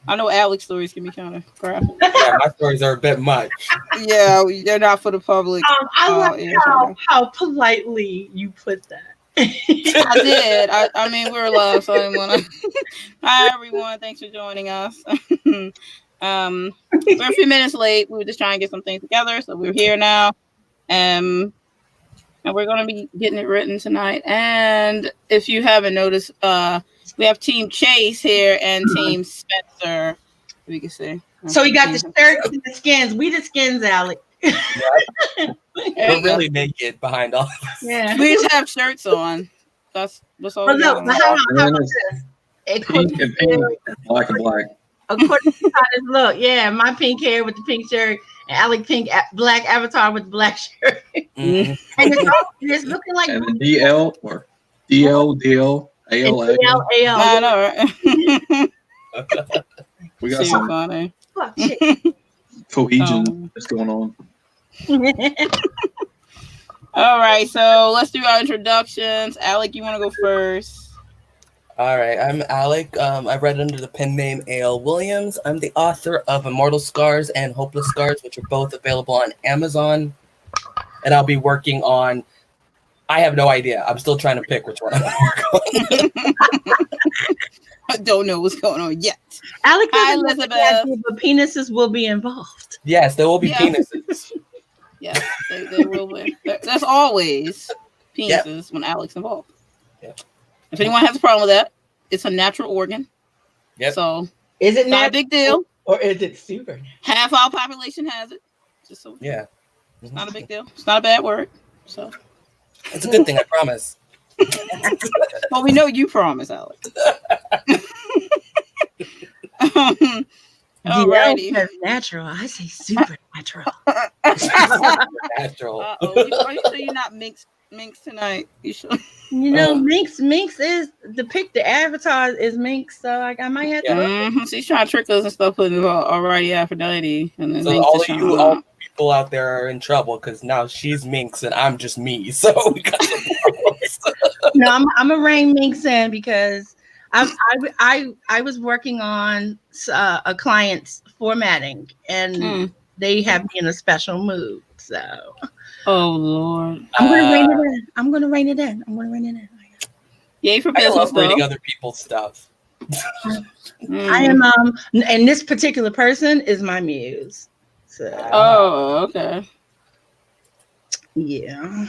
I know Alec's stories can be kind of graphic. Yeah, my stories are a bit much. Yeah, they're not for the public. I like how politely you put that. I did. I mean, we're live, so I didn't want to. Hi, everyone. Thanks for joining us. We're a few minutes late. We were just trying to get some things together, so we're here now. And we're going to be getting it written tonight. And if you haven't noticed, we have Team Chase here and Team Spencer. We can see. So we got the shirts and the skins. We the skins, Alec. We're really naked behind all this. Yeah. We just have shirts on. That's all. But look, how about this? Pink and pink, black and black. According to how this look, yeah, my pink hair with the pink shirt, and Alec pink black avatar with the black shirt. Mm-hmm. And it's looking like and the DL or DL, ALA. I know, right? We got some funny. cohesion that's going on. All right, so let's do our introductions. Alec, you want to go first? All right, I'm Alec. I read under the pen name Alec Williams. I'm the author of Immortal Scars and Hopeless Scars, which are both available on Amazon. And I'll be working on. I have no idea. I'm still trying to pick which one I'm going to work on. I don't know what's going on yet. Alec, hi, Elizabeth. But penises will be involved. Yes, there will be penises. Yes, they will be. That's always penises when Alec's involved. Yep. If anyone has a problem with that, it's a natural organ. Yep. So is it not a big deal? Or is it super? Half our population has it. Just so yeah. It's not a big deal. It's not a bad word. So it's a good thing, I promise. Well, we know you promise, Alec. Alrighty. Natural. I say supernatural. Natural. Are you sure you're not minx tonight? You sure? You know, minx is the avatar is minx, so like I might have to. Mm-hmm. She's trying to trick us and stuff, putting already Aphrodite, and then so all people out there are in trouble because now she's minx and I'm just me. So we got some problems. No, I'm a rain minx in because I was working on a client's formatting and they have me in a special mood. So, oh Lord, I'm gonna rein it in. Yay for I business, love reading though. other people's stuff. I am and this particular person is my muse. So, oh, okay. Yeah.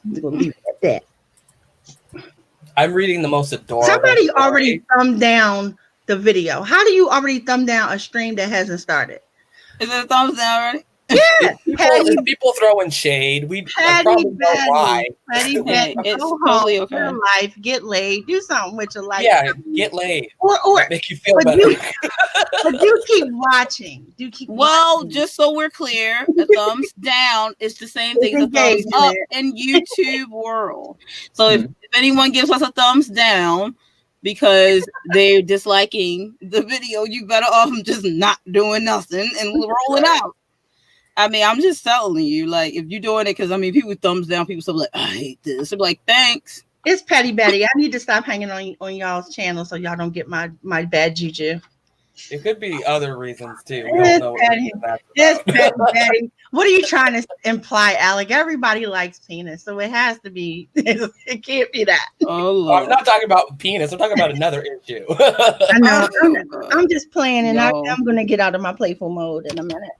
I'm gonna leave it at that. I'm reading the most adorable. Somebody already thumbed down the video. How do you already thumb down a stream that hasn't started? Is it a thumbs down already? Yeah. People throwing shade. I probably know why. It's go totally home, okay. Life, get laid, do something with your life. Yeah, get laid. Or make you feel better. But do keep watching. Well, just so we're clear, a thumbs down is the same thing as a thumbs up in YouTube world. So if anyone gives us a thumbs down because they're disliking the video, you better off just not doing nothing and rolling out. I mean, I'm just telling you, like, if you're doing it, because I mean, people thumbs down, people say like, I hate this. I'm like, thanks. It's Patty Betty. I need to stop hanging on y'all's channel so y'all don't get my bad juju. It could be other reasons too. We don't know it's Patty Betty. What are you trying to imply, Alec? Everybody likes penis, so it has to be. It can't be that. Oh, Lord. I'm not talking about penis. I'm talking about another issue. I know. I'm just playing, and I'm going to get out of my playful mode in a minute.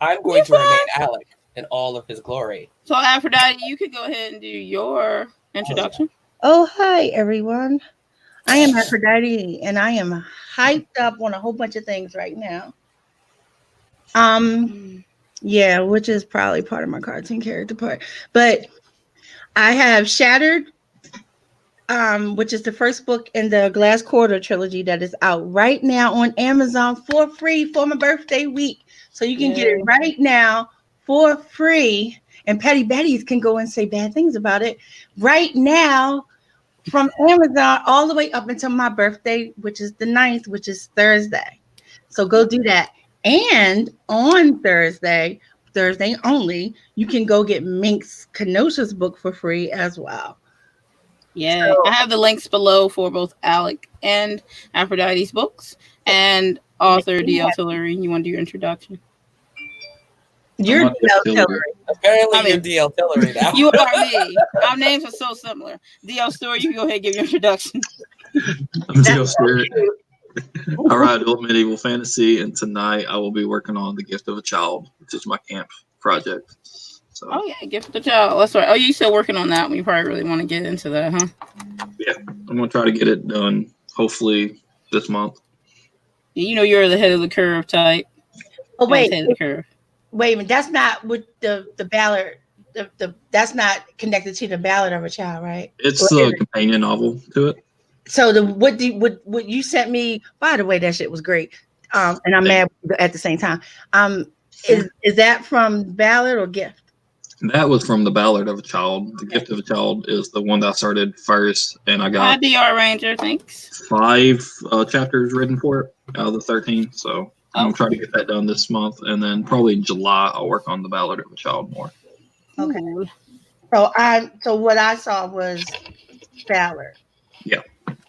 I'm going to remain Alec in all of his glory. So, Aphrodite, you could go ahead and do your introduction. Oh, hi, everyone. I am Aphrodite, and I am hyped up on a whole bunch of things right now. Yeah, which is probably part of my cartoon character part. But I have Shattered, which is the first book in the Glass Quarter trilogy that is out right now on Amazon for free for my birthday week. So you can get it right now for free. And Patty Betty's can go and say bad things about it right now from Amazon all the way up until my birthday, which is the 9th, which is Thursday. So go do that. And on Thursday only, you can go get Minx Kenosha's book for free as well. Yeah, I have the links below for both Alec and Aphrodite's books, and author D.L. Tillery. You want to do your introduction? You're D.L. Tillery. Apparently, you're D.L. Tillery now. You are me. Our names are so similar. D.L. Story, you can go ahead and give your introduction. I'm D.L. Stewart. I write adult medieval fantasy, and tonight I will be working on The Gift of a Child, which is my camp project. So, oh yeah, Gift of a Child. That's right. Oh, you still working on that one? You probably really want to get into that, huh? Yeah, I'm gonna try to get it done. Hopefully this month. You know, you're the head of the curve type. Oh wait, head of the curve. Wait a minute. That's not with the ballad. That's not connected to the Ballad of a Child, right? It's a companion novel to it. So what you sent me? By the way, that shit was great. And I'm mad at the same time. Is that from Ballad or Gift? That was from the Ballad of a Child. The Gift of a Child is the one that I started first, and I got DR Ranger. Thanks. 5 chapters written for it out of the 13. So I'm gonna try to get that done this month, and then probably in July I'll work on the Ballad of a Child more. Okay. So what I saw was Ballad. Yeah.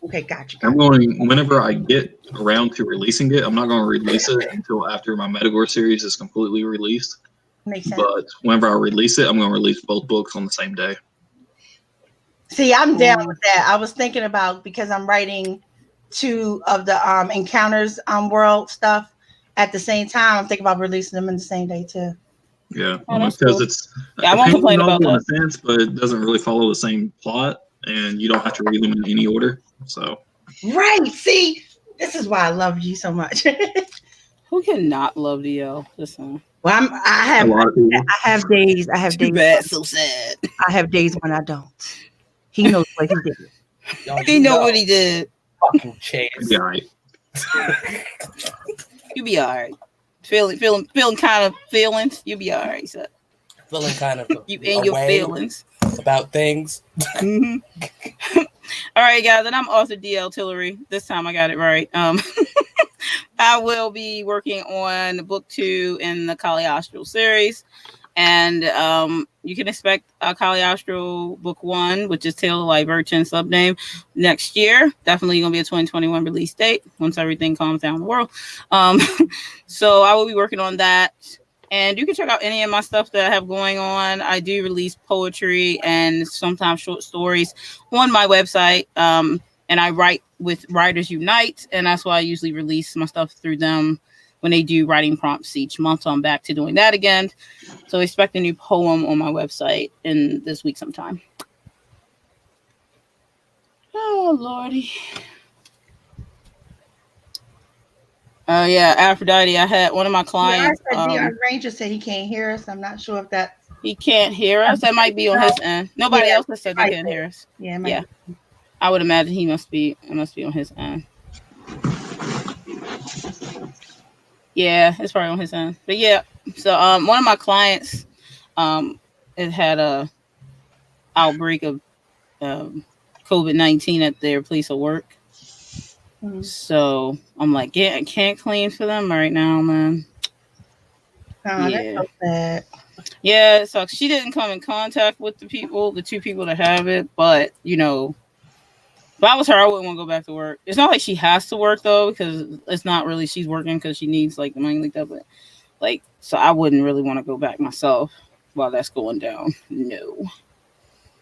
Okay, gotcha. I'm going, whenever I get around to releasing it, I'm not going to release it until after my Metagore series is completely released. Makes sense. But whenever I release it, I'm going to release both books on the same day. See, I'm down with that. I was thinking about, because I'm writing 2 of the Encounters world stuff at the same time. I'm thinking about releasing them in the same day too. Yeah, that's because cool. it's I won't complain about in a that. sense, but it doesn't really follow the same plot, and you don't have to read them in any order. So right. See, this is why I love you so much. Who cannot love DL? Listen. Well, I have days. Too bad. So sad. I have days when I don't. He knows what he did. He know what he did. Fucking Chase. yeah, right. You be all right. Feeling kind of feelings. You be all right, sir. Feeling kind of you in your feelings about things. Mm-hmm. All right, guys, and I'm author DL Tillery. This time I got it right. I will be working on book 2 in the Cagliostro series, and you can expect Cagliostro book 1, which is Tale of Light Virgin subname, next year. Definitely gonna be a 2021 release date once everything calms down in the world. So I will be working on that. And you can check out any of my stuff that I have going on. I do release poetry and sometimes short stories on my website. And I write with Writers Unite. And that's why I usually release my stuff through them when they do writing prompts each month. So I'm back to doing that again. So expect a new poem on my website in this week sometime. Oh, Lordy. Oh yeah, Aphrodite. I had one of my clients. The Ranger said he can't hear us. I'm not sure if that he can't hear us. That might be on his end. Nobody else has said they can't hear us. Yeah. I would imagine it must be on his end. Yeah, it's probably on his end. But yeah, so one of my clients it had a outbreak of COVID-19 at their place of work. So I'm like, yeah, I can't clean for them right now, man. Oh, that's so sad. Yeah, so she didn't come in contact with the 2 people that have it, but you know, if I was her, I wouldn't want to go back to work. It's not like she has to work though, because it's not really she's working because she needs like the money like that, but like, so I wouldn't really want to go back myself while that's going down. No.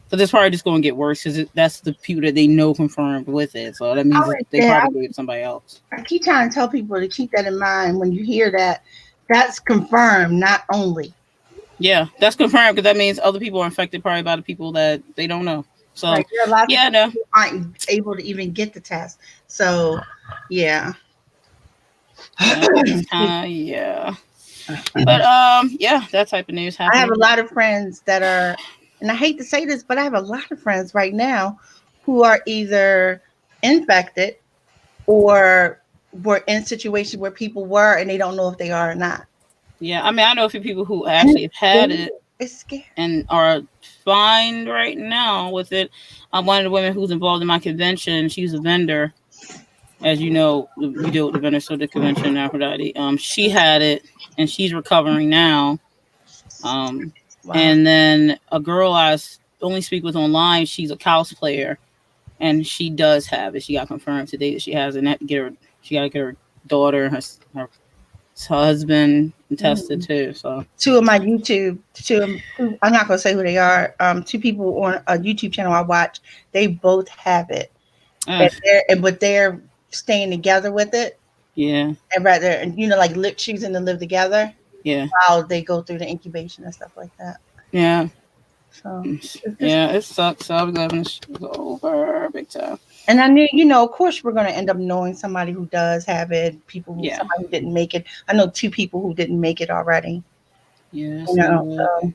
But it's probably just going to get worse because that's the people that they know confirmed with it. So that means they probably get somebody else. I keep trying to tell people to keep that in mind when you hear that. That's confirmed, not only. Yeah, that's confirmed because that means other people are infected probably by the people that they don't know. So like, there are a lot of people who aren't able to even get the test. So yeah. Yeah. But yeah, that type of news happening. I have a lot of friends that are, and I hate to say this, but I have a lot of friends right now who are either infected or were in situations where people were and they don't know if they are or not. Yeah, I mean, I know a few people who actually have had it. It's scary. And are fine right now with it. One of the women who's involved in my convention, she's a vendor. As you know, we deal with the vendors for the convention in Aphrodite. She had it and she's recovering now. Wow. And then a girl I only speak with online, she's a cosplayer and she does have it. She got confirmed today that she has it. And she got to get her daughter and her husband tested too. So two of my YouTube, I'm not gonna say who they are. Two people on a YouTube channel I watch. They both have it, but they're staying together with it. Yeah, and rather, like choosing to live together. Yeah, while they go through the incubation and stuff like that. Yeah. So it sucks. So I'm glad when it's over big time. And I knew, of course, we're going to end up knowing somebody who does have it. Somebody who didn't make it. I know 2 people who didn't make it already. Yeah. So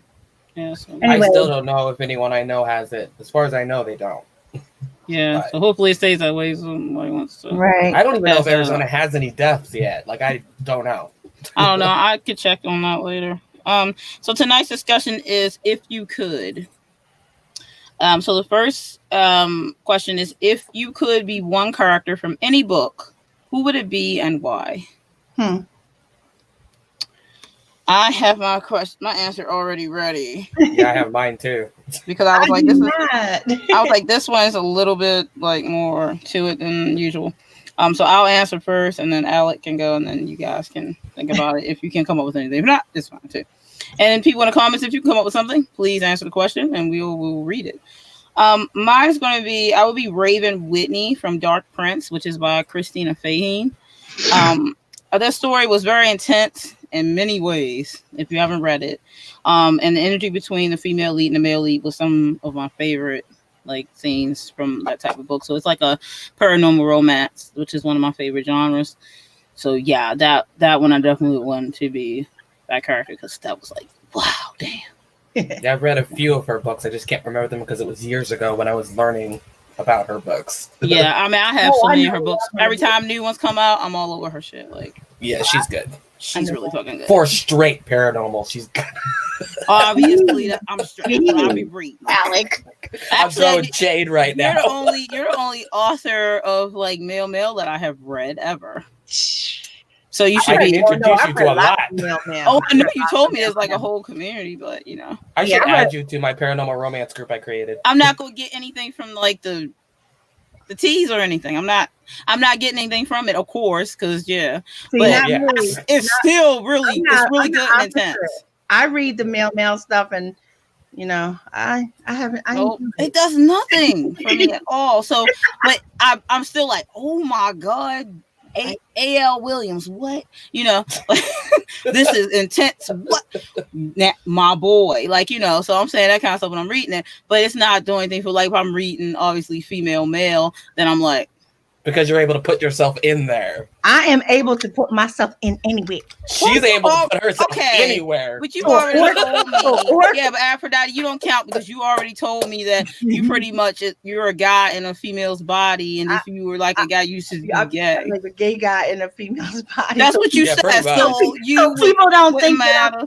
anyway. I still don't know if anyone I know has it. As far as I know, they don't. Yeah. But so hopefully it stays that way. Somebody wants to. Right. I don't even know if Arizona has any deaths yet. Like, I don't know. I don't know. I could check on that later. So tonight's discussion is if you could. So the first question is, if you could be one character from any book, who would it be and why? I have my answer already ready. Yeah, I have mine too. Because I was like, this one is a little bit like more to it than usual. So I'll answer first, and then Alec can go, and then you guys can think about it if you can come up with anything. If not, it's fine too. And people in the comments, if you come up with something, please answer the question, and we'll read it. Mine's going to be, I would be Raven Whitney from Dark Prince, which is by Christina Faheen. That story was very intense in many ways, if you haven't read it. And the energy between the female lead and the male lead was some of my favorite scenes from that type of book. So it's like a paranormal romance, which is one of my favorite genres. So yeah, that one I definitely would want to be that character, because that was like, wow, damn. Yeah, I've read a few of her books. I just can't remember them because it was years ago when I was learning about her books. Yeah, I mean, I have so many of her books. Every time new ones come out, I'm all over her shit. Yeah, she's good. She's really fucking good. For straight paranormal, she's good. Obviously, I'm straight. I'll be reading. Alec. I'm throwing shade right now. You're the only author of male that I have read ever. So you should be introduced you to a lot. Oh, I know you told me there's a whole community, but I should add you to my paranormal romance group I created. I'm not gonna get anything from the teas or anything. I'm not getting anything from it, of course, because it's still really good and intense. I read the male stuff, and I haven't. It does nothing for me at all. So, but I'm still like, oh my god. Alec Williams, what? This is intense. What? My boy. So I'm saying that kind of stuff when I'm reading it, but it's not doing anything for if I'm reading obviously female male, then I'm like, because you're able to put yourself in there. I am able to put myself in anywhere. She's able to put herself anywhere. But you already told me. Yeah, but Aphrodite, you don't count because you already told me that you pretty much you're a guy in a female's body, and if you were a guy, you should be gay. Like a gay guy in a female's body. That's what you said. So people don't think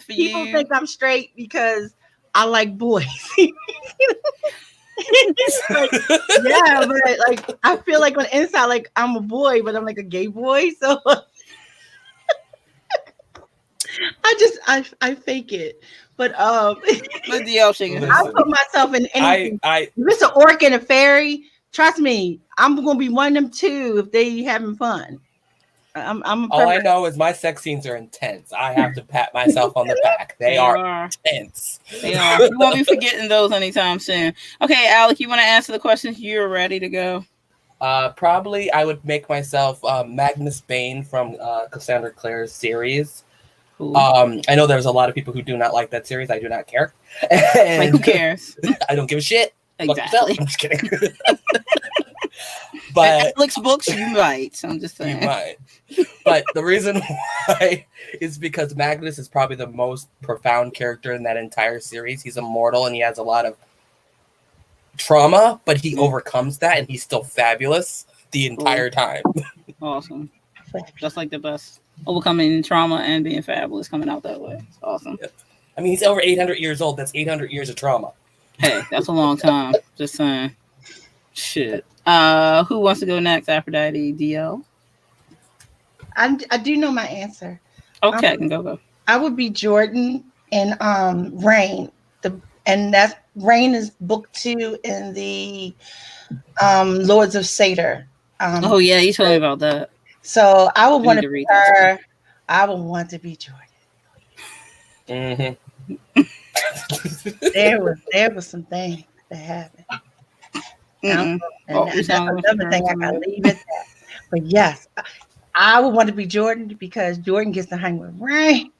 people think I'm straight because I like boys. Yeah, but I feel like on the inside, I'm a boy, but I'm a gay boy. So I fake it. But I put myself in anything. If it's an orc and a fairy, trust me, I'm gonna be one of them too if they having fun. All I know is my sex scenes are intense. I have to pat myself on the back. They are intense. They are. You won't be forgetting those anytime soon. Okay, Alec, you want to answer the questions? You're ready to go. Probably I would make myself Magnus Bane from Cassandra Clare's series. Cool. I know there's a lot of people who do not like that series. I do not care. And who cares? I don't give a shit. Exactly. I'm just kidding. But Alex books, you might. I'm just saying. You might. But the reason why is because Magnus is probably the most profound character in that entire series. He's immortal and he has a lot of trauma, but he overcomes that and he's still fabulous the entire time. Awesome. Just like the best. Overcoming trauma and being fabulous coming out that way. It's awesome. Yep. I mean, he's over 800 years old. That's 800 years of trauma. Hey, that's a long time. Just saying. Shit. Who wants to go next? Aphrodite, DL? I do know my answer. Okay, I can go. I would be Jordan and Rain, and that Rain is book 2 in the Lords of Satyr. Oh yeah, you told me about that. So I would want to be read her. I would want to be Jordan. There was some things that happened. And that's another thing I gotta leave it there. But yes, I would want to be Jordan because Jordan gets to hang with Rain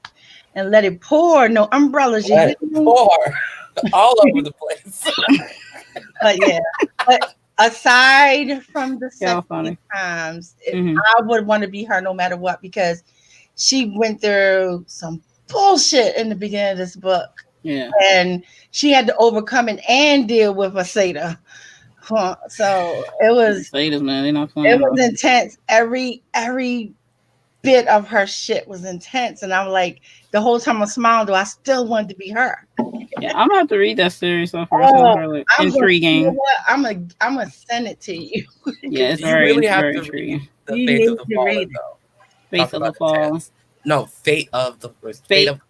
and let it pour. No umbrellas. Let it pour all over the place. But yeah, but aside from the sexy times, I would want to be her no matter what because she went through some bullshit in the beginning of this book. Yeah, and she had to overcome it and deal with a satyr. So it was satyrs, man. They're not playing. It was intense. Every bit of her shit was intense, and I'm like, the whole time I'm smiling, though I still wanted to be her. Yeah, I'm gonna have to read that series so far. Intriguing. You know what? I'm gonna send it to you. Yeah, it's very intriguing. The Faith of the Fallen, though. Faith of the Fallen. No, Fate of the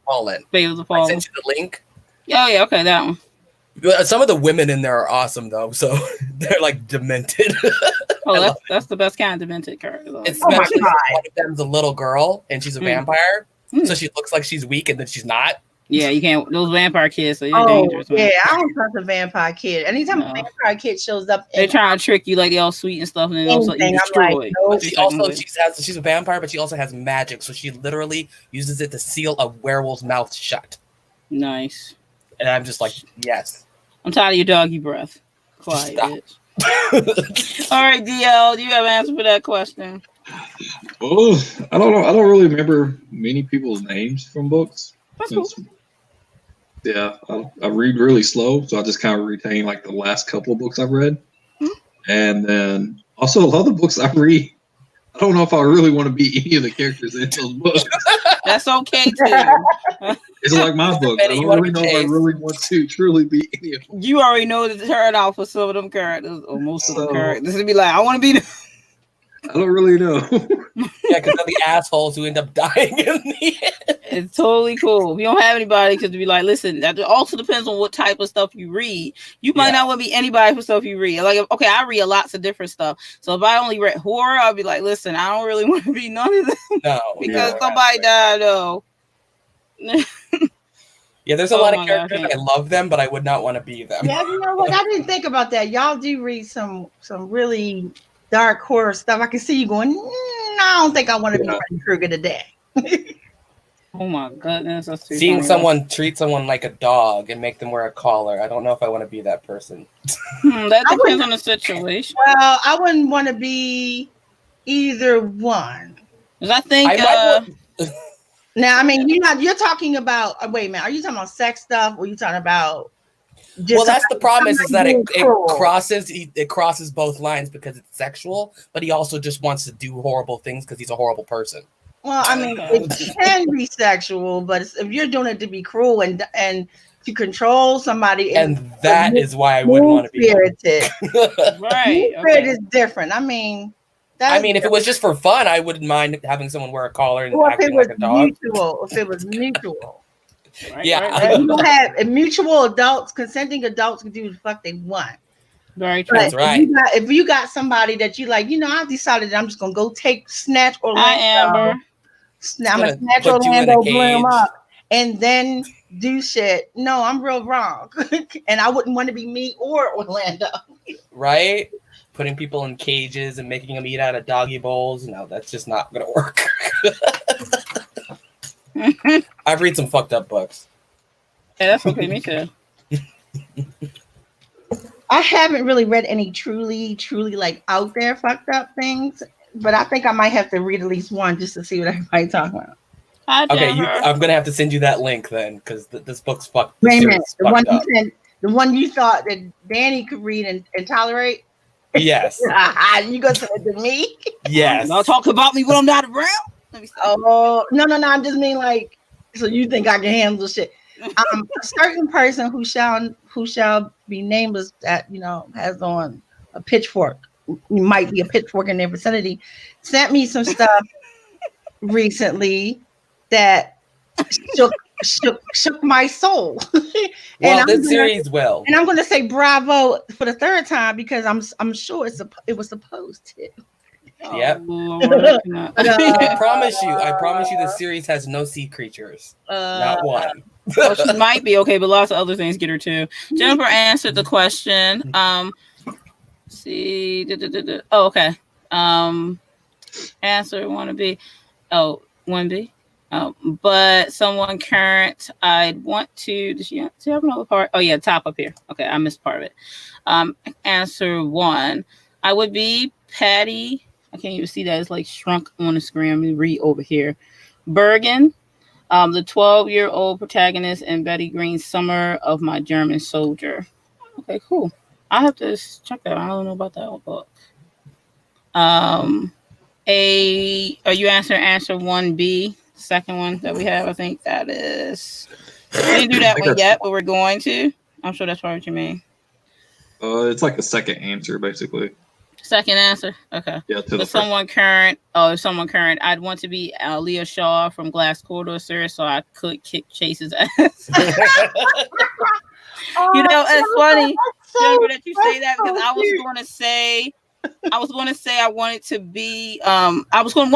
Fallen. Fate of the Fallen. I sent you the link. Oh yeah, okay, that one. Some of the women in there are awesome though, so they're like demented. Oh, that's the best kind of demented character. Especially one of them's a little girl and she's a vampire, so she looks like she's weak and then she's not. Yeah, you can't. Those vampire kids, so you're dangerous. Man. Yeah, I don't trust a vampire kid. Anytime a vampire kid shows up, they're trying to trick you like they all sweet and stuff, and then also you destroy. She's a vampire, but she also has magic, so she literally uses it to seal a werewolf's mouth shut. Nice. And I'm just like, yes. I'm tired of your doggy breath. Quiet, bitch. All right, DL, do you have an answer for that question? Oh, I don't know. I don't really remember many people's names from books. That's cool. Yeah, I read really slow, so I just kind of retain like the last couple of books I've read. And then also a lot of the books I read, I don't know if I really want to be any of the characters in those books. That's okay too. It's like my book. I don't really know if I really want to truly be any of them. You already know the turn off for some of them characters, or most of them characters. It'd be like, I want to be the. I don't really know. Yeah, because they're the assholes who end up dying in the end. It's totally cool. If you don't have anybody to be like, listen, that also depends on what type of stuff you read. You might not want to be anybody for stuff you read. Like, okay, I read lots of different stuff. So if I only read horror, I'll be like, listen, I don't really want to be none of them. No. Because somebody died, though. Yeah, there's a lot of characters. I love them, but I would not want to be them. Yeah, you know what? I didn't think about that. Y'all do read some really dark horror stuff. I can see you going, I don't think I want to be Freddy Krueger today. Oh my goodness. That's too Seeing funny. someone treat someone like a dog and make them wear a collar, I don't know if I want to be that person. That depends on the situation. Well, I wouldn't want to be either one. Because I think now, I mean, you're talking about, wait a minute, are you talking about sex stuff or are you talking about well, that's the problem is that it crosses both lines because it's sexual, but he also just wants to do horrible things because he's a horrible person. Well, I mean, it can be sexual, but if you're doing it to be cruel and to control somebody, and that is why I wouldn't want to be spirited. Right? Spirit is different. I mean, if it was just for fun, I wouldn't mind having someone wear a collar and acting like a dog. If it was mutual. Right, yeah, right. You have mutual adults, consenting adults can do the fuck they want. Very true. That's right. If you got somebody that you like, I've decided that I'm just gonna go snatch Orlando. I'm gonna snatch Orlando, blow him up, and then do shit. No, I'm real wrong, and I wouldn't want to be me or Orlando. Right? Putting people in cages and making them eat out of doggy bowls. No, that's just not gonna work. I've read some fucked up books. Yeah, that's okay. Me too. I haven't really read any truly like out there fucked up things, but I think I might have to read at least one just to see what everybody's talking about. Okay, I'm gonna have to send you that link then, because this book's fucked. Wait a minute, the one you thought that Danny could read and tolerate. Yes. You gonna send it to me? Yes. Don't talk about me when I'm not around. Oh no! I just mean like, so you think I can handle shit? A certain person who shall be nameless that has on a pitchfork, might be a pitchfork in their vicinity, sent me some stuff recently that shook shook my soul. Well, this series will. And I'm going to say bravo for the third time because I'm sure it was supposed to. Yep. Lord, I promise you the series has no sea creatures. Not one. Well, she might be okay, but lots of other things get her too. Jennifer answered the question. See. Oh, okay. Answer 1B. Oh, 1B. But someone current, I'd want to. Does she have another part? Oh, yeah, top up here. Okay, I missed part of it. Answer 1. I would be Patty. I can't even see that. It's like shrunk on the screen. Let me read over here. Bergen, the 12-year-old protagonist in Betty Green's Summer of My German Soldier. Okay, cool. I have to check that. I don't know about that book. Are you answering answer 1B? Second one that we have, I think that is. We didn't do that one yet, but we're going to. I'm sure that's probably what you mean. It's like a second answer, basically. Second answer, okay. Yeah. But someone current, I'd want to be Leah Shaw from Glass Corridor, sir, so I could kick Chase's ass. It's funny, Jennifer, that you say that because I was going to say I wanted to be. One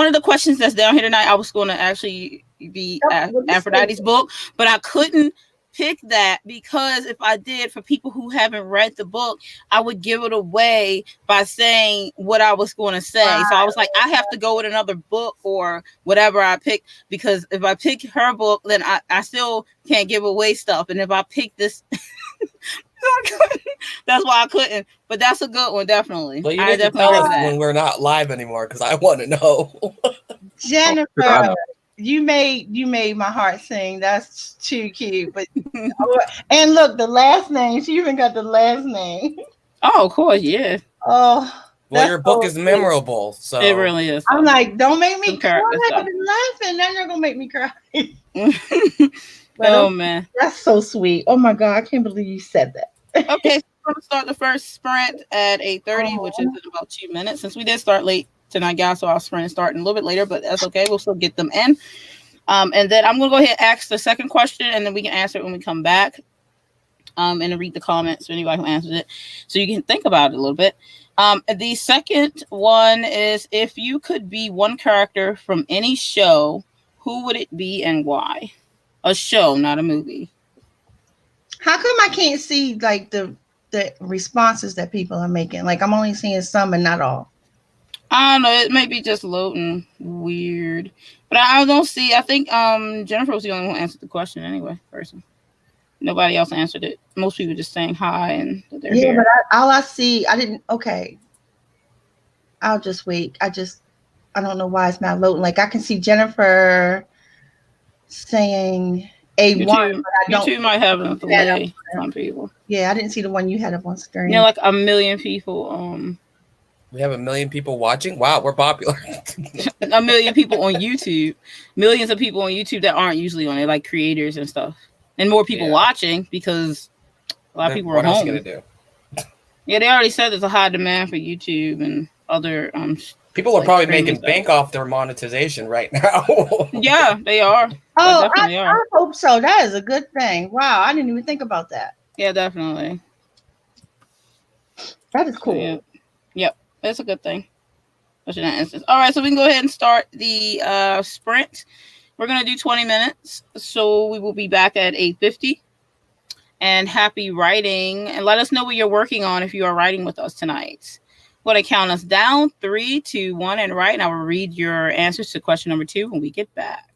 of the questions that's down here tonight. I was going to actually be Aphrodite's book, but I couldn't pick that because if I did, for people who haven't read the book, I would give it away by saying what I was going to say. Wow. So I was like, I have to go with another book or whatever I pick, because if I pick her book, then I still can't give away stuff. And if I pick this, that's why I couldn't. But that's a good one, definitely. Well, you need to tell us when we're not live anymore, because I want to know. Jennifer. You made my heart sing. That's too cute. But and look, the last name. She even got the last name. Oh, of course, yeah. Oh, well, your book is memorable, so it really is. I'm like, don't make me cry. I've been laughing. Now you're gonna make me cry. Oh man, that's so sweet. Oh my god, I can't believe you said that. Okay, so we're gonna start the first sprint at 8:30, which is in about 2 minutes. Since we did start late tonight, guys, so I'll sprint and start in a little bit later, but that's okay. We'll still get them in. And then I'm gonna go ahead and ask the second question, and then we can answer it when we come back. And then read the comments for anybody who answers it, so you can think about it a little bit. The second one is, if you could be one character from any show, who would it be and why? A show, not a movie. How come I can't see like the responses that people are making? Like I'm only seeing some and not all. I don't know. It may be just loading weird, but I don't see. I think Jennifer was the only one who answered the question anyway. Person, nobody else answered it. Most people just saying hi and they're here. But all I see, I didn't. Okay, I'll just wait. I don't know why it's not loading. Like I can see Jennifer saying A1, but I don't. YouTube might have a delay. Some people. Yeah, I didn't see the one you had up on screen. Yeah, like 1 million people. We have 1 million people watching. Wow, we're popular. 1 million people on YouTube. Millions of people on YouTube that aren't usually on it, like creators and stuff, and more people watching because a lot of people are home. What else are you gonna do? Yeah, they already said there's a high demand for YouTube and other people are probably making bank off their monetization right now. Yeah, they are. Oh, I hope so. That is a good thing. Wow, I didn't even think about that. Yeah, definitely. That is cool. Yeah. Yep, that's a good thing. All right, so we can go ahead and start the sprint. We're gonna do 20 minutes, so we will be back at 8:50. And happy writing, and let us know what you're working on if you are writing with us tonight. I'm going to count us down, 3, 2, 1, and write. And I will read your answers to question number 2 when we get back.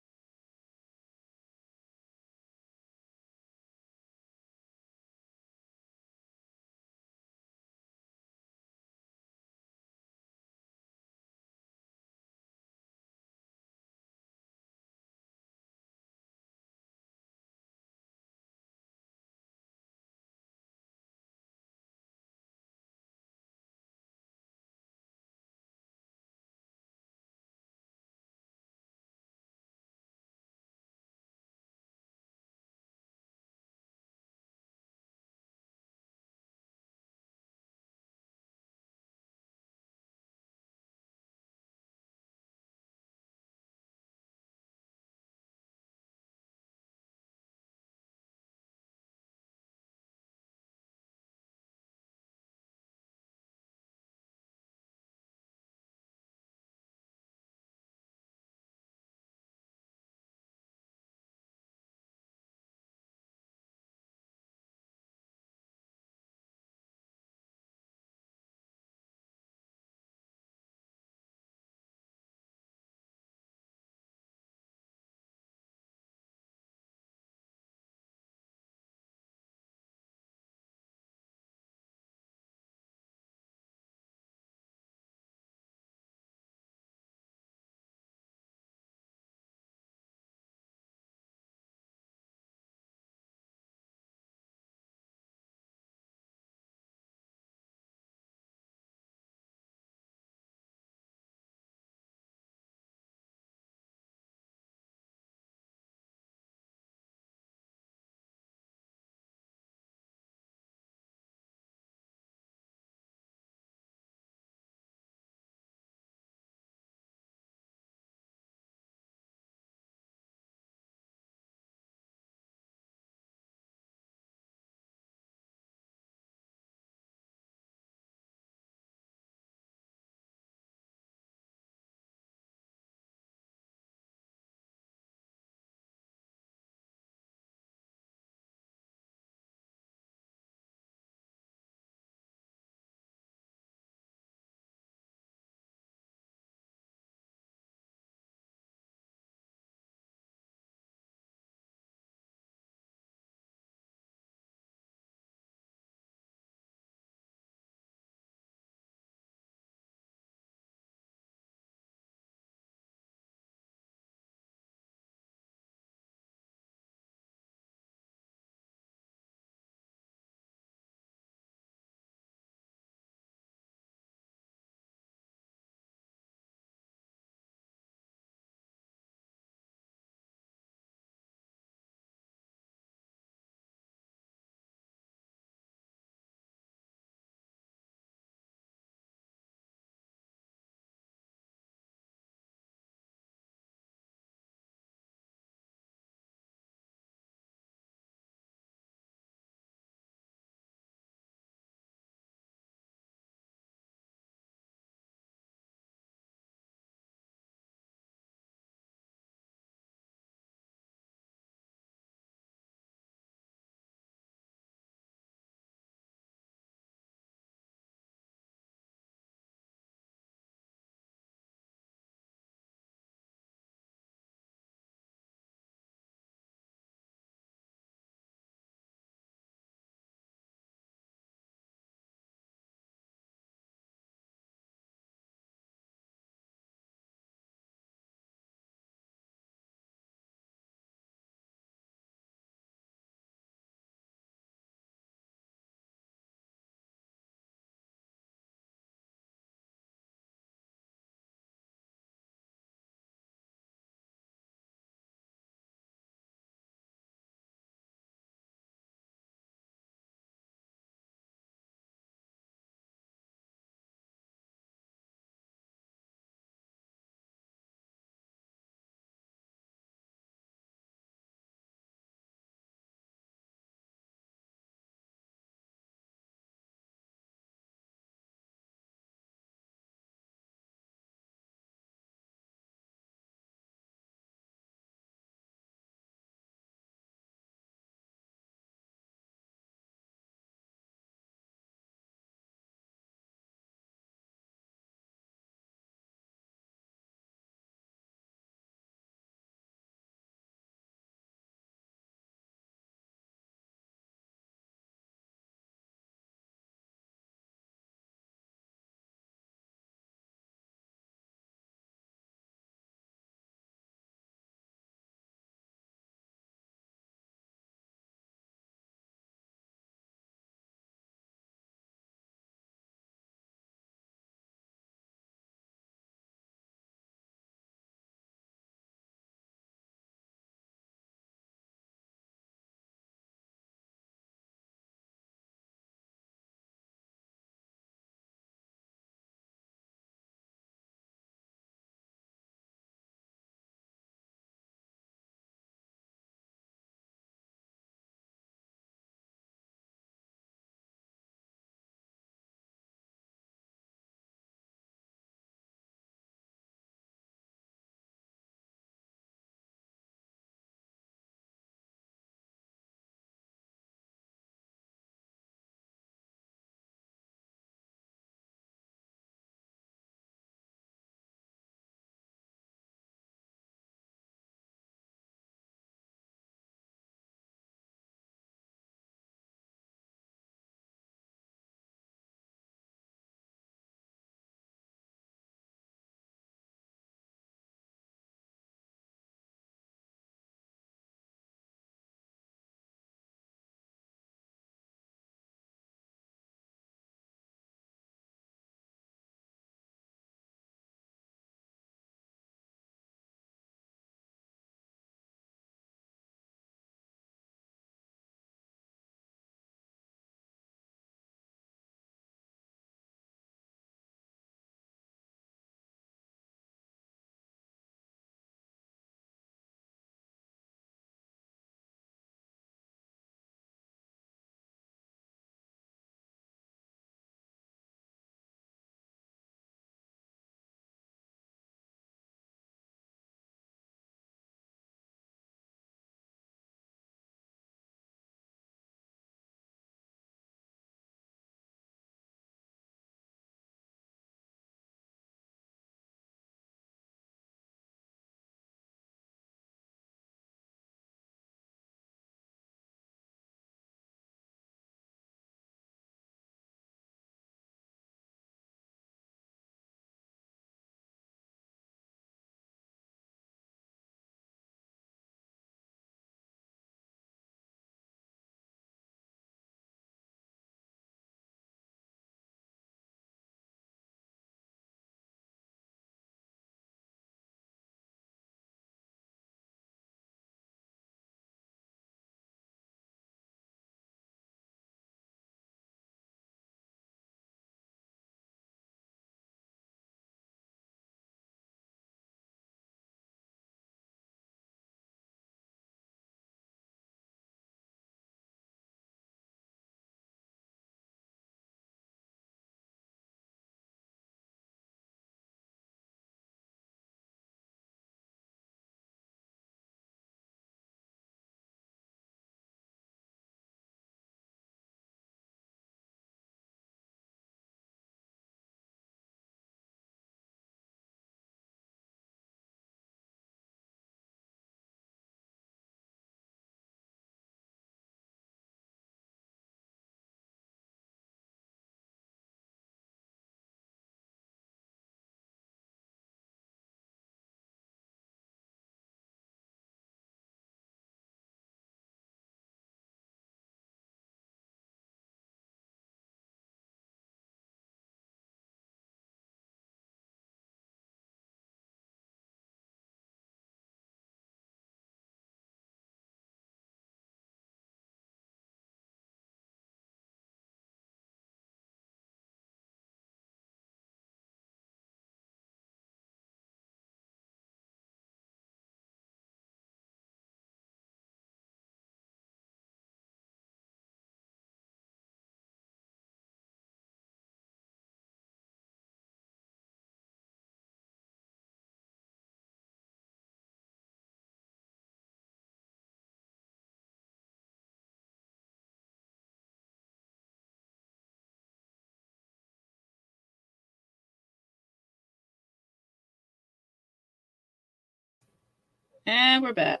And we're back.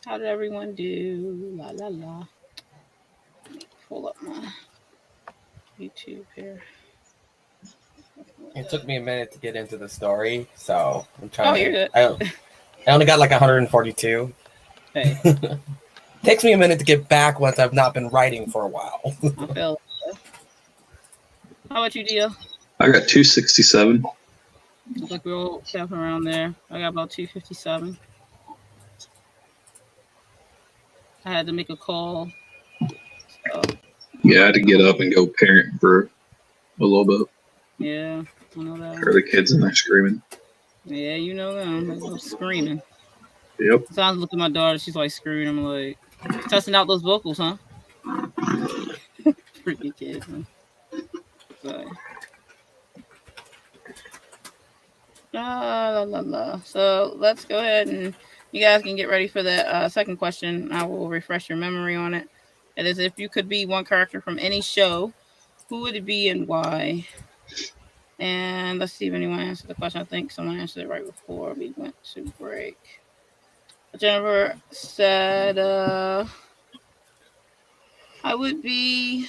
How did everyone do? La la la. Let me pull up my YouTube here. It took me a minute to get into the story, so I'm trying. Oh, you're good. I only got like 142. Hey. Takes me a minute to get back once I've not been writing for a while. I feel. How about you, Dio? I got 267. Looks like we're all tapping around there. I got about 257. I had to make a call. So. Yeah, I had to get up and go parent for a little bit. Yeah, I know that. Heard the kids in there screaming. Yeah, you know them. They're screaming. Yep. So I was looking at my daughter. She's like screaming. I'm like, testing out those vocals, huh? Freaking kids, man. So. La, la, la. So let's go ahead and you guys can get ready for the second question. I will refresh your memory on it. It is, if you could be one character from any show, who would it be and why? And let's see if anyone answered the question. I think someone answered it right before we went to break. Jennifer said, I would be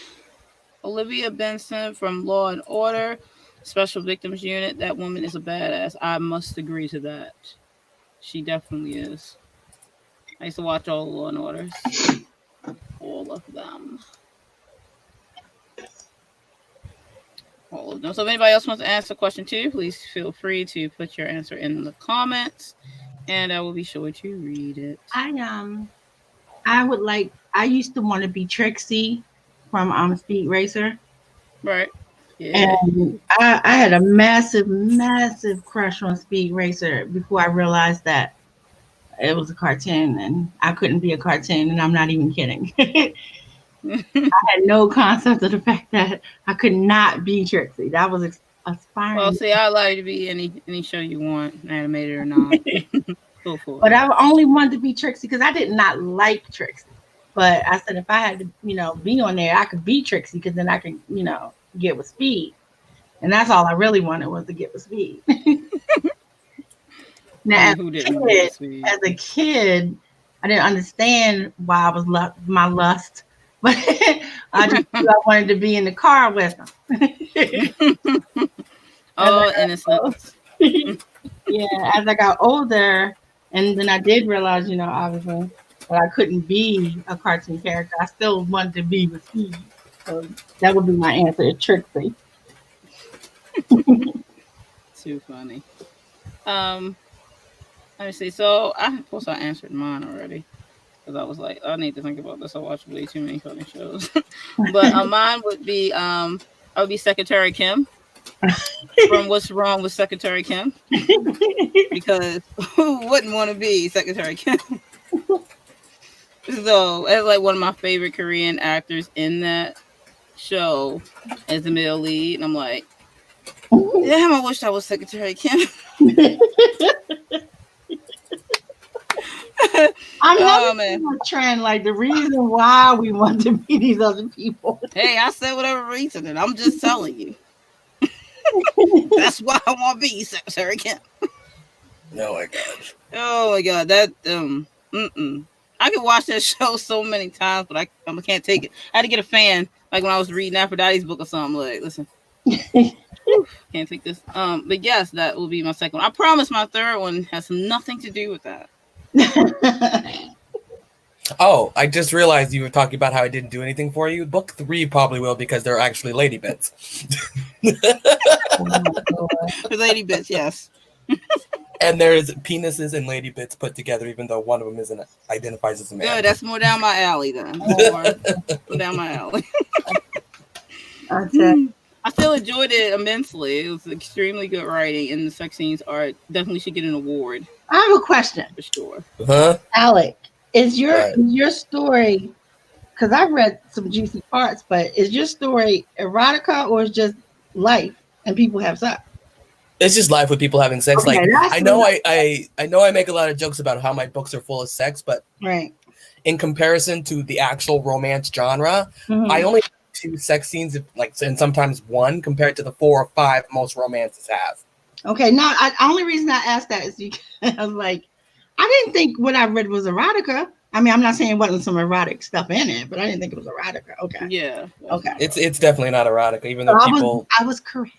Olivia Benson from Law and Order, Special Victims Unit. That woman is a badass. I must agree to that. She definitely is. I used to watch all the Law and Orders. All of them. All of them. So if anybody else wants to answer question 2, please feel free to put your answer in the comments, and I will be sure to read it. I used to want to be Trixie from Speed Racer. Right. Yeah. And I had a massive crush on Speed Racer before I realized that it was a cartoon and I couldn't be a cartoon, and I'm not even kidding. I had no concept of the fact that I could not be Trixie. That was aspiring. Well, see, I allow you to be any show you want, animated or not. Go for it. But I only wanted to be Trixie because I did not like Trixie. But I said if I had to, be on there, I could be Trixie because then I could, get with Speed. And that's all I really wanted was to get with Speed. Now, as a kid, I didn't understand why I was my lust, but I just knew I wanted to be in the car with them. Oh, innocence. Yeah, as I got older, and then I did realize, obviously, that I couldn't be a cartoon character. I still wanted to be with Speed. So that would be my answer, Trixie. Too funny. Let me see. So I answered mine already because I was like, I need to think about this. I watch way too many funny shows. But mine would be I would be Secretary Kim from What's Wrong with Secretary Kim, because who wouldn't want to be Secretary Kim? So as like one of my favorite Korean actors in that show as the male lead, and I'm like, damn, I wish I was Secretary Kim. I'm not a trend. Like the reason why we want to be these other people. Hey, I said whatever reason, and I'm just telling you. That's why I want to be Secretary Kim. Oh my gosh. Oh my god, that I could watch that show so many times, but I can't take it. I had to get a fan, like when I was reading Aphrodite's book or something. Like, listen, can't take this. But yes, that will be my second one. I promise my third one has nothing to do with that. Oh, I just realized you were talking about how I didn't do anything for you. Book 3 probably will, because they're actually lady bits. Lady bits, yes. And there's penises and lady bits put together, even though one of them isn't identifies as a man. Good, that's more down my alley then. More down my alley. I still enjoyed it immensely. It was extremely good writing, and the sex scenes definitely should get an award. I have a question. For sure. Huh? Alec, is your story, because I read some juicy parts, but is your story erotica or is just life and people have sex? It's just life with people having sex. Okay, like that's I know I know I make a lot of jokes about how my books are full of sex, but Right. in comparison to the actual romance genre, I only have 2 sex scenes, and sometimes 1 compared to the 4 or 5 most romances have. Okay, no, only reason I asked that is because I was like, I didn't think what I read was erotica. I mean, I'm not saying it wasn't some erotic stuff in it, but I didn't think it was erotica. Okay. Yeah. Okay. It's definitely not erotica, even though I was correct.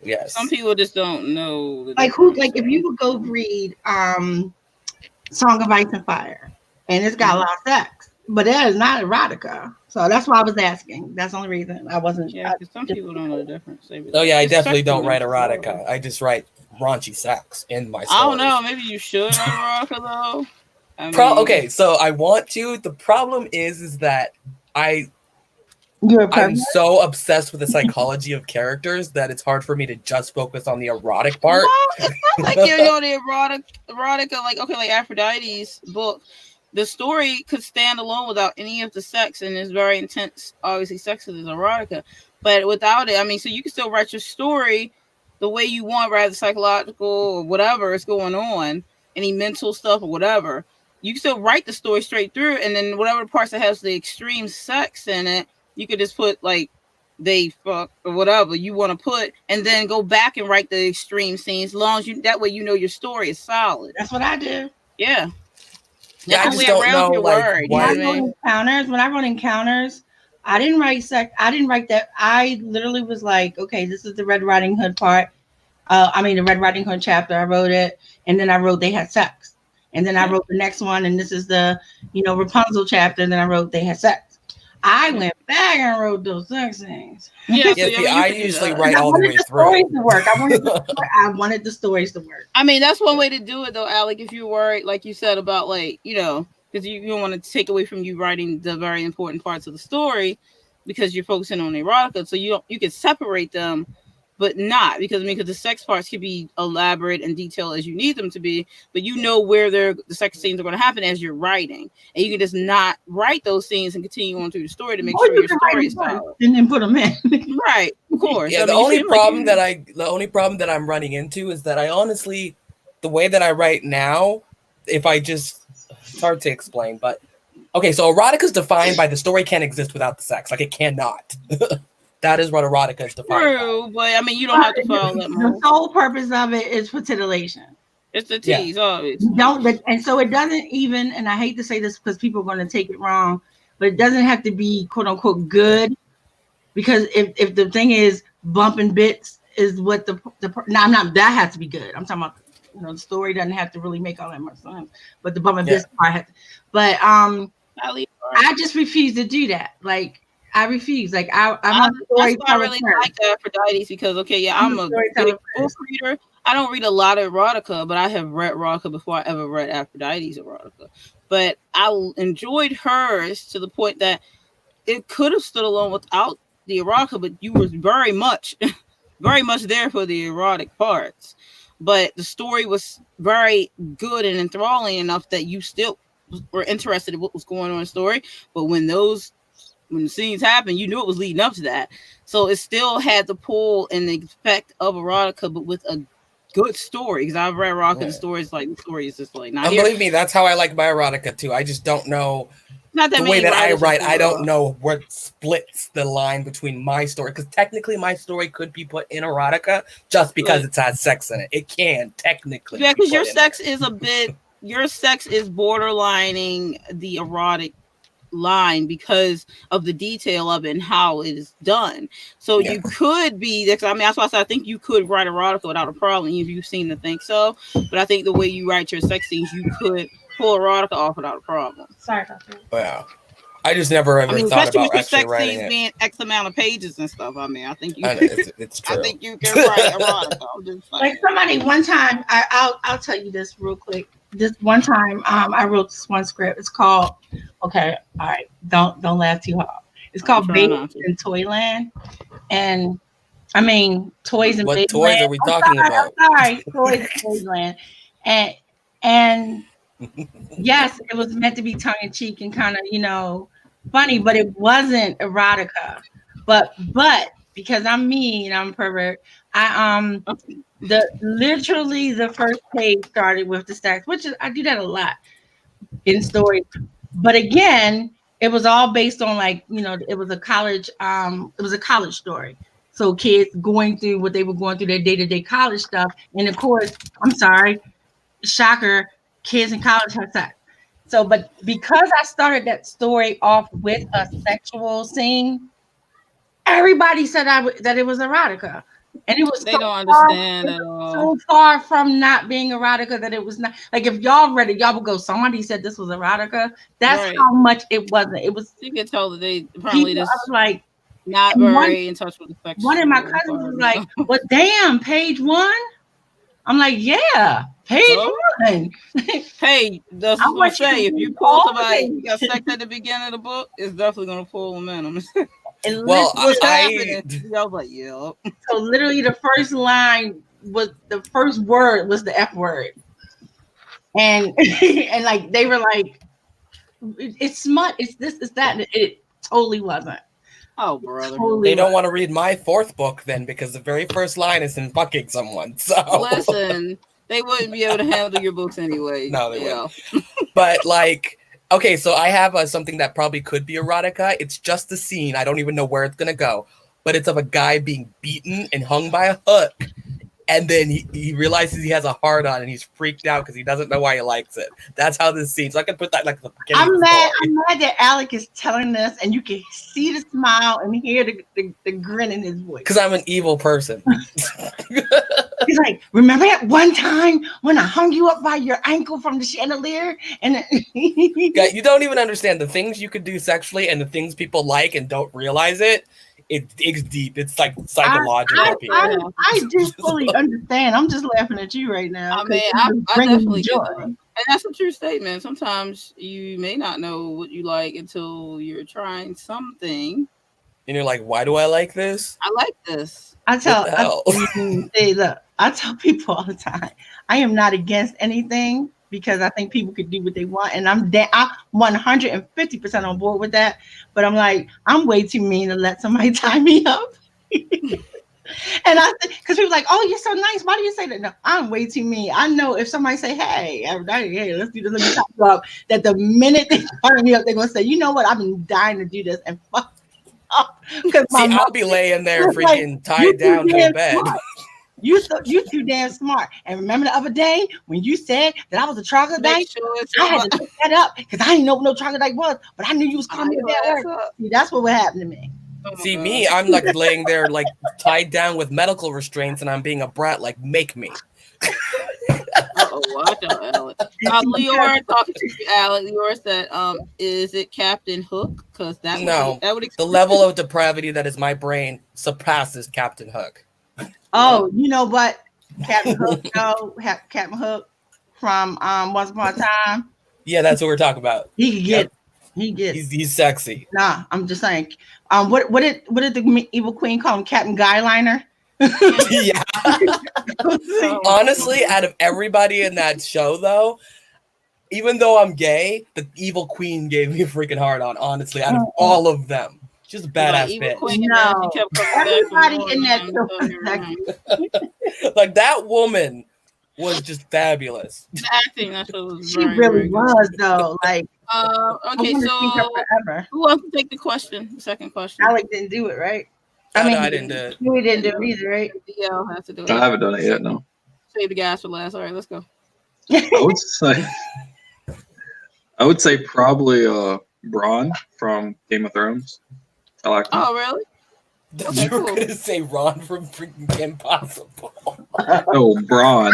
Yes. Some people just don't know. If you would go read Song of Ice and Fire, and it's got a lot of sex, but that is not erotica. So that's why I was asking. That's the only reason I wasn't. Yeah, because some people don't know the difference. Oh yeah, I definitely don't write erotica. I just write raunchy sex in my stories. I don't know. Maybe you should write erotica though. I mean, okay, so I want to. The problem is that I'm so obsessed with the psychology of characters that it's hard for me to just focus on the erotic part. No, it's not like the erotica, like Aphrodite's book. The story could stand alone without any of the sex, and it's very intense. Obviously, sex is erotica, but without it, I mean, so you can still write your story the way you want, rather psychological or whatever is going on, any mental stuff or whatever. You can still write the story straight through, and then whatever parts that has the extreme sex in it, you could just put like they fuck or whatever you want to put, and then go back and write the extreme scenes. As long as that way you know your story is solid. That's what I do. Yeah. Yeah, I just don't know. When I wrote Encounters, I didn't write sex. I didn't write that. I literally was like, okay, this is the Red Riding Hood part. The Red Riding Hood chapter. I wrote it, and then I wrote they had sex, and then I wrote the next one, and this is the Rapunzel chapter, and then I wrote they had sex. I went back and wrote those sex scenes. Yeah, I usually write all the way through. I wanted the stories to work. I mean, that's one way to do it, though, Alec. If you're worried, like you said, about because you don't want to take away from you writing the very important parts of the story, because you're focusing on erotica, so you can separate them, but not because the sex parts can be elaborate and detailed as you need them to be, but where the sex scenes are going to happen as you're writing, and you can just not write those scenes and continue on through the story to make sure your story is solid, and then put them in. Right, of course. Yeah, the only problem that I'm running into is that I honestly, the way that I write now, it's hard to explain, but okay, so erotica is defined by the story can't exist without the sex, like it cannot. That is what erotica is defined. True, but I mean, you don't have to follow that. The sole purpose of it is for titillation. It's the tease, obviously. And so it doesn't even, and I hate to say this because people are going to take it wrong, but it doesn't have to be quote unquote good, because if the thing is bumping bits is what that has to be good. I'm talking about the story doesn't have to really make all that much sense, but the bumping bits part has to. But I just refuse to do that. Like. I refuse. Like I'm a storyteller. I really like Aphrodite because I'm a big book reader. I don't read a lot of erotica, but I have read erotica before I ever read Aphrodite's erotica. But I enjoyed hers to the point that it could have stood alone without the erotica, but you were very much there for the erotic parts. But the story was very good and enthralling enough that you still were interested in what was going on in the story. But when the scenes happened, you knew it was leading up to that. So it still had the pull and the effect of erotica, but with a good story. Because I've read erotica stories, the story is just like not here. Believe me, that's how I like my erotica too. I just don't know not that the way that I write. I don't know what splits the line between my story, because technically my story could be put in erotica just because it has sex in it. It can technically. Yeah, because your sex is borderlining the erotic line because of the detail of it and how it is done. So you could be, that's why I said I think you could write erotica without a problem if you seem to think so. But I think the way you write your sex scenes, you could pull erotica off without a problem. Sorry about that. Wow. I just never ever thought about with actually sex writing scenes being X amount of pages and stuff. I mean, I think you. It's true. I think you can write erotica. I'm just saying. Like somebody one time, I'll tell you this real quick. This one time, I wrote this one script. It's called. Okay, all right. Don't laugh too hard. It's called Babies in Toyland, and I mean toys and what toys are we talking about? I'm sorry, toys in Toyland, and yes, it was meant to be tongue in cheek and kind of funny, but it wasn't erotica. But because I'm mean, I'm a pervert. I literally the first page started with the stacks, which is I do that a lot in stories. But again, it was all based on like, it was a college story. So kids going through what they were going through, their day-to-day college stuff. And of course, I'm sorry, shocker, kids in college have sex. So, but because I started that story off with a sexual scene, everybody said that it was erotica. And it was they don't understand at all. So far from not being erotica that it was not. Like if y'all read it, y'all would go, somebody said this was erotica. That's how much it wasn't. It was. You can tell that they probably just like not very in touch with the sexual. One of my cousins was like, "Well, damn, page 1." I'm like, "Yeah, page 1." Hey, that's what I say. If you pull somebody who got sex at the beginning of the book, it's definitely gonna pull momentum. Well, I was like, yeah. So literally, the first line was the first word was the F word, and and like they were like, "It's smut. It's this. It's that." And it totally wasn't. Oh, brother. They don't want to read my 4th book then because the very first line is in fucking someone. So listen, they wouldn't be able to handle your books anyway. No, they wouldn't. But like, okay, so I have something that probably could be erotica. It's just a scene. I don't even know where it's gonna go, but it's of a guy being beaten and hung by a hook. And then he realizes he has a hard on and he's freaked out because he doesn't know why he likes it. That's how this scene. So I can put that like the beginning. I'm mad that Alec is telling this and you can see the smile and hear the grin in his voice. Because I'm an evil person. He's like, remember that one time when I hung you up by your ankle from the chandelier? And yeah, you don't even understand the things you could do sexually and the things people like and don't realize it. It's deep. It's like psychological. I do fully understand. I'm just laughing at you right now. I mean, I definitely get that. And that's a true statement. Sometimes you may not know what you like until you're trying something. And you're like, why do I like this? I like this. I tell people all the time, I am not against anything because I think people could do what they want. And I'm 150% on board with that. But I'm like, I'm way too mean to let somebody tie me up. And because people are like, oh, you're so nice. Why do you say that? No, I'm way too mean. I know if somebody say, hey, Aphrodite, hey, let's do this, let me tie you up, that the minute they tie me up, they're going to say, you know what? I've been dying to do this. And fuck up. I'll be laying there freaking tied down to a bed. You too damn smart. And remember the other day when you said that I was a troglodyte? I had to look that up because I didn't know what no troglodyte was, but I knew you was calling me that word. See, that's what would happen to me. See, me, I'm like laying there like tied down with medical restraints and I'm being a brat, like, make me. Watch out, Alec. Leora, talking to you, Alec. Leora said, is it Captain Hook? Because that would the level of depravity that is my brain surpasses Captain Hook. Oh, you know what? Captain Hook, Captain Hook from Once Upon a Time. Yeah, that's what we're talking about. He's sexy. Nah, I'm just saying. What did the evil queen call him? Captain Guyliner? Yeah. Honestly, out of everybody in that show, though, even though I'm gay, the evil queen gave me a freaking hard on. Honestly, out of all of them. Just a badass bitch. No, everybody in that show. Like that woman was just fabulous. The acting, that's what was. She really was though. Like, okay, so who wants to take the second question? Alec didn't do it, right? I didn't do it. We didn't do it either, right? Yeah, I'll have to do it. I haven't done it yet. No. Save the guys for last. All right, let's go. I would say probably Bronn from Game of Thrones. I like him. Oh, really? You were going to say Ron from freaking Impossible. Oh, Bronn.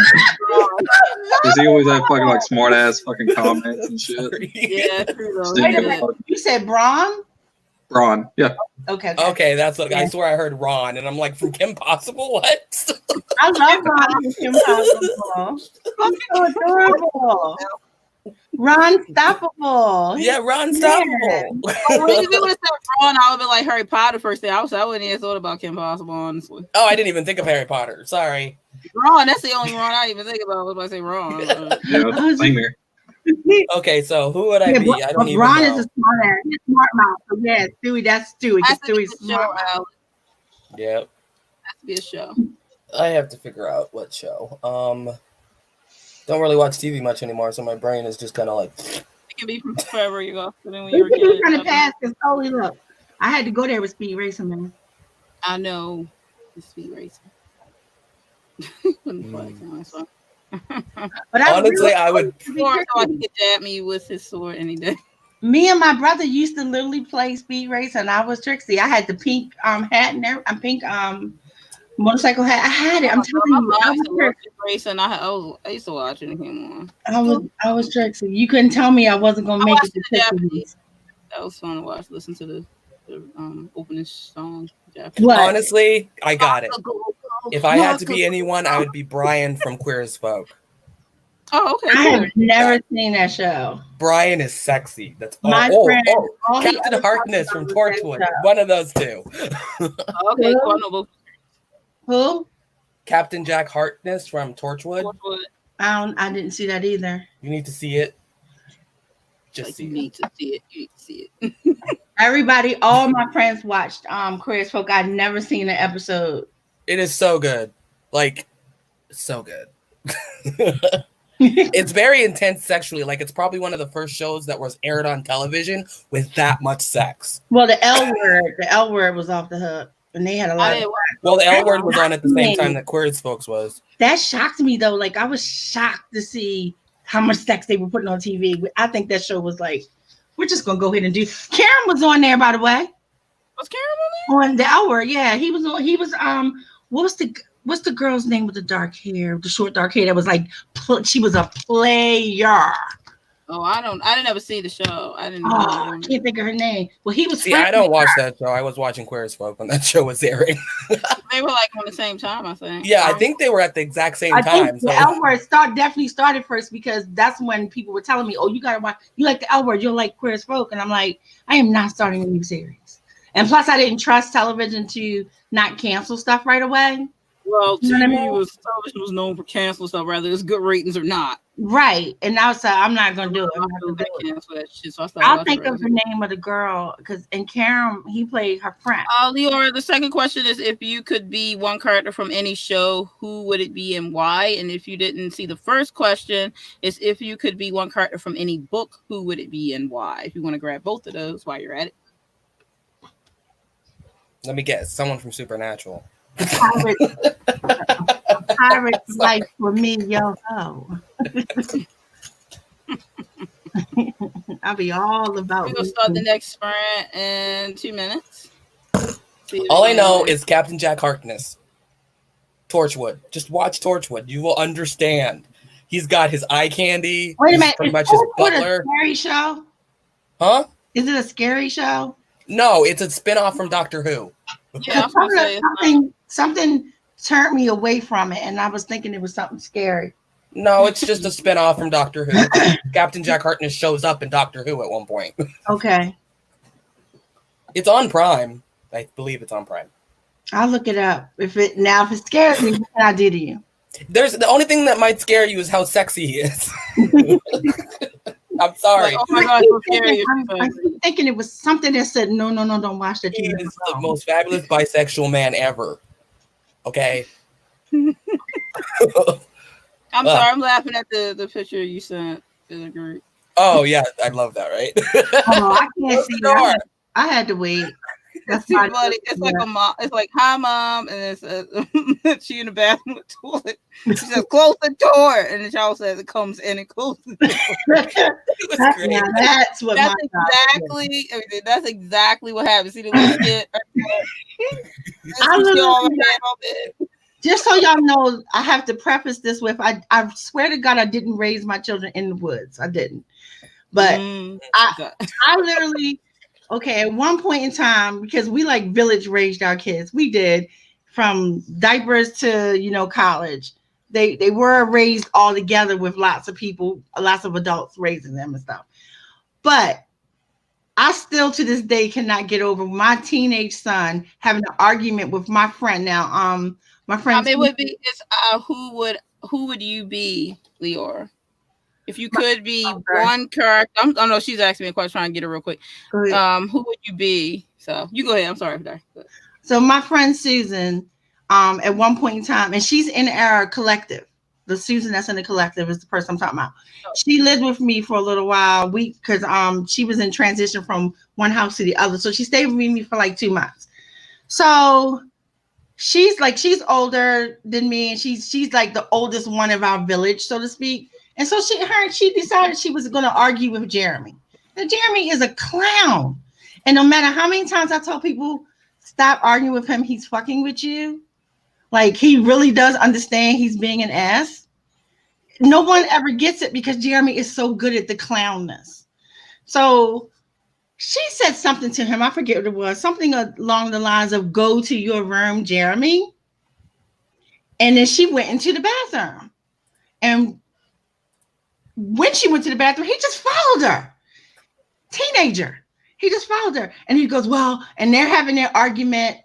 Because he always had fucking like smart ass fucking comments and shit. Yeah, true though. Wait a minute. You said Bronn? Bronn, yeah. Okay, that's what I swear I heard Ron, and I'm like, from Kim Possible? What? I love Ron from Kim Possible. He's so adorable. Ron Stoppable. Yeah, Ron Stoppable. Well, if it would have said Ron, I would have been like Harry Potter first thing. I wouldn't even thought about Kim Possible, honestly. Oh, I didn't even think of Harry Potter. Sorry. Ron, that's the only Ron I even think about. What if I say Ron? Yeah, same here. Okay, so who would I be? I don't even Ron know. is a smart ass. He's smart mouth. So yeah, Stewie, that's Stewie. Stewie's smart. Yep. Has to be a show. I have to figure out what show. Don't really watch TV much anymore, so my brain is just kind of like. It can be from forever ago. But then when you were a kid, trying to pass because totally look. I had to go there with Speed Racing, man. I know the Speed Racing. But honestly, I would. So I could jab me with his sword any day. Me and my brother used to literally play Speed Race, and I was Trixie. I had the pink hat and pink motorcycle hat. I had it. I'm telling you, I was racing. I used to watch it and came on. I was Trixie. You couldn't tell me I wasn't gonna make it to Japanese. That was fun to watch. Listen to the opening song. Honestly, I got it. If I had to be anyone, I would be Brian from Queer as Folk. Oh, okay. I have never seen that show. Brian is sexy. That's friend. Captain Harkness from Torchwood. One of those two. Okay, Who? Captain Jack Harkness from Torchwood. I didn't see that either. You need to see it. You need to see it. Everybody, all my friends watched Queer as Folk. I'd never seen an episode. It is so good. Like, so good. It's very intense sexually. Like, it's probably one of the first shows that was aired on television with that much sex. Well, the L word was off the hook. And they had a lot Well, the L word was on at the same time that Queer as Folk was. That shocked me, though. Like, I was shocked to see how much sex they were putting on TV. I think that show was like, we're just going to go ahead and do. Karen was on there, by the way. Was Karen on there? On the L word, yeah. He was what's the girl's name with the dark hair, the short dark hair that was like, she was a player. Oh, I didn't ever see the show. I can't think of her name. Well, he was. See, I don't watch that show. I was watching Queer as Folk when that show was airing. They were like on the same time, I think. Yeah, I think they were at the exact same time. The L word definitely started first because that's when people were telling me, "Oh, you gotta watch. You like the L word. You'll like Queer as Folk," and I'm like, I am not starting a new series. And plus, I didn't trust television to not cancel stuff right away. Well, television was known for canceling stuff, whether it's good ratings or not. Right. And now I'm not going to do it. I'm not gonna do it. I'll think of the name of the girl because in Karen, he played her friend. Leora, the second question is if you could be one character from any show, who would it be and why? And if you didn't see the first question, is if you could be one character from any book, who would it be and why? If you want to grab both of those while you're at it. Let me guess. Someone from Supernatural. Pirate's life for me, yo ho. I'll be all about. We're gonna start the next sprint in 2 minutes. All I know is Captain Jack Harkness. Torchwood. Just watch Torchwood. You will understand. He's got his eye candy. Wait a minute. Pretty much his butler. A scary show? Huh? Is it a scary show? No, it's a spinoff from Doctor Who. Yeah, something turned me away from it, and I was thinking it was something scary. No, it's just a spinoff from Doctor Who. Captain Jack Harkness shows up in Doctor Who at one point. Okay. It's on Prime. I believe it's on Prime. I'll look it up. If it scares me, what can I do to you? The only thing that might scare you is how sexy he is. I'm sorry. Like, oh my God, so scary. I'm thinking it was something that said, no, don't watch that. He is the most fabulous bisexual man ever. Okay. I'm sorry, I'm laughing at the picture you sent in the group. Oh yeah, I love that, right? I can't see that. I had to wait. That's too funny. It's like a mom. It's like, hi, mom, and it's she in the bathroom with the toilet. She says, close the door, and the child says it comes in and closes the door. That's exactly what happened. See the little skit. Just so y'all know, I have to preface this with I swear to God I didn't raise my children in the woods. I didn't. But I literally, okay, at one point in time, because we like village raised our kids, we did from diapers to college. They were raised all together with lots of people, lots of adults raising them and stuff. But I still to this day cannot get over my teenage son having an argument with my friend now. My friend. It would be who would you be, Leora? If you could be one character, I know she's asking me a question, trying to get it real quick. Who would you be? So you go ahead. I'm sorry. So my friend Susan, at one point in time, and she's in our collective. The Susan that's in the collective is the person I'm talking about. She lived with me for a little while. Because she was in transition from one house to the other. So she stayed with me for like 2 months. So she's older than me, and she's like the oldest one of our village, so to speak. And so she decided she was going to argue with Jeremy. And Jeremy is a clown. And no matter how many times I tell people, stop arguing with him, he's fucking with you. Like, he really does understand he's being an ass. No one ever gets it because Jeremy is so good at the clownness. So she said something to him. I forget what it was. Something along the lines of, go to your room, Jeremy. And then she went into the bathroom. And when she went to the bathroom, he just followed her. Teenager. He just followed her. And he goes, well, and they're having their argument.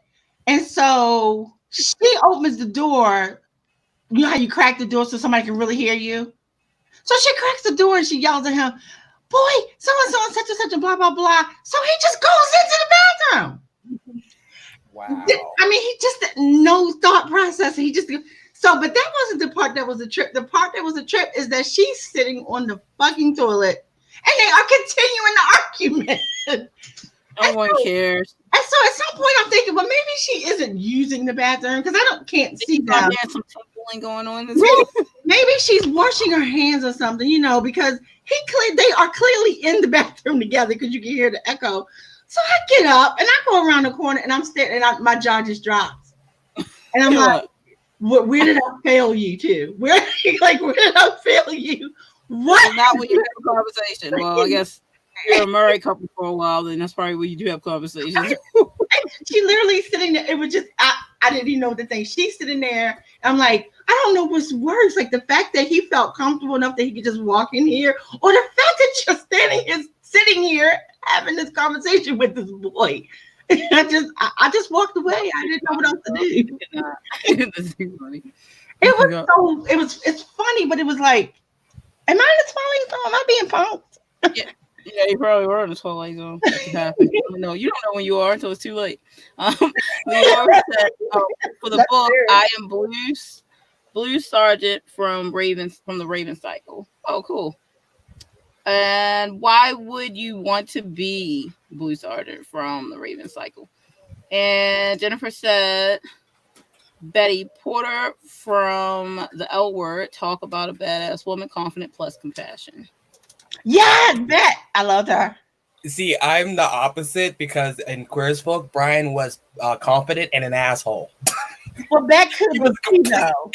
And so she opens the door. You know how you crack the door so somebody can really hear you? So she cracks the door and she yells at him, boy, so-and-so and such and such and blah, blah, blah. So he just goes into the bathroom. Wow. I mean, he just no thought process. He just, but that wasn't the part that was a trip. The part that was a trip is that she's sitting on the fucking toilet and they are continuing the argument. No one cares. And so at some point I'm thinking, well, maybe she isn't using the bathroom because can't see that. There's some tumbling going on. Maybe she's washing her hands or something, because they are clearly in the bathroom together because you can hear the echo. So I get up and I go around the corner and I'm staring and my jaw just drops. And I'm like, where did I fail you to? Where did I fail you? What? Not when you have a conversation. Well, I guess you're a married couple for a while, then that's probably where you do have conversations. She literally sitting there. It was just, I didn't even know what to think. She's sitting there. I'm like, I don't know what's worse. Like the fact that he felt comfortable enough that he could just walk in here, or the fact that you're sitting here having this conversation with this boy. I just walked away. I didn't know what else to do. It's funny, but it was like, am I in the Twilight Zone? Am I being punked? Yeah, you probably were in the Twilight Zone. No, you don't know when you are until it's too late. Leora said, for the book, I am Blue Sergeant from the Raven Cycle. Oh, cool. And why would you want to be Blue Sergeant from the Raven Cycle? And Jennifer said, Betty Porter from the L Word, talk about a badass woman, confident plus compassion. Yes, Bet. I loved her. See, I'm the opposite because in Queer's book, Brian was confident and an asshole. Well, that could be though.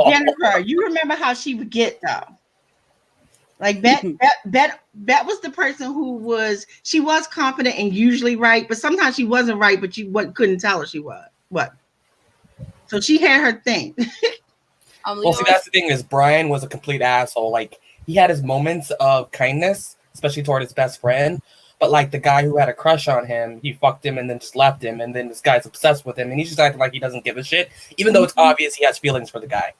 Jennifer, you remember how she would get though? Like Bet was the person who was confident and usually right, but sometimes she wasn't right, but you couldn't tell her she was. What? So she had her thing. Well, see, that's the thing is Brian was a complete asshole. Like he had his moments of kindness, especially toward his best friend. But like the guy who had a crush on him, he fucked him and then just left him. And then this guy's obsessed with him. And he's just acting like he doesn't give a shit, even though it's obvious he has feelings for the guy.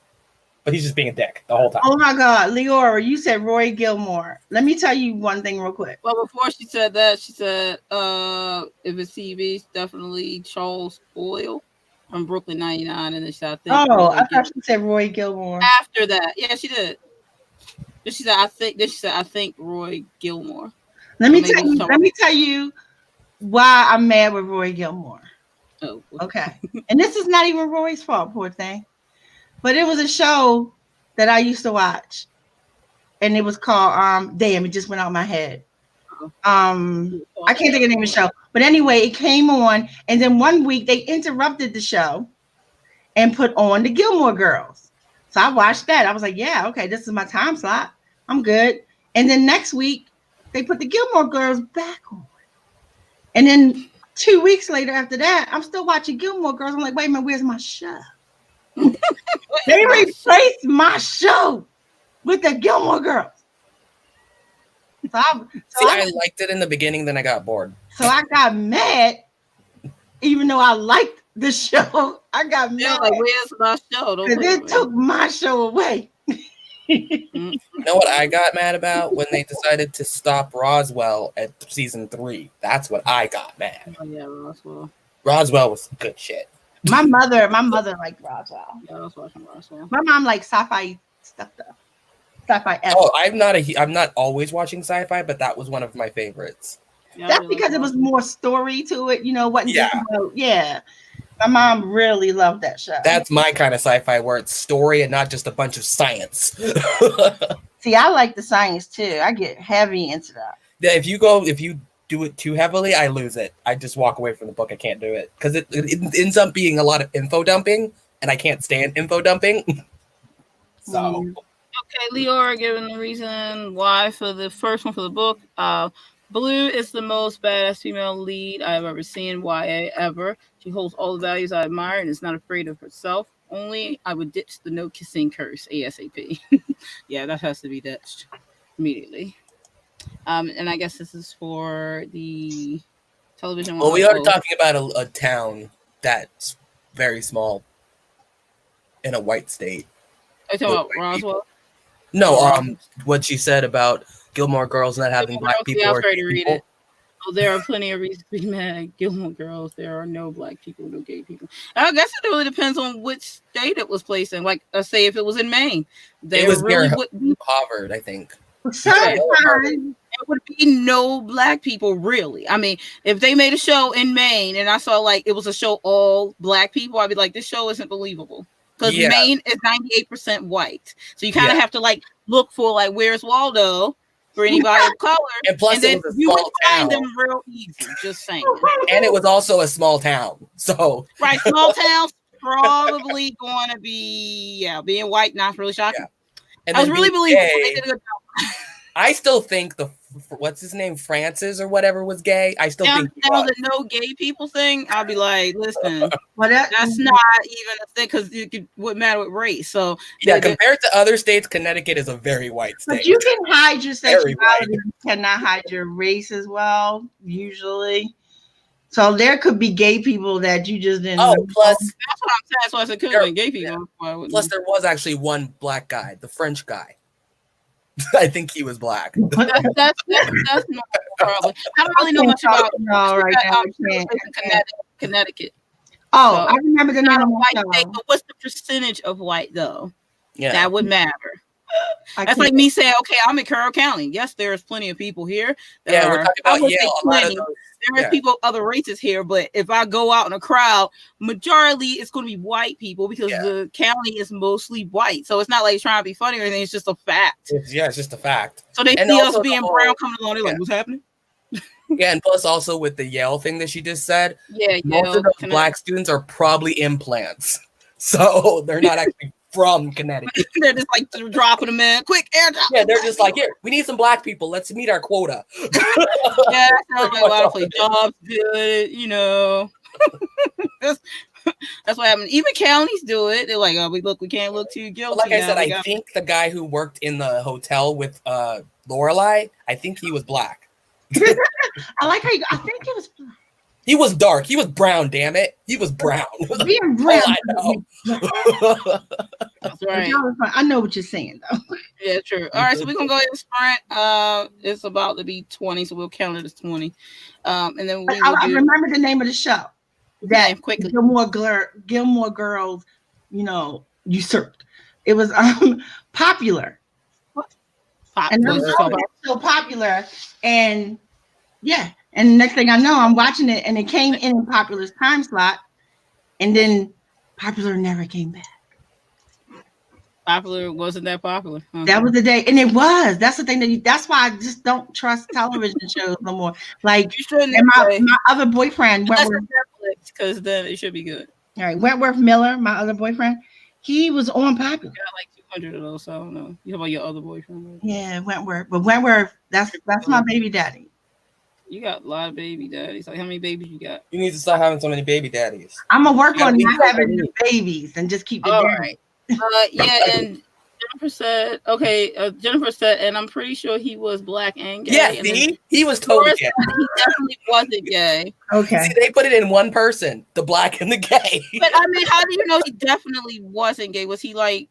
But he's just being a dick the whole time. Oh my God, Leora, you said Roy Gilmore. Let me tell you one thing real quick. Well, before she said that, she said, if it's TV, it's definitely Charles Boyle from Brooklyn 99. And then she said, I thought she said Roy Gilmore. After that, yeah, she did. Then she said, I think Roy Gilmore. Let me tell you why I'm mad with Roy Gilmore. Oh, okay. And this is not even Roy's fault, poor thing. But it was a show that I used to watch. And it was called damn, it just went out of my head. I can't think of the name of the show. But anyway, it came on, and then one week they interrupted the show and put on the Gilmore Girls. So I watched that. I was like, yeah, okay, this is my time slot. I'm good. And then next week, they put the Gilmore Girls back on. And then 2 weeks later after that, I'm still watching Gilmore Girls. I'm like, wait a minute, where's my show? They replaced my show with the Gilmore Girls. I liked it in the beginning, then I got bored. So I got mad, even though I liked the show. I got mad. Like, where's my show? Because it took my show away. You know what I got mad about? When they decided to stop Roswell at season 3. That's what I got mad. Oh, yeah, Roswell. Roswell was good shit. My mother liked Roswell. Yeah, I was watching Roswell. My mom liked sci-fi stuff though. Sci-fi. Oh, I'm not always watching sci-fi, but that was one of my favorites. Yeah, That's because it was more story to it, wasn't Yeah. just yeah. My mom really loved that show. That's my kind of sci-fi where it's story and not just a bunch of science. See, I like the science too. I get heavy into that. Yeah, if you do it too heavily, I lose it. I just walk away from the book. I can't do it because it ends up being a lot of info dumping, and I can't stand info dumping. So, okay, Leora given the reason why for the first one for the book. Blue is the most badass female lead I've ever seen YA ever. She holds all the values I admire and is not afraid of herself. Only I would ditch the no kissing curse ASAP. Yeah, that has to be ditched immediately. And I guess this is for the television one. Well, we are talking about a town that's very small in a white state. Are you talking about Roswell? No, what she said about Gilmore Girls not having black people. Yeah, I was ready to read it. Oh, there are plenty of reasons to be mad. Gilmore Girls, there are no black people, no gay people. I guess it really depends on which state it was placed in. Like, say if it was in Maine, it was really near Harvard, I think. There would be no black people, really. I mean, if they made a show in Maine and I saw like it was a show all black people, I'd be like, this show isn't believable. Because Maine is 98% white. So you kind of have to like look for like where's Waldo for anybody of color. And plus then it was a you small would find town. them real easy, just saying. And it was also a small town. So right, small towns probably going to be being white, not really shocking. And I was really believable. They did a good job. I still think what's his name, Francis or whatever was gay. I still think now the no gay people thing. I'll be like, listen, that's not even a thing because it wouldn't matter with race. So compared to other states, Connecticut is a very white state. But you can hide your sexuality, you cannot hide your race as well. Usually, so there could be gay people that you just didn't. Oh, plus that's what I'm saying. That's why I said could have been gay people. Yeah. Plus, there was actually one black guy, the French guy. I think he was black. That's no problem. I don't really know much about Connecticut. Oh, so, I remember the name of white state, but what's the percentage of white though? Yeah, that would matter. That's like me saying, okay, I'm in Carroll County. Yes, there's plenty of people here. We're talking about Yale. A lot of those. There's people, other races here, but if I go out in a crowd, majority it's going to be white people because the county is mostly white. So it's not like trying to be funny or anything. It's just a fact. It's just a fact. So they see us being brown coming along. They're like, what's happening? Yeah, and plus also with the Yale thing that she just said, most Yale, of those black students are probably implants. So they're not actually from Connecticut. They're just like dropping them in. Quick, air drop. Yeah, they're just like, here, we need some black people. Let's meet our quota. Yeah, that sounds like a lot of play jobs good, That's what happened. Even counties do it. They're like, we can't look too guilty. Like I said, I think the guy who worked in the hotel with Lorelai, I think he was black. I like how I think he was black. He was dark. He was brown, damn it. He was brown. Being brown. I know. That's right. I know what you're saying, though. Yeah, true. All right, so we're going to go ahead and sprint. It's about to be 20, so we'll count it as 20. And then I remember the name of the show. That quickly. Gilmore Girls, usurped. It was Popular. And it was so popular. And and next thing I know, I'm watching it, and it came in Popular's time slot, and then Popular never came back. Popular wasn't that popular. Okay. That was the day, and it was. That's the thing that's why I just don't trust television shows no more. Like, you shouldn't. And my other boyfriend, Wentworth, Netflix, because then it should be good. All right, Wentworth Miller, my other boyfriend, he was on Popular. Got like 200 of those, so I don't know. You talking about your other boyfriend? Right? Yeah, Wentworth, but Wentworth, that's my baby daddy. You got a lot of baby daddies. Like, how many babies you got? You need to stop having so many baby daddies. I'm gonna work on not having babies and just keep it down. Right. And Jennifer said, and I'm pretty sure he was black and gay. Yeah, he was totally gay. He definitely wasn't gay. Okay. See, they put it in one person, the black and the gay. But I mean, how do you know he definitely wasn't gay? Was he like,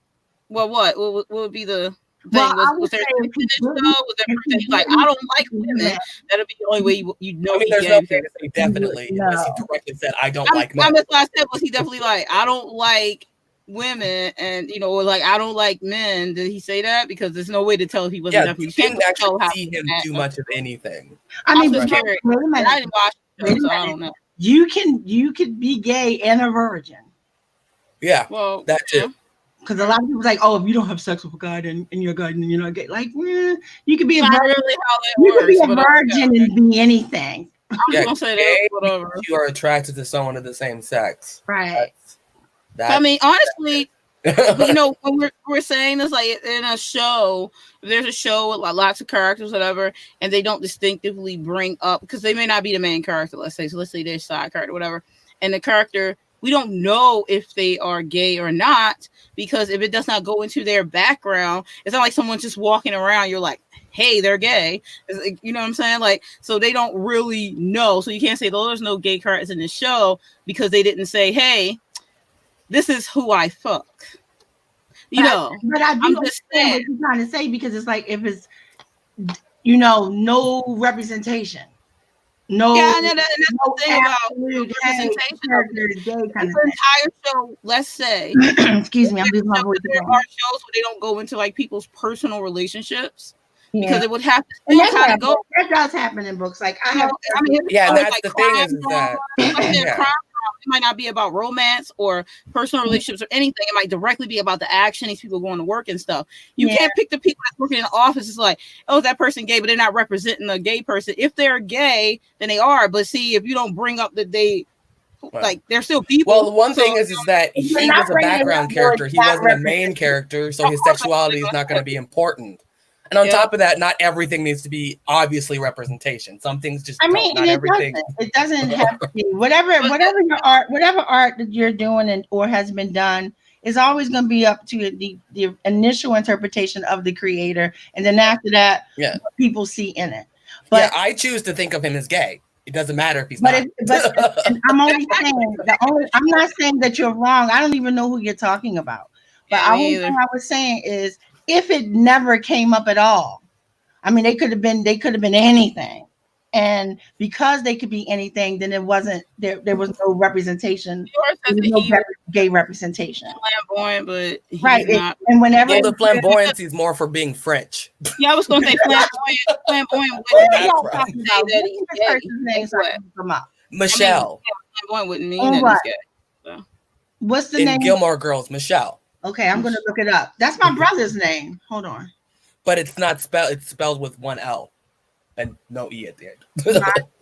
well, what would be the thing? Was there in this show? Was there proof that he's like, I don't like women? That'll be the only way you know. I mean, there's no way to say definitely unless he No. directly said, I don't like men. That's what I said. Was he definitely like, I don't like women, and or like, I don't like men? Did he say that? Because there's no way to tell if he wasn't definitely. You didn't actually see him do much of anything. I mean, I didn't watch the show, so I don't know. You can be gay and a virgin. Yeah, well, that too. Because a lot of people like, oh, if you don't have sex with a guy, then you're a guy, and you're not gay. Like, you could be a virgin. Really how that you works, could be a virgin and be anything. I was gonna say that, whatever. You are attracted to someone of the same sex, right? I mean, honestly, when we're saying this, like in a show, if there's a show with like lots of characters, whatever, and they don't distinctively bring up, because they may not be the main character. Let's say they're side character, whatever, and the character. We don't know if they are gay or not, because if it does not go into their background, it's not like someone's just walking around. You're like, hey, they're gay. You know what I'm saying? Like, so they don't really know. So you can't say, oh, there's no gay characters in the show because they didn't say, hey, this is who I fuck. But I do understand what you're trying to say, because it's like, if it's, no representation. No, that's the thing about representation. The entire show, let's say, excuse me, I'm losing my voice. There are shows where they don't go into like people's personal relationships because it would have to kind of go. That does happen in books. Like that's the thing is that. It might not be about romance or personal relationships or anything. It might directly be about the action. These people going to work and stuff. You can't pick the people that's working in the office. It's like, oh, that person gay, but they're not representing a gay person. If they're gay, then they are. But see, if you don't bring up that they, like, they're still people. Well, the one thing is that he was a background character. He wasn't a main character, so his sexuality is not going to be important. And on top of that, not everything needs to be obviously representation. Some things just not everything. It doesn't have to be whatever art that you're doing or has been done is always going to be up to the initial interpretation of the creator, and then after that, what people see in it. But I choose to think of him as gay. It doesn't matter if he's not. I'm only saying I'm not saying that you're wrong. I don't even know who you're talking about. But the only thing I was saying is, if it never came up at all, I mean, they could have been anything, and because they could be anything, then it wasn't there. There was no representation. There was no gay representation. Flamboyant, but he's not. And whenever the flamboyancy is more for being French. Yeah, I was going to say flamboyant. Michelle. Flamboyant wouldn't mean that he's gay. So. What's the name? Gilmore Girls, Michelle. Okay, I'm gonna look it up. That's my brother's name. Hold on. But it's not spelled. It's spelled with one L and no E at the end.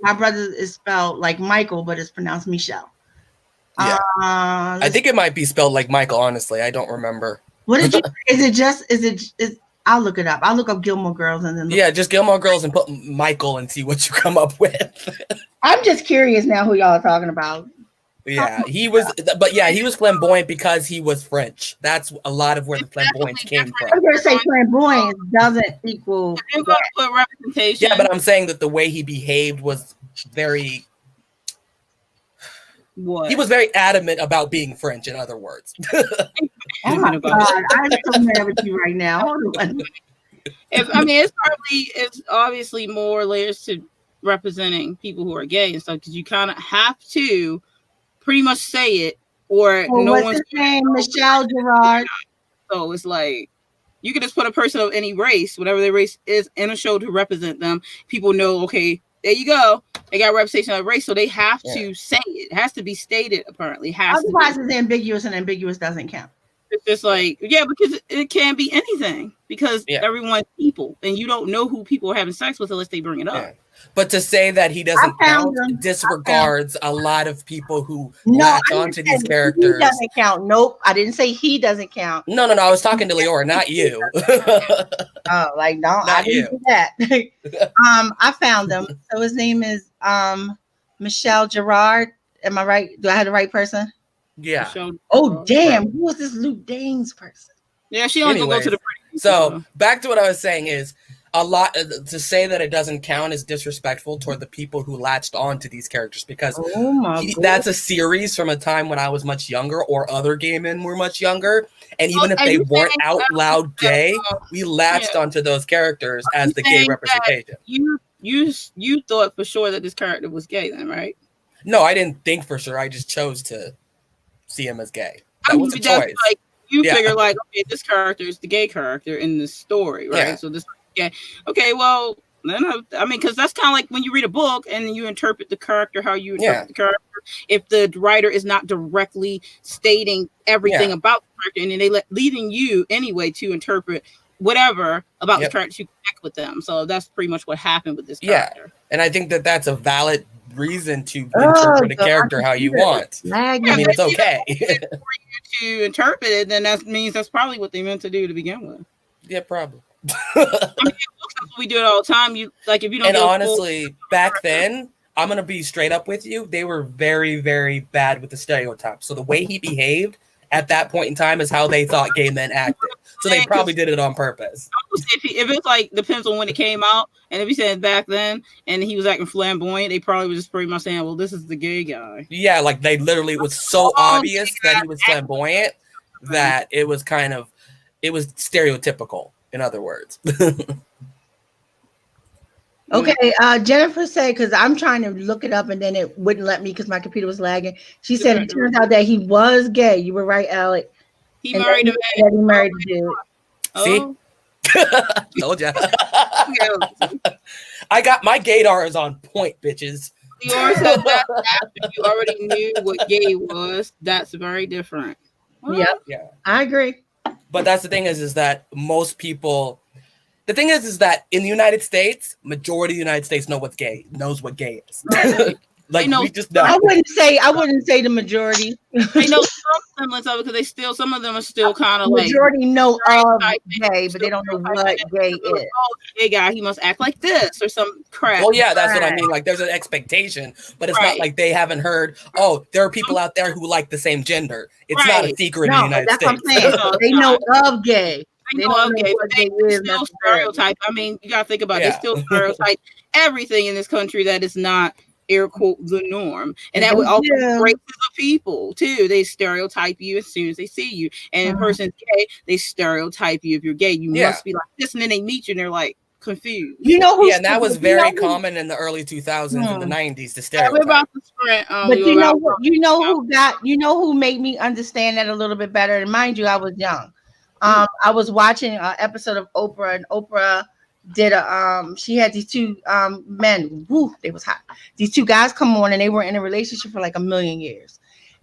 my brother is spelled like Michael, but it's pronounced Michelle. Yeah. I think it might be spelled like Michael. Honestly, I don't remember. What did you? Is I'll look it up. I'll look up Gilmore Girls and then just Gilmore Girls and put Michael and see what you come up with. I'm just curious now who y'all are talking about. Yeah, he was flamboyant because he was French. That's a lot of where the flamboyance came from. I'm gonna say flamboyance doesn't equal representation. Yeah, but I'm saying that the way he behaved was very. What? He was very adamant about being French. In other words. Oh my God! I'm so mad with you right now. Hold on. It's obviously more layers to representing people who are gay and stuff, because you kind of have to pretty much say it, or what's his name? Michelle Gerard. So it's like you can just put a person of any race, whatever their race is, in a show to represent them. People know, okay, there you go. They got a representation of race, so they have to say it. It has to be stated, apparently. Otherwise, it's ambiguous, and ambiguous doesn't count. It's just like, because it can be anything, because everyone's people, and you don't know who people are having sex with unless they bring it up. Yeah. But to say that he doesn't count disregards a lot of people who latch onto these characters. He doesn't count. Nope. I didn't say he doesn't count. No. I was talking to Leora, not you. Oh, like, no, I didn't do that. I found him. So his name is Michelle Gerard. Am I right? Do I have the right person? Yeah. Oh, damn. Who is this Luke Danes person? Yeah, she only go to the pretty. So back to what I was saying is, a lot to say that it doesn't count is disrespectful toward the people who latched on to these characters, because that's a series from a time when I was much younger, or other gay men were much younger, and even if they weren't out loud gay, we latched onto those characters as the gay representation. You thought for sure that this character was gay then, right? No, I didn't think for sure. I just chose to see him as gay. That was a choice. Like, you figure like, okay, this character is the gay character in the story, right? Yeah. So this, okay, well, then I mean, because that's kind of like when you read a book and you interpret the character how you interpret the character. If the writer is not directly stating everything about the character, and then they leading you anyway to interpret whatever about the character, you connect with them. So that's pretty much what happened with this character. Yeah, and I think that that's a valid reason to interpret a character how you want. I mean, it's okay. For you to interpret it, then that means that's probably what they meant to do to begin with. Yeah, probably. I mean, we do it all the time. You like if you don't. And honestly, back then, I'm gonna be straight up with you. They were very, very bad with the stereotypes. So the way he behaved at that point in time is how they thought gay men acted. So they probably did it on purpose. If it's like depends on when it came out, and if he said back then and he was acting flamboyant, they probably was just pretty much saying, "Well, this is the gay guy." Yeah, like they literally it was so obvious that he was flamboyant that it was kind of stereotypical. In other words. Okay, Jennifer said, because I'm trying to look it up and then it wouldn't let me because my computer was lagging. She said it turns out that he was gay. You were right, Alec. He married a man. He married a dude. See? Told ya. I got my gaydar is on point, bitches. You already said that after you already knew what gay was. That's very different. Yep. Yeah. I agree. But that's the thing is that most people, the thing is that in the United States, majority of the United States knows what gay is. Like we just know. I wouldn't say the majority. They know some semblance of it because some of them are still kind of like majority know of gay, but they don't know what gay is. Oh, gay guy, he must act like this or some crap. Well, yeah, that's what I mean. Like there's an expectation, but it's not like they haven't heard. Oh, there are people out there who like the same gender. It's not a secret in the United States. What I'm saying. They know of gay. They know of gay, but they still stereotype. I mean, you gotta think about it. They still stereotype everything in this country that is not air quote the norm, and that would also races of people too. They stereotype you as soon as they see you, and if a person's gay, they stereotype you. If you're gay, you must be like this, and then they meet you and they're like confused. You know who? Yeah, and that was very common in the early 2000s and the 90s. The stereotype. About the sprint, but you know who made me understand that a little bit better. And mind you, I was young. I was watching an episode of Oprah, and Oprah did she had these two men, they was hot. These two guys come on and they were in a relationship for like 1,000,000 years.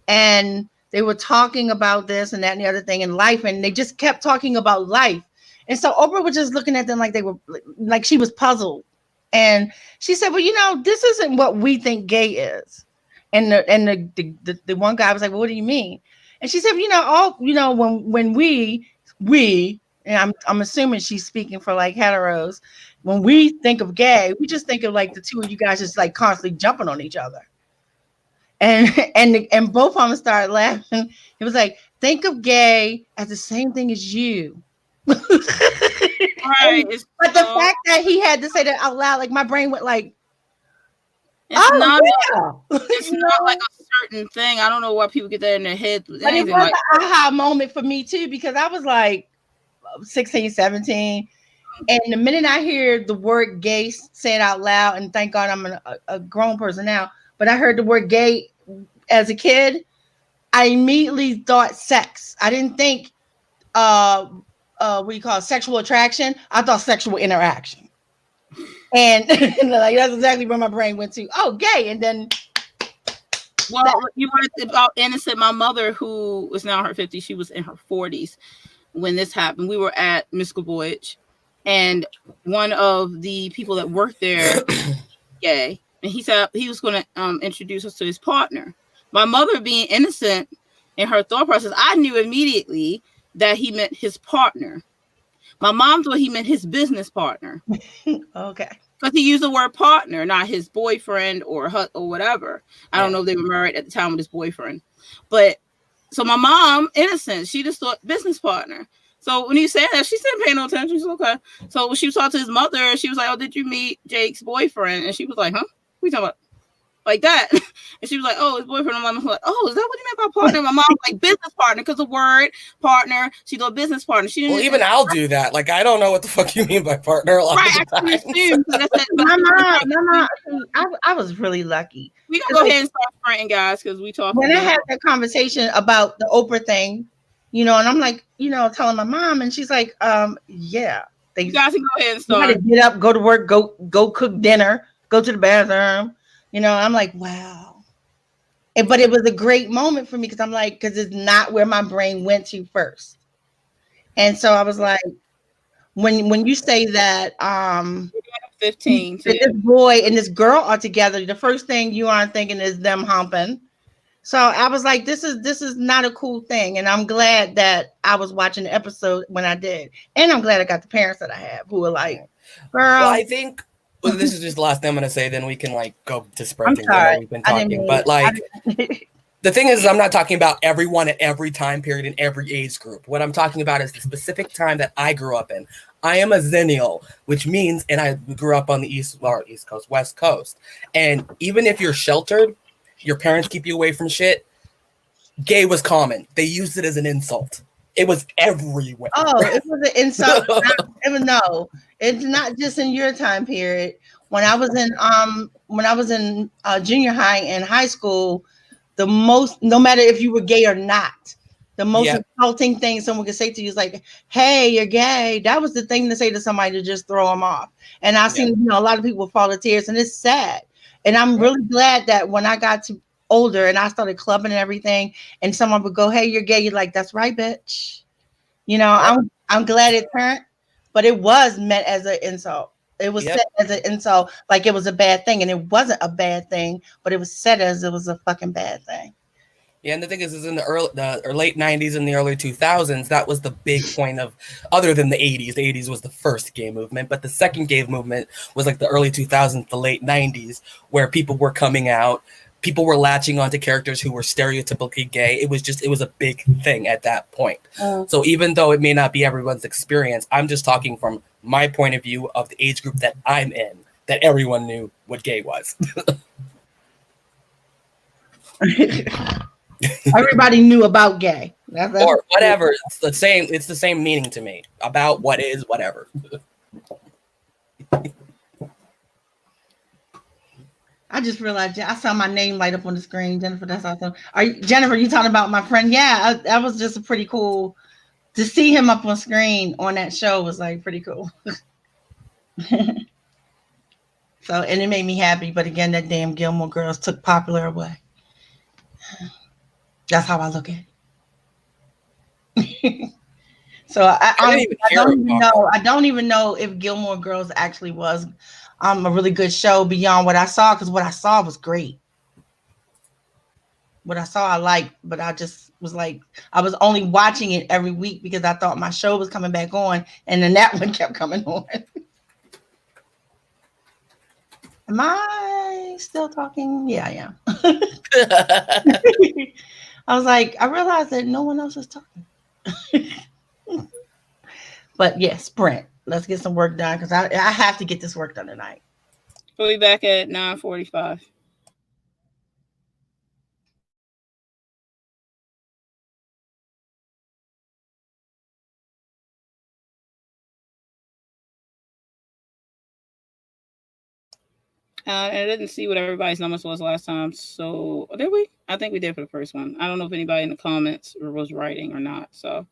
And they were talking about this and that and the other thing in life, and they just kept talking about life. And so Oprah was just looking at them like they were like she was puzzled. And she said, well, this isn't what we think gay is. And the one guy was like, well, what do you mean? And she said, when we and I'm assuming she's speaking for like heteros. When we think of gay, we just think of like the two of you guys just like constantly jumping on each other. And both of them started laughing. It was like, think of gay as the same thing as you. Right. But the fact that he had to say that out loud, like my brain went like, it's not like a certain thing. I don't know why people get that in their head. But it was an aha moment for me too, because I was like 16, 17. And the minute I hear the word gay said out loud, and thank God I'm a grown person now, but I heard the word gay as a kid, I immediately thought sex. I didn't think what do you call it, sexual attraction. I thought sexual interaction. And like that's exactly where my brain went to. Oh, gay. And then you were about innocent. My mother, who was now in her 50s, she was in her 40s when this happened. We were at Miskell Voyage, and one of the people that worked there, gay, and he said he was going to introduce us to his partner. My mother, being innocent in her thought process, I knew immediately that he meant his partner. My mom thought he meant his business partner. Okay. Because he used the word partner, not his boyfriend or whatever. I don't know if they were married at the time with his boyfriend. But so my mom, innocent, she just thought business partner. So when he said that, she said pay no attention. She's okay. So when she was talking to his mother, she was like, "Oh, did you meet Jake's boyfriend?" And she was like, "Huh? What are you talking about?" Like that. And she was like, "Oh, his boyfriend." And my mom was like, "Oh, is that what you meant by partner?" My mom was like, "Business partner," because the word partner, she go business partner. She didn't. Well, even I'll do that. Like, I don't know what the fuck you mean by partner a lot Right, of the I time. assume. So that's my mom, I was really lucky. We gonna go ahead and start sprinting, guys, because we talked. When I had that conversation about the Oprah thing, and I'm like, telling my mom, and she's like, yeah. You guys can go ahead and You start. gotta get up, go to work, go cook dinner, go to the bathroom. I'm like, wow. But it was a great moment for me because I'm like, because it's not where my brain went to first. And so I was like, when you say that 15 that this boy and this girl are together, the first thing you aren't thinking is them humping. So I was like, this is not a cool thing. And I'm glad that I was watching the episode when I did. And I'm glad I got the parents that I have who are like, girl. Well, I think this is just the last thing I'm going to say. Then we can like go to sprinting. I'm I know sorry. we've been I didn't talking, mean but it. like the thing is, I'm not talking about everyone at every time period in every age group. What I'm talking about is the specific time that I grew up in. I am a Zennial, which means, and I grew up on the East Coast, West Coast. And even if you're sheltered, your parents keep you away from shit. Gay was common. They used it as an insult. It was everywhere. Oh, it was an insult. No, it's not just in your time period. When I was in junior high and high school, no matter if you were gay or not, the most insulting thing someone could say to you is like, "Hey, you're gay." That was the thing to say to somebody to just throw them off. And I've seen a lot of people fall to tears, and it's sad. And I'm really glad that when I got to older and I started clubbing and everything, and someone would go, "Hey, you're gay," you're like, "That's right, bitch." I'm glad it turned, but it was meant as an insult. It was said as an insult, like it was a bad thing, and it wasn't a bad thing, but it was said as it was a fucking bad thing. Yeah, and the thing is in the late 90s and the early 2000s, that was the big point of, other than the 80s. The 80s was the first gay movement, but the second gay movement was like the early 2000s, the late 90s, where people were coming out. People were latching onto characters who were stereotypically gay. It was a big thing at that point. So even though it may not be everyone's experience, I'm just talking from my point of view of the age group that I'm in, that everyone knew what gay was. Everybody knew about gay. That's or whatever. It's the same meaning to me. About what is whatever. I just realized I saw my name light up on the screen, Jennifer. That's awesome. Jennifer? You talking about my friend? Yeah, that was just a pretty cool to see him up on screen on that show. Was like pretty cool. So, and it made me happy. But again, that damn Gilmore Girls took Popular away. That's how I look at it. So I don't even know if Gilmore Girls actually was a really good show beyond what I saw, because what I saw was great. What I saw I liked, but I just was like, I was only watching it every week because I thought my show was coming back on, and then that one kept coming on. Am I still talking? Yeah, I am. I was like, I realized that no one else is talking. But yes, Brent, let's get some work done because I have to get this work done tonight. We'll be back at 9:45. And I didn't see what everybody's numbers was last time. So did we? I think we did for the first one. I don't know if anybody in the comments was writing or not. So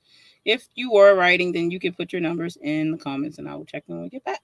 if you were writing, then you can put your numbers in the comments and I will check them when we get back.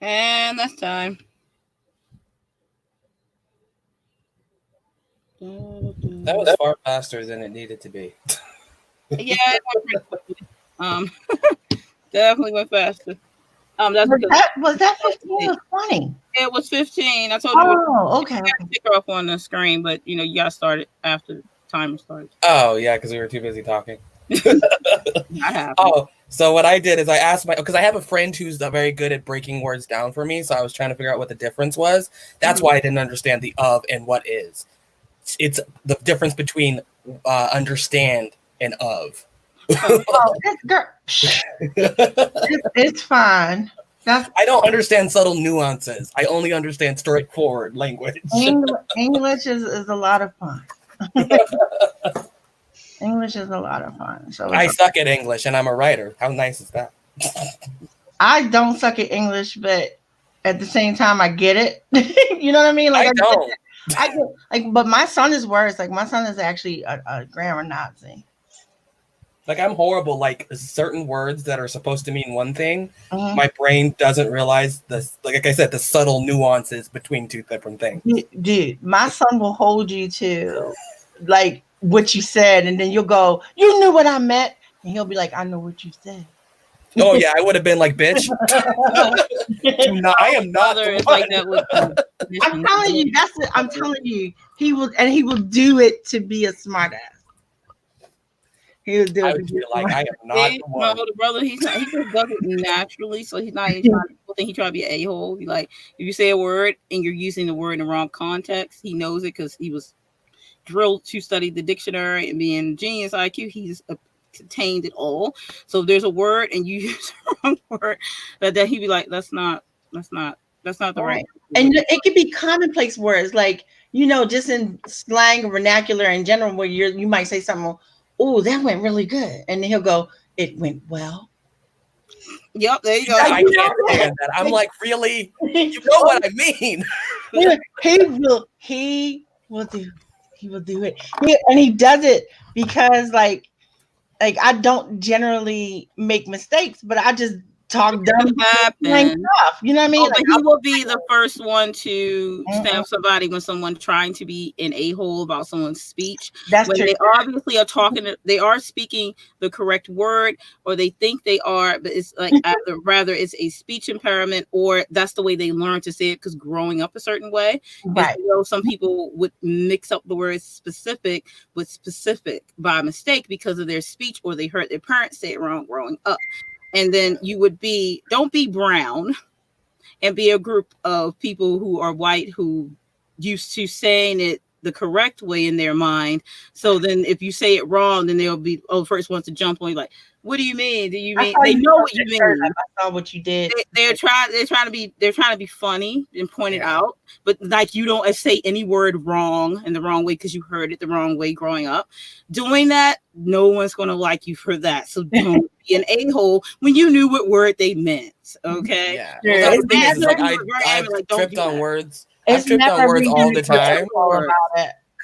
And that's time. That was far faster than it needed to be. Yeah, it went pretty quickly. Definitely went faster. That's was that 15 or 20? It was 15. I told you. Oh, okay. Sticker off on the screen, but you got to start it after the timer starts. Oh yeah, because we were too busy talking. I have. Oh, so what I did is I asked because I have a friend who's very good at breaking words down for me. So I was trying to figure out what the difference was. That's why I didn't understand the of and what is. It's the difference between understand and of. It's fine. I don't understand subtle nuances. I only understand straightforward language. English is a lot of fun. English is a lot of fun. So I suck at English and I'm a writer. How nice is that? I don't suck at English, but at the same time, I get it. You know what I mean? Like I don't. But my son is worse. Like my son is actually a grammar Nazi. Like I'm horrible. Like certain words that are supposed to mean one thing, my brain doesn't realize this. Like I said, the subtle nuances between two different things. Dude, my son will hold you to like what you said, and then you'll go, "You knew what I meant," and he'll be like, "I know what you said." Oh yeah, I would have been like, "Bitch, I am not." Like that with, I'm telling you, I'm telling you, he will do it to be a smartass. He would do it. Like I am not the one. No, the brother, he just does it naturally, so he's not. People think he trying to be an a-hole. Like if you say a word and you're using the word in the wrong context, he knows it because he was drilled to study the dictionary and being genius IQ. He's contained it all. So if there's a word and you use the wrong word, that he'd be like, that's not the right. And it could be commonplace words, like just in slang or vernacular in general, where you might say something. Oh, that went really good. And then he'll go, it went well. Yep, there you go. I can't stand that. I'm like, really? You know what I mean? He will do it. And he does it because like I don't generally make mistakes, but I just talk dumb stuff. You know what I mean? But he will be the first one to stamp somebody when someone's trying to be an a-hole about someone's speech. That's when true. They obviously are they are speaking the correct word, or they think they are, but it's like rather it's a speech impairment, or that's the way they learn to say it because growing up a certain way. Right. Some people would mix up the words specific with specific by mistake because of their speech, or they heard their parents say it wrong growing up. And then you would don't be brown and be a group of people who are white who used to saying it the correct way in their mind. So then if you say it wrong, then they'll be the first ones to jump on you like, what do you mean? Do you mean they know what you mean? I saw what you did. They're trying to be funny and point it out, but like you don't say any word wrong in the wrong way because you heard it the wrong way growing up. Doing that, no one's gonna like you for that. So don't be an a-hole when you knew what word they meant. Okay. Yeah. Well, I've tripped on words. I've tripped on words all the time.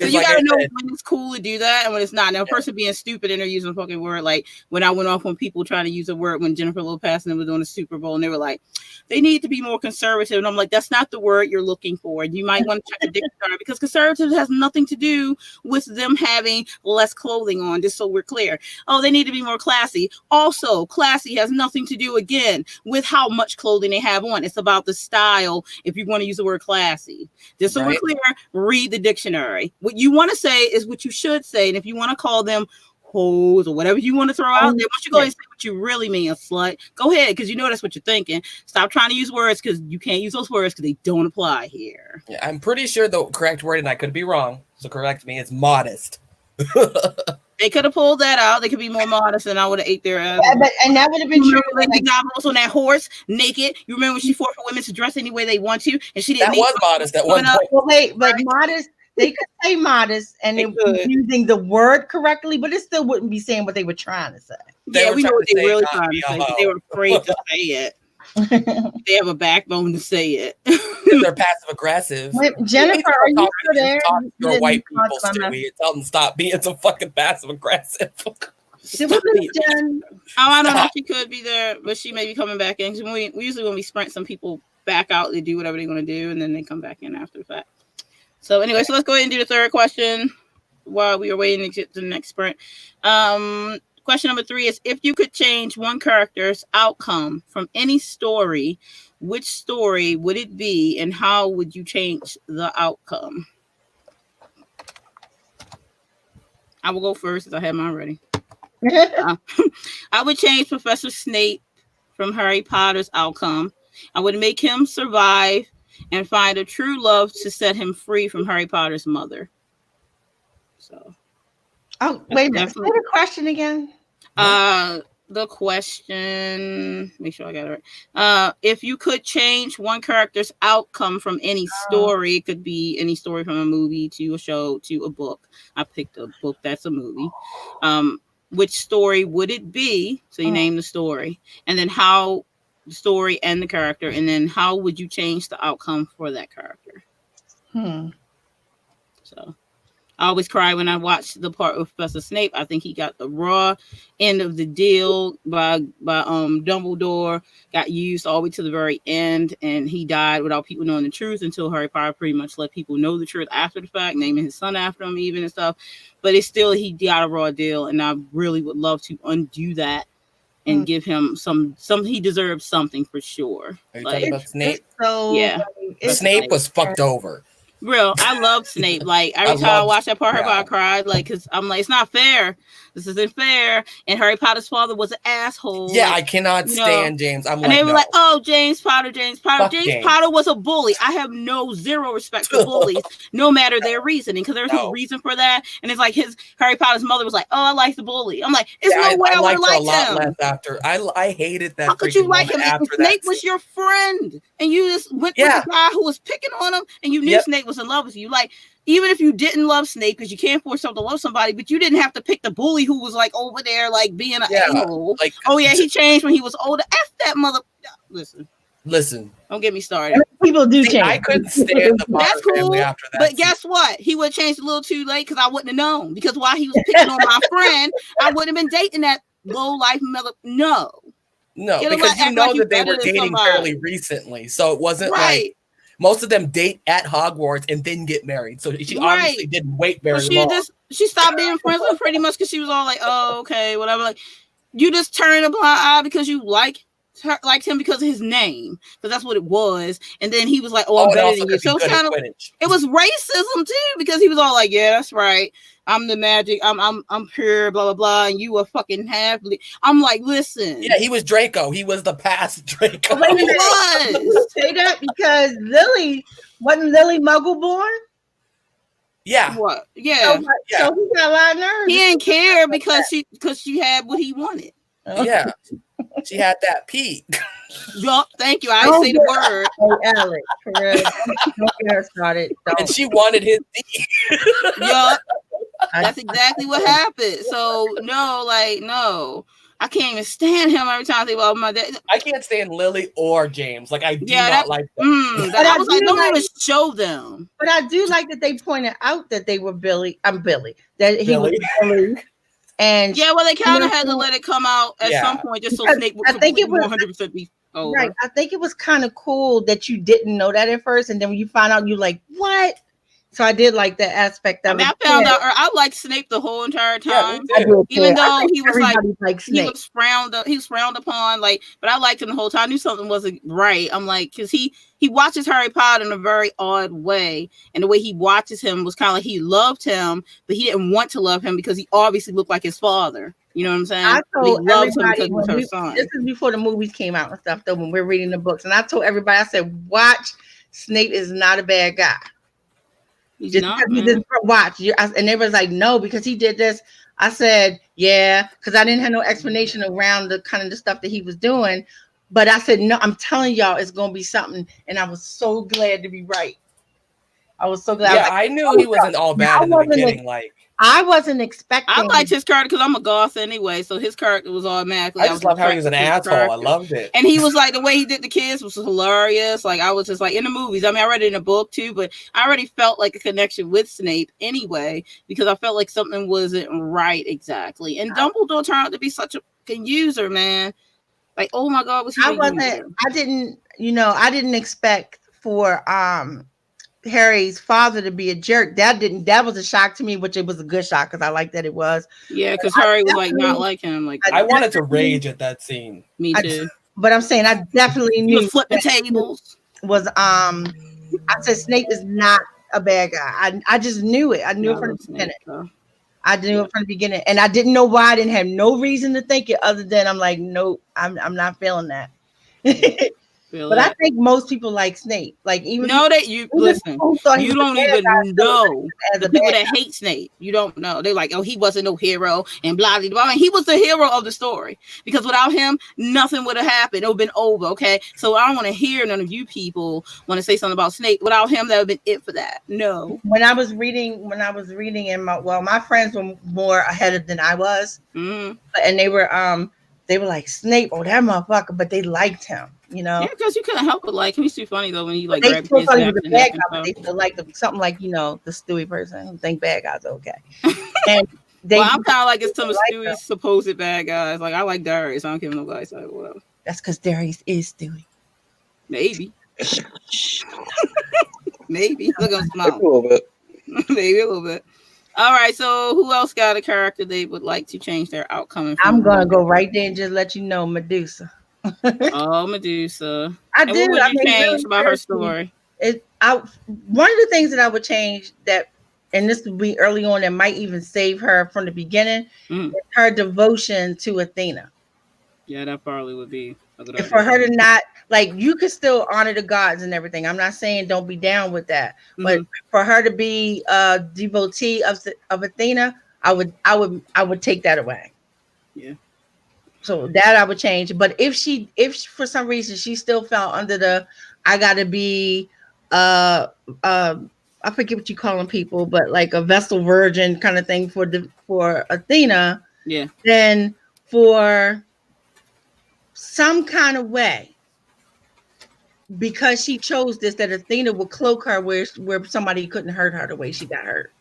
So you gotta know when it's cool to do that and when it's not. Now, a person being stupid and they're using a fucking word, like when I went off on people trying to use a word when Jennifer Lopez and them was doing the Super Bowl, and they were like, they need to be more conservative. And I'm like, that's not the word you're looking for. You might want to check the dictionary because conservative has nothing to do with them having less clothing on, just so we're clear. Oh, they need to be more classy. Also, classy has nothing to do, again, with how much clothing they have on. It's about the style if you want to use the word classy. Just so we're clear, read the dictionary. What you want to say is what you should say. And if you want to call them hoes or whatever you want to throw out there, once you go and say what you really mean, a slut, go ahead, because you know that's what you're thinking. Stop trying to use words because you can't use those words because they don't apply here. Yeah, I'm pretty sure the correct word, and I could be wrong, so correct me, is modest. They could have pulled that out. They could be more modest, and I would have ate their ass. And that would have been true. Lady Gaga on that horse, naked. You remember when she fought for women to dress any way they want to, and she didn't. That was modest at one point. Well, wait, but modest. They could say modest and they would be using the word correctly, but it still wouldn't be saying what they were trying to say. Yeah, we know what they really trying to say, but they were afraid to say it. They have a backbone to say it. They're passive aggressive. Jennifer, are you still there? You're white people, Stewie. Tell them stop being so fucking passive aggressive. I don't know if she could be there, but she may be coming back in. We usually when we sprint, some people back out, they do whatever they're going to do, and then they come back in after the fact. So anyway, so let's go ahead and do the third question while we are waiting to get to the next sprint. Question number 3 is, if you could change one character's outcome from any story, which story would it be, and how would you change the outcome? I will go first because I have mine ready. I would change Professor Snape from Harry Potter's outcome. I would make him survive and find a true love to set him free from Harry Potter's mother. So, wait a minute. Say the question again. The question. Make sure I got it right. If you could change one character's outcome from any story, it could be any story from a movie to a show to a book. I picked a book that's a movie. Which story would it be? So you name the story, and then how the story and the character, and then how would you change the outcome for that character? So I always cry when I watch the part with Professor Snape. I think he got the raw end of the deal by Dumbledore, got used all the way to the very end, and he died without people knowing the truth until Harry Potter pretty much let people know the truth after the fact, naming his son after him even and stuff. But it's still, he got a raw deal, and I really would love to undo that and give him some he deserves something for sure. Are you talking about Snape? So yeah, Snape was fucked over. Real, I love Snape. Like every time I watch that part, I cried. Like, cause I'm like, it's not fair. This isn't fair. And Harry Potter's father was an asshole. Yeah, I cannot stand James. I'm and like, they were no. like, oh, James Potter. Fuck James Potter was a bully. I have zero respect for bullies, no matter their reasoning, because there's no reason for that. And it's like Harry Potter's mother was like, oh, I like the bully. I'm like, it's no way I would have liked him. Less after I hated that. How could you like him? Snape was your friend, and you just went with the guy who was picking on him, and you knew Snape was in love with you. Like, even if you didn't love Snape, because you can't force someone to love somebody, but you didn't have to pick the bully who was like over there, like being an a-hole. Like, oh yeah, he changed when he was older. F that mother. Listen. Don't get me started. People do change. I couldn't stand the Potter family after that. But guess what? He would have changed a little too late because I wouldn't have known. Because while he was picking on my friend, I wouldn't have been dating that low life mother. No, because you know that they were dating fairly recently, so it wasn't like. Most of them date at Hogwarts and then get married. So she obviously didn't wait very long. She stopped being friends with him pretty much because she was all like, oh, okay, whatever. Like, you just turn a blind eye because you liked him because of his name. Because that's what it was. And then he was like, oh, I'm better than you. So it was racism too, because he was all like, yeah, that's right. I'm the magic. I'm pure, blah, blah, blah. And you a fucking half. I'm like, listen. Yeah, he was Draco. He was the past Draco. He was. Say that because wasn't Lily Muggle born? Yeah. What? Yeah. So he got a lot of nerves. He didn't care because she had what he wanted. Yeah. She had that peak. Yup, thank you. I didn't say the word. Oh, Alec, for real. Don't get her started. And she wanted his D. Yup. That's exactly what happened. So no. I can't even stand him every time I think about my dad. I can't stand Lily or James. Like I do not like them. I was like, don't even show them. But I do like that they pointed out that they were Billy. That he was Billy. And they kind of had to let it come out at some point just so Snape would 100% be over. Right. I think it was kind of cool that you didn't know that at first, and then when you find out, you're like, what? So I did like that aspect of it. I found out, I liked Snape the whole entire time, even though he was he was frowned upon, but I liked him the whole time. I knew something wasn't right. I'm like, because he watches Harry Potter in a very odd way, and the way he watches him was kind of like he loved him, but he didn't want to love him because he obviously looked like his father. You know what I'm saying? I told everybody this is before the movies came out and stuff, though, when we're reading the books, and I told everybody, I said, watch, Snape is not a bad guy. Just watch, and they was like, no, because he did this. I said, yeah, because I didn't have no explanation around the kind of the stuff that he was doing. But I said, no, I'm telling y'all, it's gonna be something. And I was so glad to be right. I was so glad. Yeah, I knew he wasn't all bad in the beginning. I wasn't expecting. I liked his character because I'm a goth anyway, so his character was automatically. I just love how he was an asshole. Character. I loved it, and he was like the way he did the kids was hilarious. Like I was just like in the movies. I mean, I read it in a book too, but I already felt like a connection with Snape anyway because I felt like something wasn't right exactly. And Dumbledore turned out to be such a fucking user, man. Like, oh my God, what's he I didn't expect for Harry's father to be a jerk. That was a shock to me, which it was a good shock because I like that it was. Yeah, because Harry was like not like him. Like I wanted to rage at that scene. Me too. But I'm saying I definitely He knew was flipping tables. I said Snape is not a bad guy. I just knew it. I knew it from the beginning. I knew it from the beginning, and I didn't know why. I didn't have no reason to think it other than I'm like, nope, I'm not feeling that. But I think most people like Snape. Like even that you listen, you don't even know the people that hate Snape. You don't know. They're like, oh, he wasn't no hero and blah blah blah. And he was the hero of the story because without him, nothing would have happened. It would have been over. Okay, so I don't want to hear none of you people want to say something about Snape. Without him, that would have been it for that. No. When I was reading, in my friends were more ahead than I was, and they were like Snape, oh that motherfucker, but they liked him. Yeah, because you couldn't help but like him. He's too funny though when he like grabbed his neck. They still like something like the Stewie person who think bad guys are okay. And I'm kind of like it's some of Stewie's supposed bad guys. Like I like Darius. I don't give him no guys. So whatever. That's because Darius is Stewie. Maybe. Maybe. Look at him smile. A little bit. Maybe a little bit. All right, so who else got a character they would like to change their outcome? I'm gonna go right there and just let you know, Medusa. Oh, Medusa! I did. What would you change about her story? One of the things that I would change and this would be early on, and might even save her from the beginning, is her devotion to Athena. Yeah, that probably would be a good idea. For her to not like, you could still honor the gods and everything. I'm not saying don't be down with that, but for her to be a devotee of Athena, I would take that away. Yeah. So that I would change. But if for some reason she still fell under I gotta be I forget what you call them people, but like a Vestal Virgin kind of thing for Athena. Yeah. Then for some kind of way, because she chose this, that Athena would cloak her where somebody couldn't hurt her the way she got hurt.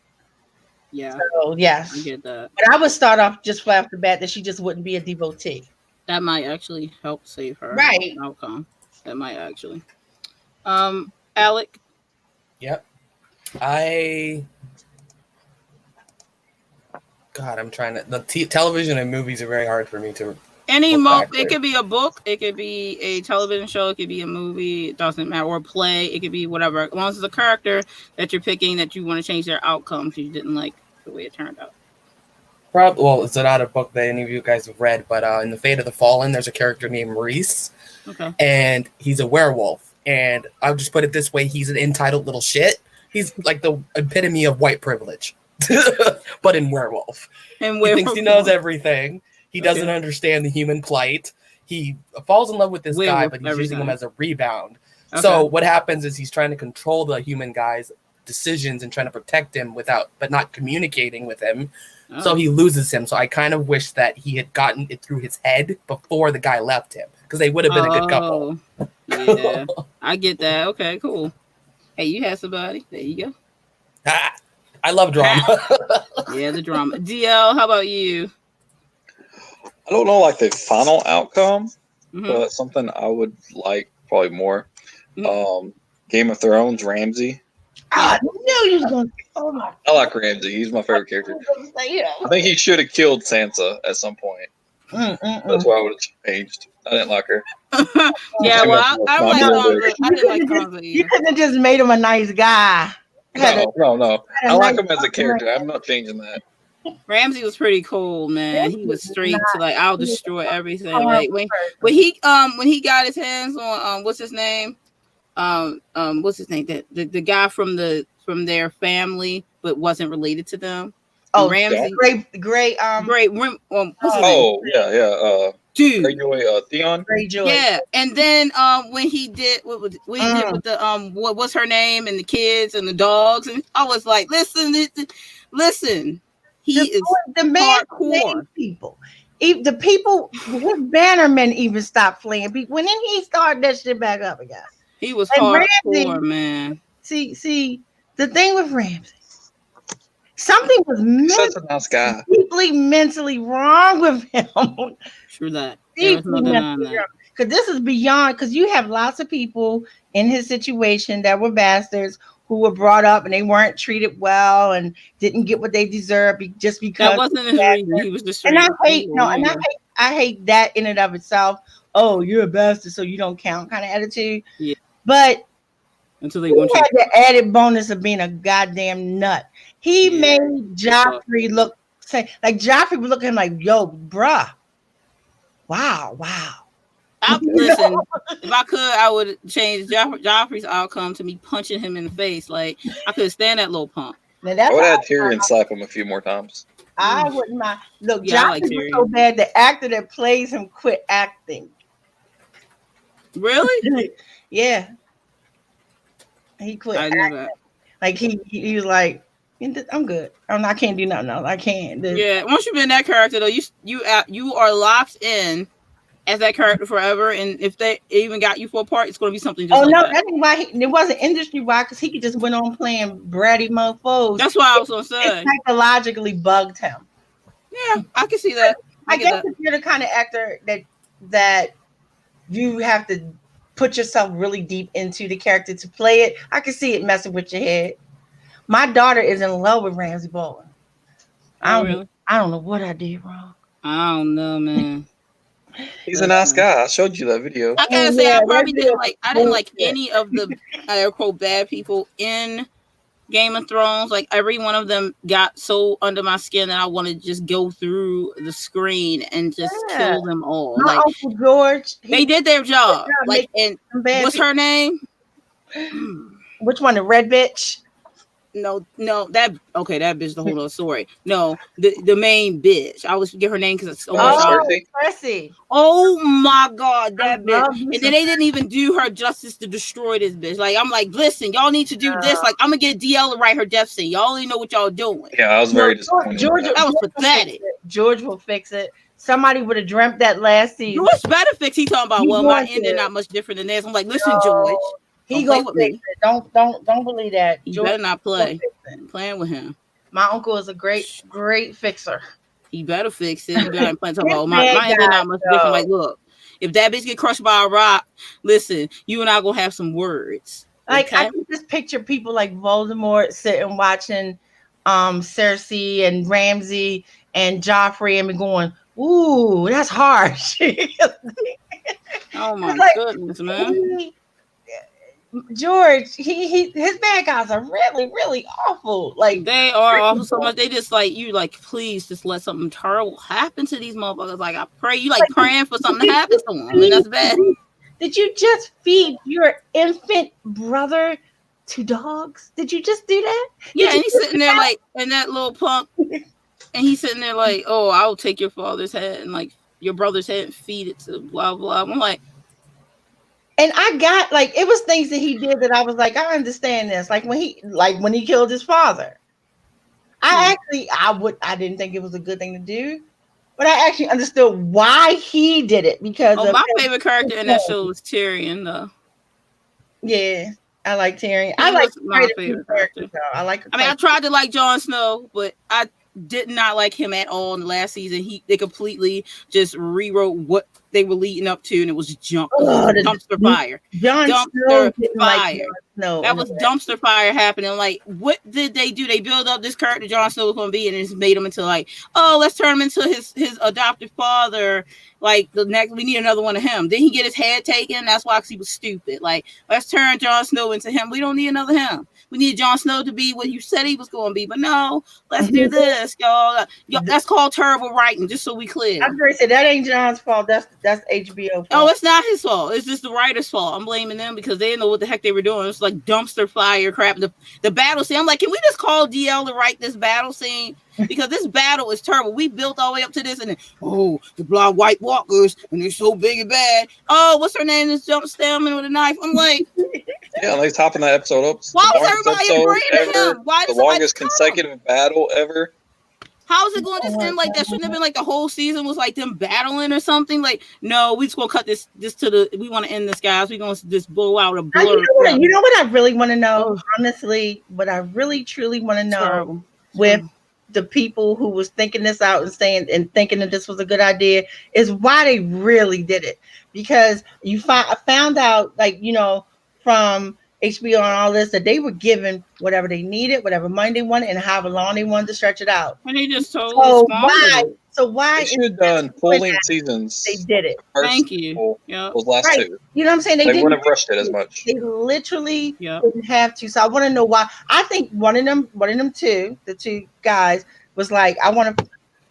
Yeah. So yes, I get that. But I would start off just right off the bat that she just wouldn't be a devotee. That might actually help save her outcome. That might actually. Alec. Yep. I'm trying to. The television and movies are very hard for me to. It could be a book, it could be a television show, it could be a movie, it doesn't matter, or a play, it could be whatever. As long as it's a character that you're picking that you want to change their outcome because you didn't like the way it turned out. Well, it's not a book that any of you guys have read, but in The Fate of the Fallen, there's a character named Maurice. Okay. And he's a werewolf. And I'll just put it this way, he's an entitled little shit. He's like the epitome of white privilege, but in werewolf. He thinks he knows everything. He doesn't understand the human plight. He falls in love with this guy, but he's using him as a rebound. Okay. So what happens is he's trying to control the human guy's decisions and trying to protect him but not communicating with him. Oh. So he loses him. So I kind of wish that he had gotten it through his head before the guy left him, because they would have been a good couple. Yeah, I get that. Okay, cool. Hey, you have somebody. There you go. I love drama. Yeah, the drama. DL, how about you? I don't know, like the final outcome, but something I would like probably more. Game of Thrones, Ramsay. I knew you was going to. Oh my! I like Ramsay. He's my favorite character. I think he should have killed Sansa at some point. That's why I would have changed. I didn't like her. Yeah, well, I didn't like Sansa. You couldn't have just made him a nice guy. No. I like him as a character. I'm not changing that. Ramsay was pretty cool, man. He was straight to like, I'll destroy everything. Like when he got his hands on what's his name? The guy from their family but wasn't related to them. Oh, Ramsay. Great. Dude. Greyjoy, Theon. Greyjoy. Yeah, and then when he did what he did with the what was her name and the kids and the dogs, and I was like, listen. He is the man hardcore. People. The people, his bannermen even stopped fleeing. When then he started that shit back up again. He was hardcore, man. See, the thing with Ramsay, something was such a nice guy. Deeply mentally wrong with him. True that. There's no denying that. Because this is beyond, because you have lots of people in his situation that were bastards who were brought up and they weren't treated well and didn't get what they deserved just because that wasn't his reason. He was just and I hate that in and of itself. Oh, you're a bastard, so you don't count kind of attitude. Yeah. But until they want had the added bonus of being a goddamn nut. He made Joffrey look like Joffrey would look at him like, yo, bruh. Wow. Listen, if I could, I would change Joffrey's outcome to me punching him in the face. Like, I couldn't stand that little punk. I would have Tyrion slap him a few more times. I wouldn't mind. Look, Joffrey was so bad, the actor that plays him quit acting. Really? Yeah. He quit acting. That. Like, he was like, I'm good. I can't do nothing else. I can't. Yeah, once you've been that character, though, you are locked in as that character forever, and if they even got you for a part, it's going to be something just that. That's why it wasn't industry-wide, because he could just went on playing bratty mofos. That's why I was going to say. It psychologically bugged him. Yeah, I can see that. I guess if you're the kind of actor that you have to put yourself really deep into the character to play it, I can see it messing with your head. My daughter is in love with Ramsay Bolton. I don't know what I did wrong. I don't know, man. He's a nice guy. I showed you that video. I gotta say, I probably didn't like any of the air quote bad people in Game of Thrones. Like, every one of them got so under my skin that I want to just go through the screen and just kill them all. My like Uncle George, they did their job. Like, and what's her name? Which one? The red bitch? No, that bitch the whole other story. No, the main bitch. I always forget her name because it's Cersei. Oh my god, that bitch. And then they didn't even do her justice to destroy this bitch. Like, I'm like, listen, y'all need to do this. Like, I'm gonna get DL to write her death scene. Y'all only know what y'all doing. Yeah, I was very disappointed. That was pathetic. George will fix it. Somebody would have dreamt that last season. George better fix. He talking about, well, my ending not much different than theirs. I'm like, listen, George. He gonna fix it. Don't believe that. You better not play. I'm playing with him. My uncle is a great fixer. He better fix it. He better play talking about my ending not much different. Like, look, if that bitch get crushed by a rock, listen, you and I gonna have some words. Like, okay? I can just picture people like Voldemort sitting watching Cersei and Ramsay and Joffrey and be going, ooh, that's harsh. Oh my goodness, man. George, his bad guys are really, really awful. Like, they are awful so much. They just like, you like, please just let something terrible happen to these motherfuckers. Like, I pray you like praying for something to happen to them. I mean, that's bad. Did you just feed your infant brother to dogs? Did you just do that? Yeah, and he's sitting there like, and that little punk, and he's sitting there like, oh, I'll take your father's head and like your brother's head and feed it to blah blah. I'm like. And I got like, it was things that he did that I was like, I understand this. Like when he killed his father, I didn't think it was a good thing to do, but I actually understood why he did it because my favorite character in that show was Tyrion, though. Yeah, I like Tyrion. I like my favorite character. I tried to like Jon Snow, but I did not like him at all in the last season. They completely just rewrote what they were leading up to, and it was dumpster fire. Dumpster fire. That was dumpster fire happening. Like, what did they do? They build up this character Jon Snow was going to be, and it's made him into like, oh, let's turn him into his adopted father. Like, we need another one of him. Then he get his head taken. That's why, because he was stupid. Like, let's turn Jon Snow into him. We don't need another him. We need Jon Snow to be what you said he was going to be. But no, let's do this, y'all. That's called terrible writing, just so we clear. I'm going to say that ain't Jon's fault. That's HBO fault. Oh, it's not his fault. It's just the writer's fault. I'm blaming them because they didn't know what the heck they were doing. It's like dumpster fire crap. The battle scene. I'm like, can we just call DL to write this battle scene? Because this battle is terrible. We built all the way up to this, and then the blonde white walkers, and they're so big and bad. Oh, what's her name? This jump Stallman with a knife. I'm like, yeah, like topping that episode up. Why was everybody agreeing to him? Why the longest consecutive battle ever? How is it going to just end like that? Shouldn't have been like the whole season was like them battling or something. Like, no, we just gonna cut this to the. We want to end this, guys. We gonna just blow out a blur. You know what I really want to know, honestly. What I really truly want to know with the people who was thinking this out and saying and thinking that this was a good idea is why they really did it. Because you found out, like, you know, from HBO and all this, that they were given whatever they needed, whatever money they wanted, and however long they wanted to stretch it out. And they just totally squandered it. So why they should have done full-length seasons. They did it. Thank you. Yeah. Those last right. two. You know what I'm saying? They wouldn't have rushed it as much. They literally didn't have to. So I want to know why. I think one of them two, the two guys, was like,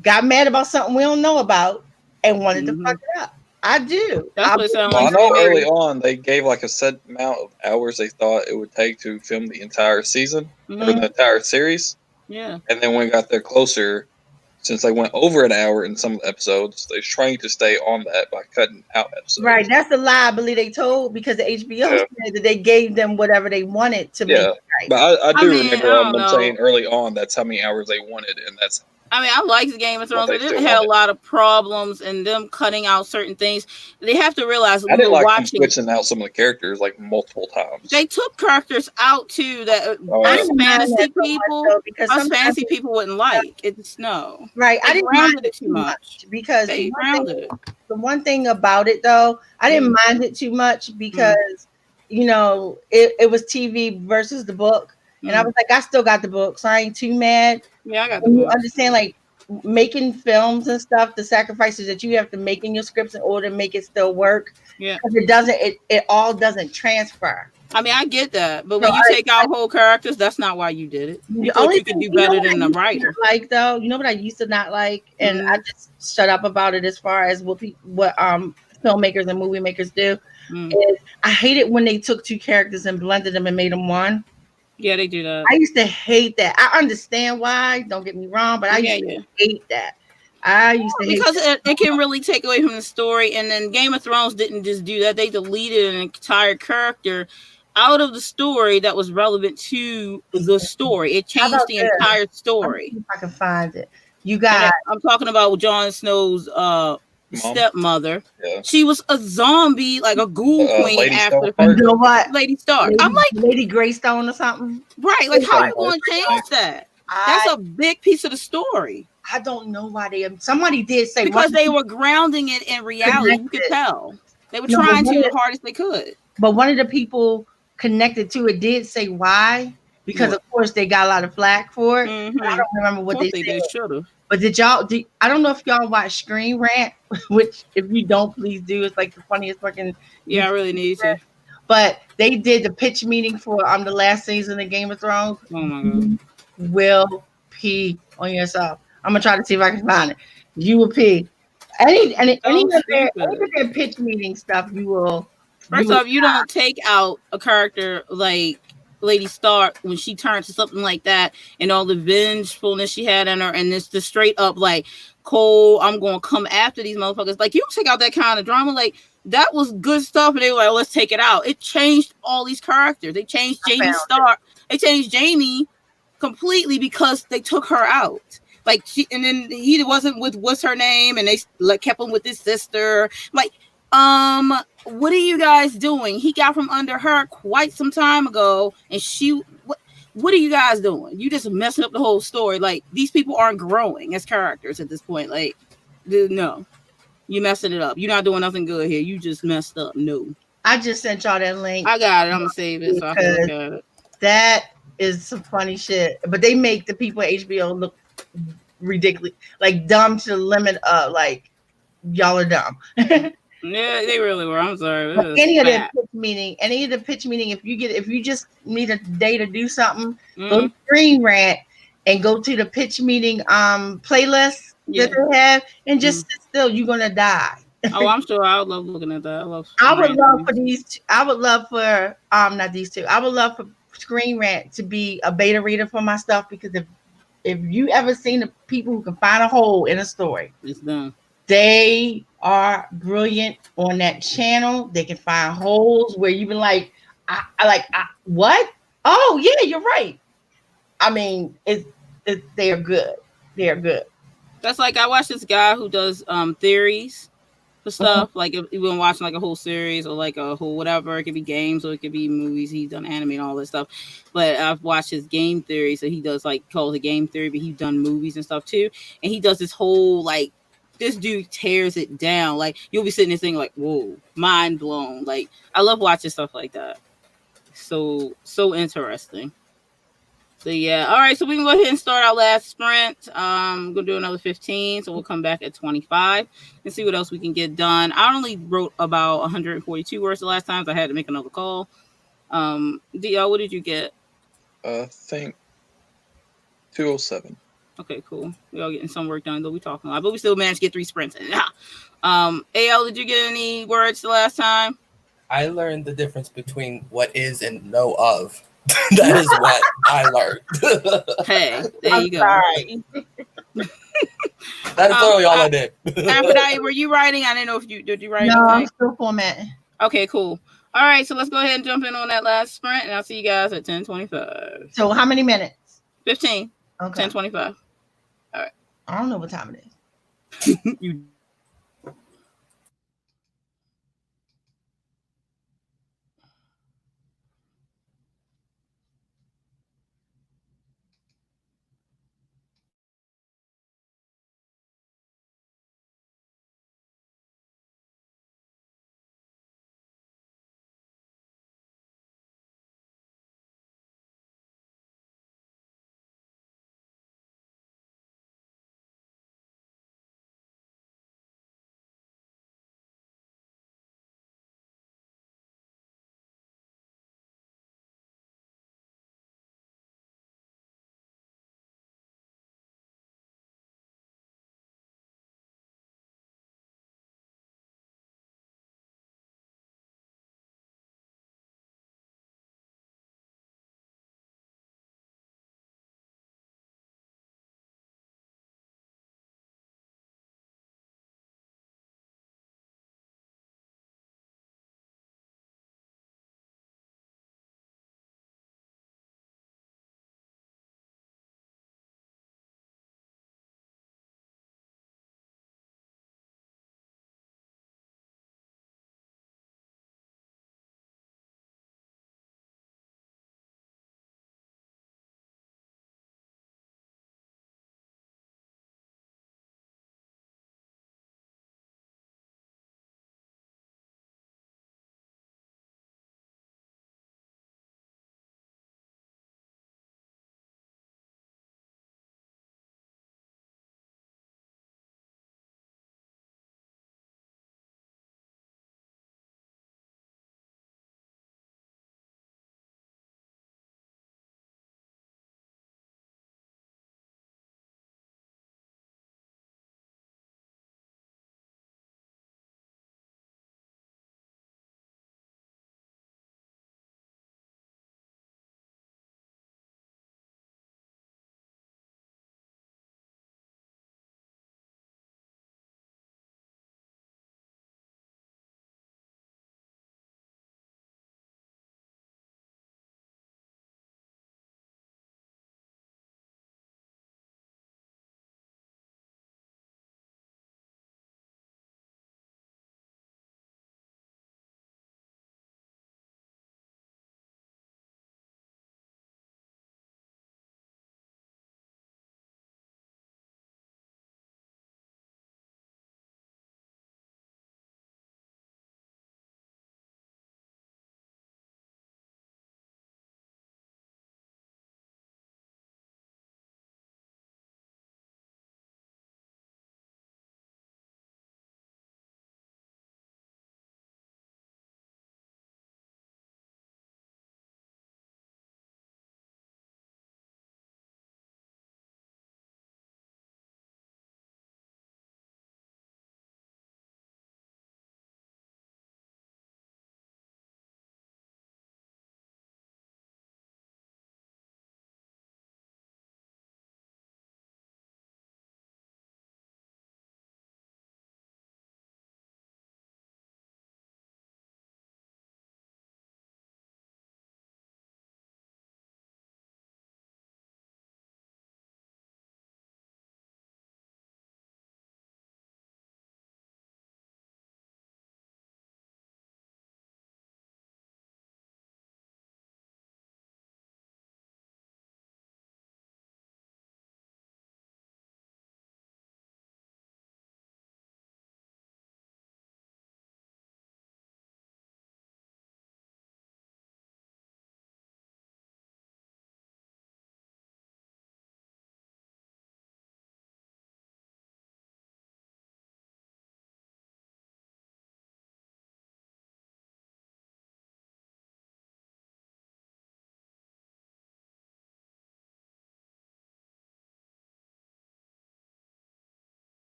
got mad about something we don't know about and wanted to fuck it up. I do. That's what it sounds like. I know early on they gave like a set amount of hours they thought it would take to film the entire season or the entire series. Yeah. And then when we got there closer, since they went over an hour in some episodes, they're trying to stay on that by cutting out episodes. Right. That's the lie I believe they told, because the HBO said that they gave them whatever they wanted to make it right. But I do remember them saying early on that's how many hours they wanted, and that's. I mean, I liked Game of Thrones, but it had a lot of problems and them cutting out certain things. They have to realize I didn't like them switching out some of the characters like multiple times. They took characters out too that us fantasy people wouldn't like. It's no. Right. I didn't mind it too much because they grounded it. The one thing about it though, I didn't mind it too much because you know it was TV versus the book. And I was like, I still got the book, so I ain't too mad. Yeah, I got the book. You understand, like, making films and stuff, the sacrifices that you have to make in your scripts in order to make it still work. Yeah. Because it all doesn't transfer. I mean, I get that. But when you take out whole characters, that's not why you did it. You thought you could do better than the writer. Like, though, you know what I used to not like? And I just shut up about it as far as what filmmakers and movie makers do. Is I hate it when they took two characters and blended them and made them one. Yeah, they do that. I used to hate that. I understand why. Don't get me wrong, but I used to hate that. I used to hate because it can really take away from the story. And then Game of Thrones didn't just do that; they deleted an entire character out of the story that was relevant to the story. It changed the entire story. If I can find it, you got. I'm talking about Jon Snow's stepmother. Yeah. She was a zombie, like a ghoul queen Lady after you know what? Lady Stark. I'm like Lady Greystone or something. Right. Like how are you going to change that? That's a big piece of the story. I don't know why somebody did say because they were grounding it in reality. You could tell. They were trying to the hardest they could. But one of the people connected to it did say why. Because of course they got a lot of flack for it. I don't remember what they said. They should have. But I don't know if y'all watch Screen Rant, which if you don't, please do. It's like the funniest fucking. Yeah, I really need to. But they did the pitch meeting for the last season of Game of Thrones. Oh my god. Will pee on yourself. I'm gonna try to see if I can find it. You will pee. Any of their pitch meeting stuff, you will. First off, you don't take out a character like Lady Stark when she turned to something like that and all the vengefulness she had in her, and it's the straight up like Cole, I'm gonna come after these motherfuckers. Like, you don't take out that kind of drama. Like, that was good stuff, and they were like, let's take it out. It changed all these characters. They changed Jamie Stark. They changed Jamie completely because they took her out. Like, and then he wasn't with what's her name, and they kept him with his sister. Like, what are you guys doing? He got from under her quite some time ago, and what are you guys doing? You just messing up the whole story. Like, these people aren't growing as characters at this point. Like, no, you messing it up. You're not doing nothing good here. You just messed up. No. I just sent y'all that link. I got it. I'm gonna save it so I can look at it. That is some funny shit. But they make the people at HBO look ridiculous, like dumb to the limit of like y'all are dumb. Yeah, they really were. I'm sorry. Any of the pitch meeting, if you just need a day to do something, go to Screen Rant and go to the pitch meeting playlist that they have and just sit still. You're gonna die. Oh, I'm sure I would love looking at that. I would love for these two, I would love for not these two. I would love for Screen Rant to be a beta reader for my stuff, because if you ever seen the people who can find a hole in a story, it's done. They are brilliant on that channel. They can find holes where you've been like, what? Oh yeah, you're right. I mean, they are good. They are good. That's like, I watch this guy who does theories, for stuff. Like if you've been watching like a whole series or like a whole whatever, it could be games or it could be movies. He's done anime and all this stuff. But I've watched his game theory, so he does like calls it game theory, but he's done movies and stuff too. And he does this whole like this dude tears it down. Like you'll be sitting there thinking like, whoa, mind blown. Like I love watching stuff like that. So interesting. So yeah, all right. So we can go ahead and start our last sprint. We're gonna do another 15, so we'll come back at 25 and see what else we can get done. I only wrote about 142 words the last time, so I had to make another call. DL, what did you get? I think 207. Okay, cool. We all getting some work done, though we talking a lot, but we still managed to get 3 sprints in. AL, did you get any words the last time? I learned the difference between what is and know of. That is what I learned. Hey, there you go. Sorry. That's literally all I did. Aphrodite, were you writing? I didn't know if you did. You write No, I'm anything? still formatting. Okay, cool. All right, so let's go ahead and jump in on that last sprint, and I'll see you guys at 10:25. So how many minutes? 15. Okay. 10:25. All right. I don't know what time it is. You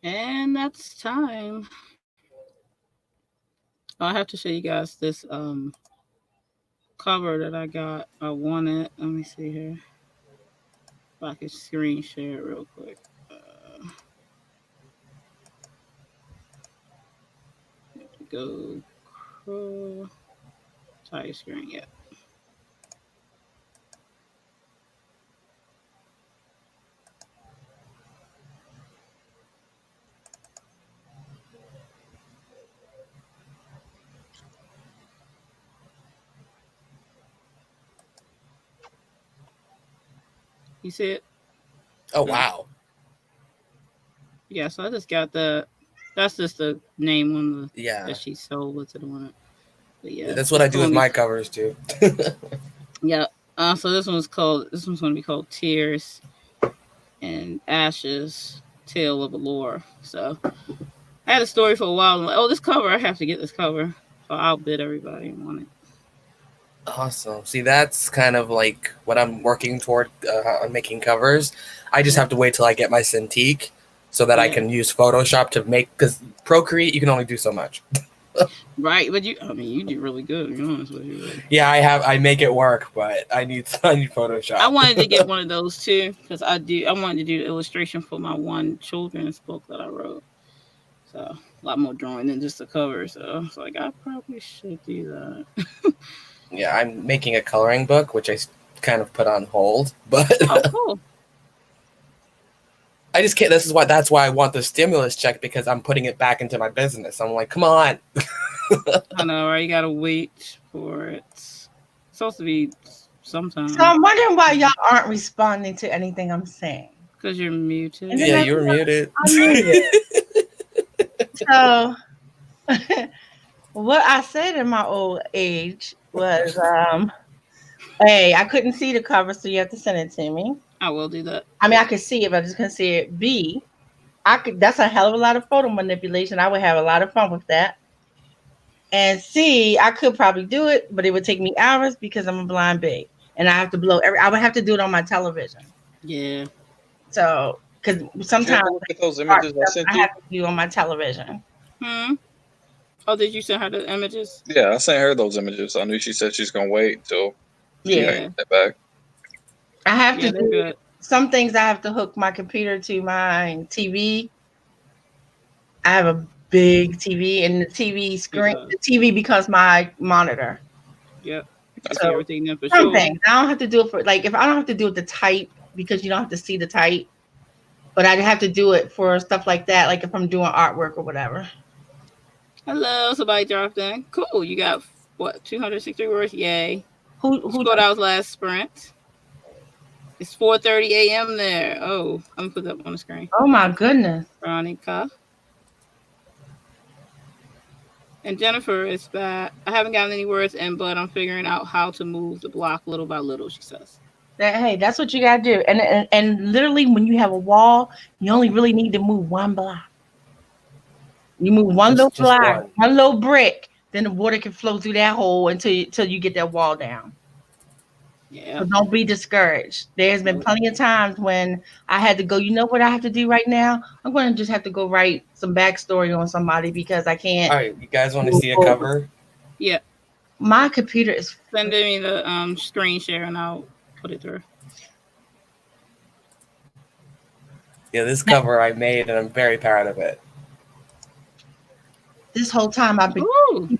And that's time. I have to show you guys this cover that I got. I wanted. Let me see here. If I can screen share it real quick. Go entire screen. Yeah. You see it? Oh wow. Yeah, so I just got the. That's just the name on the Yeah. that she sold with it on it. But yeah, That's what I do with my covers too. Yeah. So this one's called. This one's going to be called Tears and Ashes, Tale of Allure. So I had a story for a while. I'm like, oh, this cover, I have to get this cover. So I'll bid everybody on it. Awesome. See, that's kind of like what I'm working toward on making covers. I just have to wait till I get my Cintiq so that I can use Photoshop to make, because Procreate, you can only do so much. Right, but you do really good, to be honest with you. Yeah, I make it work, but I need Photoshop. I wanted to get one of those too, because I wanted to do the illustration for my one children's book that I wrote. So a lot more drawing than just the cover. So I was like, I probably should do that. Yeah, I'm making a coloring book, which I kind of put on hold, but oh, cool. I just can't. That's why I want the stimulus check, because I'm putting it back into my business. I'm like, come on. I know, right? You gotta wait for it. It's supposed to be sometime. So I'm wondering why y'all aren't responding to anything I'm saying. Because you're muted. Yeah, you were muted. I'm muted. So what I said in my old age was, A, I couldn't see the cover, so you have to send it to me. I will do that. I mean, I could see it, but I just couldn't see it. B, that's a hell of a lot of photo manipulation. I would have a lot of fun with that. And C, I could probably do it, but it would take me hours because I'm a blind babe. And I have to I would have to do it on my television. Yeah. So, because sometimes look at those images I have to do on my television. Oh, did you send her the images? Yeah, I sent her those images. I knew she said she's gonna wait until she get back. I have to do some things. I have to hook my computer to my TV. I have a big TV, and the TV screen, the TV becomes my monitor. Yep. So everything there for some things I don't have to do it for, like, if I don't have to do it the type, because you don't have to see the type, but I have to do it for stuff like that, like if I'm doing artwork or whatever. Hello, somebody dropped in. Cool. You got what, 260 words? Yay. Who scored out last sprint? It's 4:30 a.m. there. Oh, I'm gonna put that on the screen. Oh my goodness. Veronica. And Jennifer is back. I haven't gotten any words in, but I'm figuring out how to move the block little by little, she says. Hey, that's what you gotta do. And literally, when you have a wall, you only really need to move one block. You move one little block, one little brick, then the water can flow through that hole until you get that wall down. Yeah. So don't be discouraged. There's been plenty of times when I had to go, you know what I have to do right now? I'm going to just have to go write some backstory on somebody because I can't. All right, you guys want to see a cover? Yeah. My computer is. Send me the screen share and I'll put it through. Yeah, this cover I made and I'm very proud of it. This whole time I've been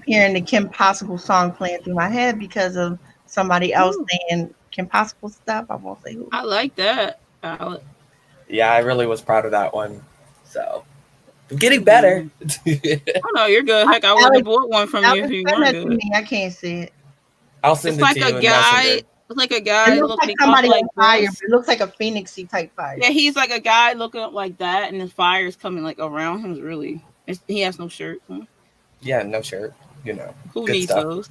hearing the Kim Possible song playing through my head because of somebody else saying Kim Possible stuff. I won't say who. I like that, Alec. Yeah, I really was proud of that one. So, I'm getting better. Oh no, you're good. Heck, I would have bought one from you if you weren't good. I can't see it. I'll send it to you. It's like a guy. It's like a guy looking somebody like fire. It looks like a phoenixy type fire. Yeah, he's like a guy looking up like that, and the fire is coming like around him. Really, he has no shirt. Huh? Yeah, no shirt. You know, who needs those?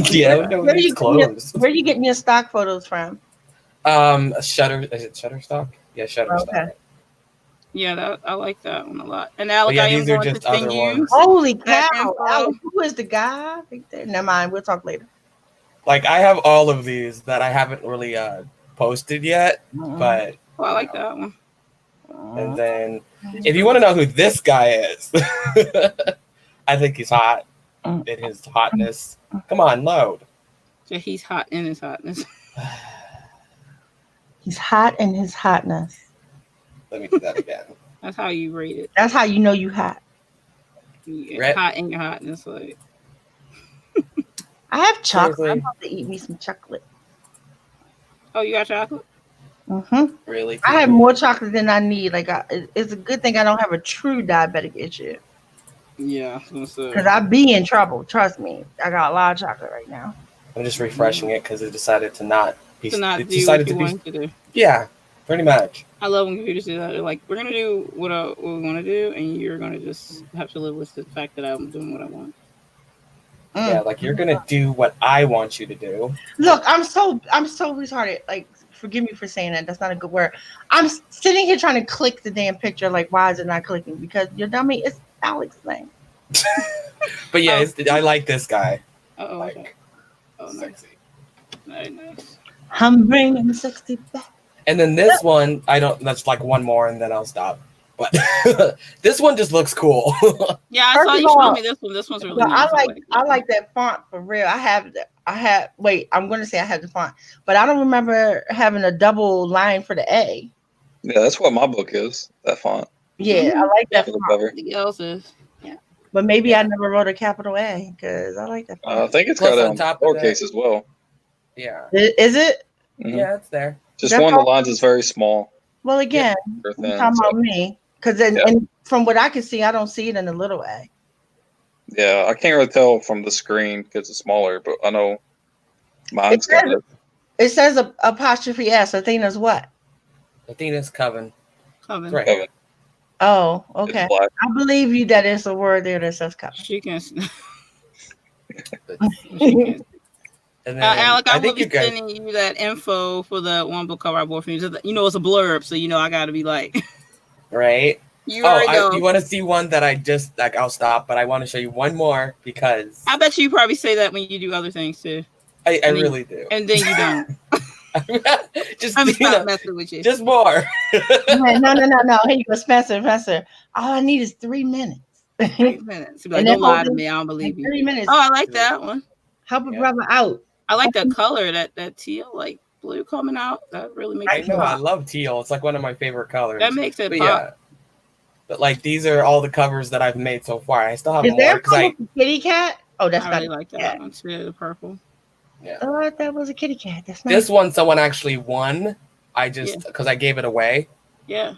Yeah, no needs clothes. Where are you getting your stock photos from? Shutter. Is it Shutterstock? Yeah, Shutterstock. Okay. Yeah, I like that one a lot. And Alec, yeah, I am going to send you. Holy cow! Alec, who is the guy? Never mind. We'll talk later. Like, I have all of these that I haven't really posted yet, but I like that one. And then, if you want to know who this guy is, I think he's hot in his hotness. Come on, load. So he's hot in his hotness. He's hot in his hotness. Let me do that again. That's how you rate it. That's how you know you hot. You're hot in your hotness. Like, I have chocolate. Seriously? I'm about to eat me some chocolate. oh, you got chocolate? Mm-hmm. Really? I have more chocolate than I need. Like, it's a good thing I don't have a true diabetic issue. Yeah. Because I'd be in trouble. Trust me. I got a lot of chocolate right now. I'm just refreshing it because it decided to not be. To not it do decided what you to want to do. Yeah, pretty much. I love when computers do that. They're like, we're gonna do what we want to do, and you're gonna just have to live with the fact that I'm doing what I want. Yeah, like you're gonna do what I want you to do. Look, I'm so retarded. Like, forgive me for saying that. That's not a good word. I'm sitting here trying to click the damn picture. Like, why is it not clicking? Because you're dummy. It's Alec's thing. But yeah, I like this guy. Oh, Like, okay. Oh, nice. sexy. Very nice. I'm bringing 60 back. And then this one, that's like one more, and then I'll stop. But this one just looks cool. Yeah, I First saw of you all, show me this one. This one's really But nice. I like that font for real. Wait, I'm going to say I have the font, but I don't remember having a double line for the A. Yeah, that's what my book is. That font. Yeah, I like that For the font. cover. Everything else is. Yeah. But maybe I never wrote a capital A because I like that font. I think it's Plus got on on top of lowercase that- as well. Yeah. Is it? Mhm. Yeah, it's there. Just That's one of the all- lines is very small. Well, again, Or we're thin, talking so- about me. Because and from what I can see, I don't see it in the little A. Yeah, I can't really tell from the screen because it's smaller, but I know mine's got it. It says a apostrophe S. Athena's what? Athena's Coven. Coming. Right. Coven. Oh, okay. It's black. I believe you that it's a word there that says cover. She can. And then Alec, I will think be you guys. sending you that info for the one book cover I bought for you. You know, it's a blurb, so you know I got to be like, Right? you already know. You want to see one that I just like? I'll stop, but I want to show you one more because I bet you probably say that when you do other things too, I then- really do. and then you don't. Just I'm you know, stop messing with you. just more. No. Here you go, Spencer. All I need is 3 minutes. 3 minutes. Be like, And don't then lie to me. I don't believe you. 3 minutes. Oh, I like that one. Help a Yeah. brother out. I like that color, that teal, like blue coming out. That really makes I it know. I pop. love teal. It's like one of my favorite colors. That makes it But pop. yeah. But like these are all the covers that I've made so far. I still have Is more there a because color for kitty cat? Oh, that's I not really like that cat. one too. The purple. Oh, I thought that was a kitty cat. That's not this one someone actually won. I just because I gave it away Yeah,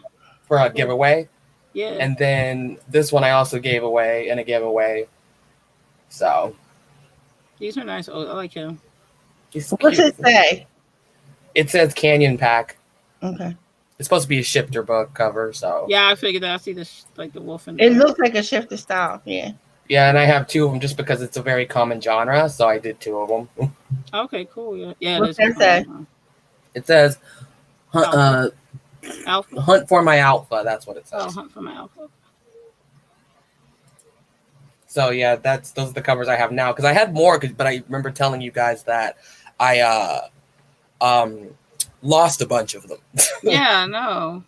for a giveaway, yeah. and then this one I also gave away in a giveaway. So These are nice. Oh, I like him. he's What's cute. it say? It says Canyon Pack. Okay. It's supposed to be a shifter book cover. So Yeah, I figured that. I see this like the wolf and It looks like a shifter style. Yeah. yeah, and I have 2 of them just because it's a very common genre. So I did 2 of them. Okay, cool. Yeah, yeah. What's this that one. It says Alpha. Hunt for My Alpha. That's what it says. Oh, Hunt for my Alpha. So yeah, those are the covers I have now because I had more, but I remember telling you guys that I lost a bunch of them. Yeah, no.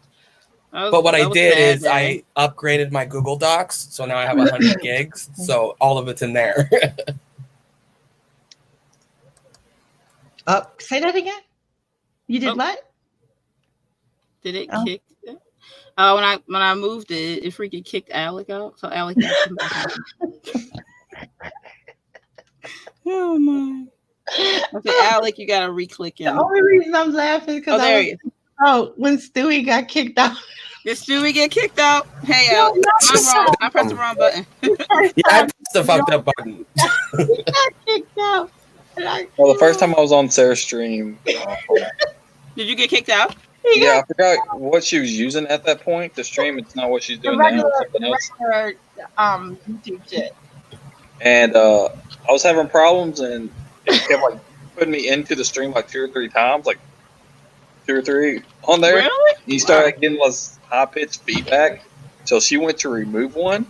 But what I did is I upgraded my Google Docs, so now I have 100 gigs, so all of it's in there. Say that again. You did Oh. what? Did it Oh. kick? When I moved it, it freaking kicked Alec out. So Alec got to come back. Oh my! I said, Alec, you gotta re-click The in. only reason I'm laughing is Oh, because there you when Stewie got kicked out. Did Stewie get kicked out? Hey, No, Alec, I'm wrong. I pressed the wrong button. Yeah, I pressed the fucked up button. He got kicked out. Well, the first time I was on Sarah's stream, Did you get kicked out? yeah, I forgot what she was using at that point. The stream, it's not what she's The doing now. regular, It's something else. YouTube shit. And I was having problems, and it kept like putting me into the stream like 2 or 3 times, like 2 or 3 on there. Really? And you started getting less high pitched feedback. So she went to remove one,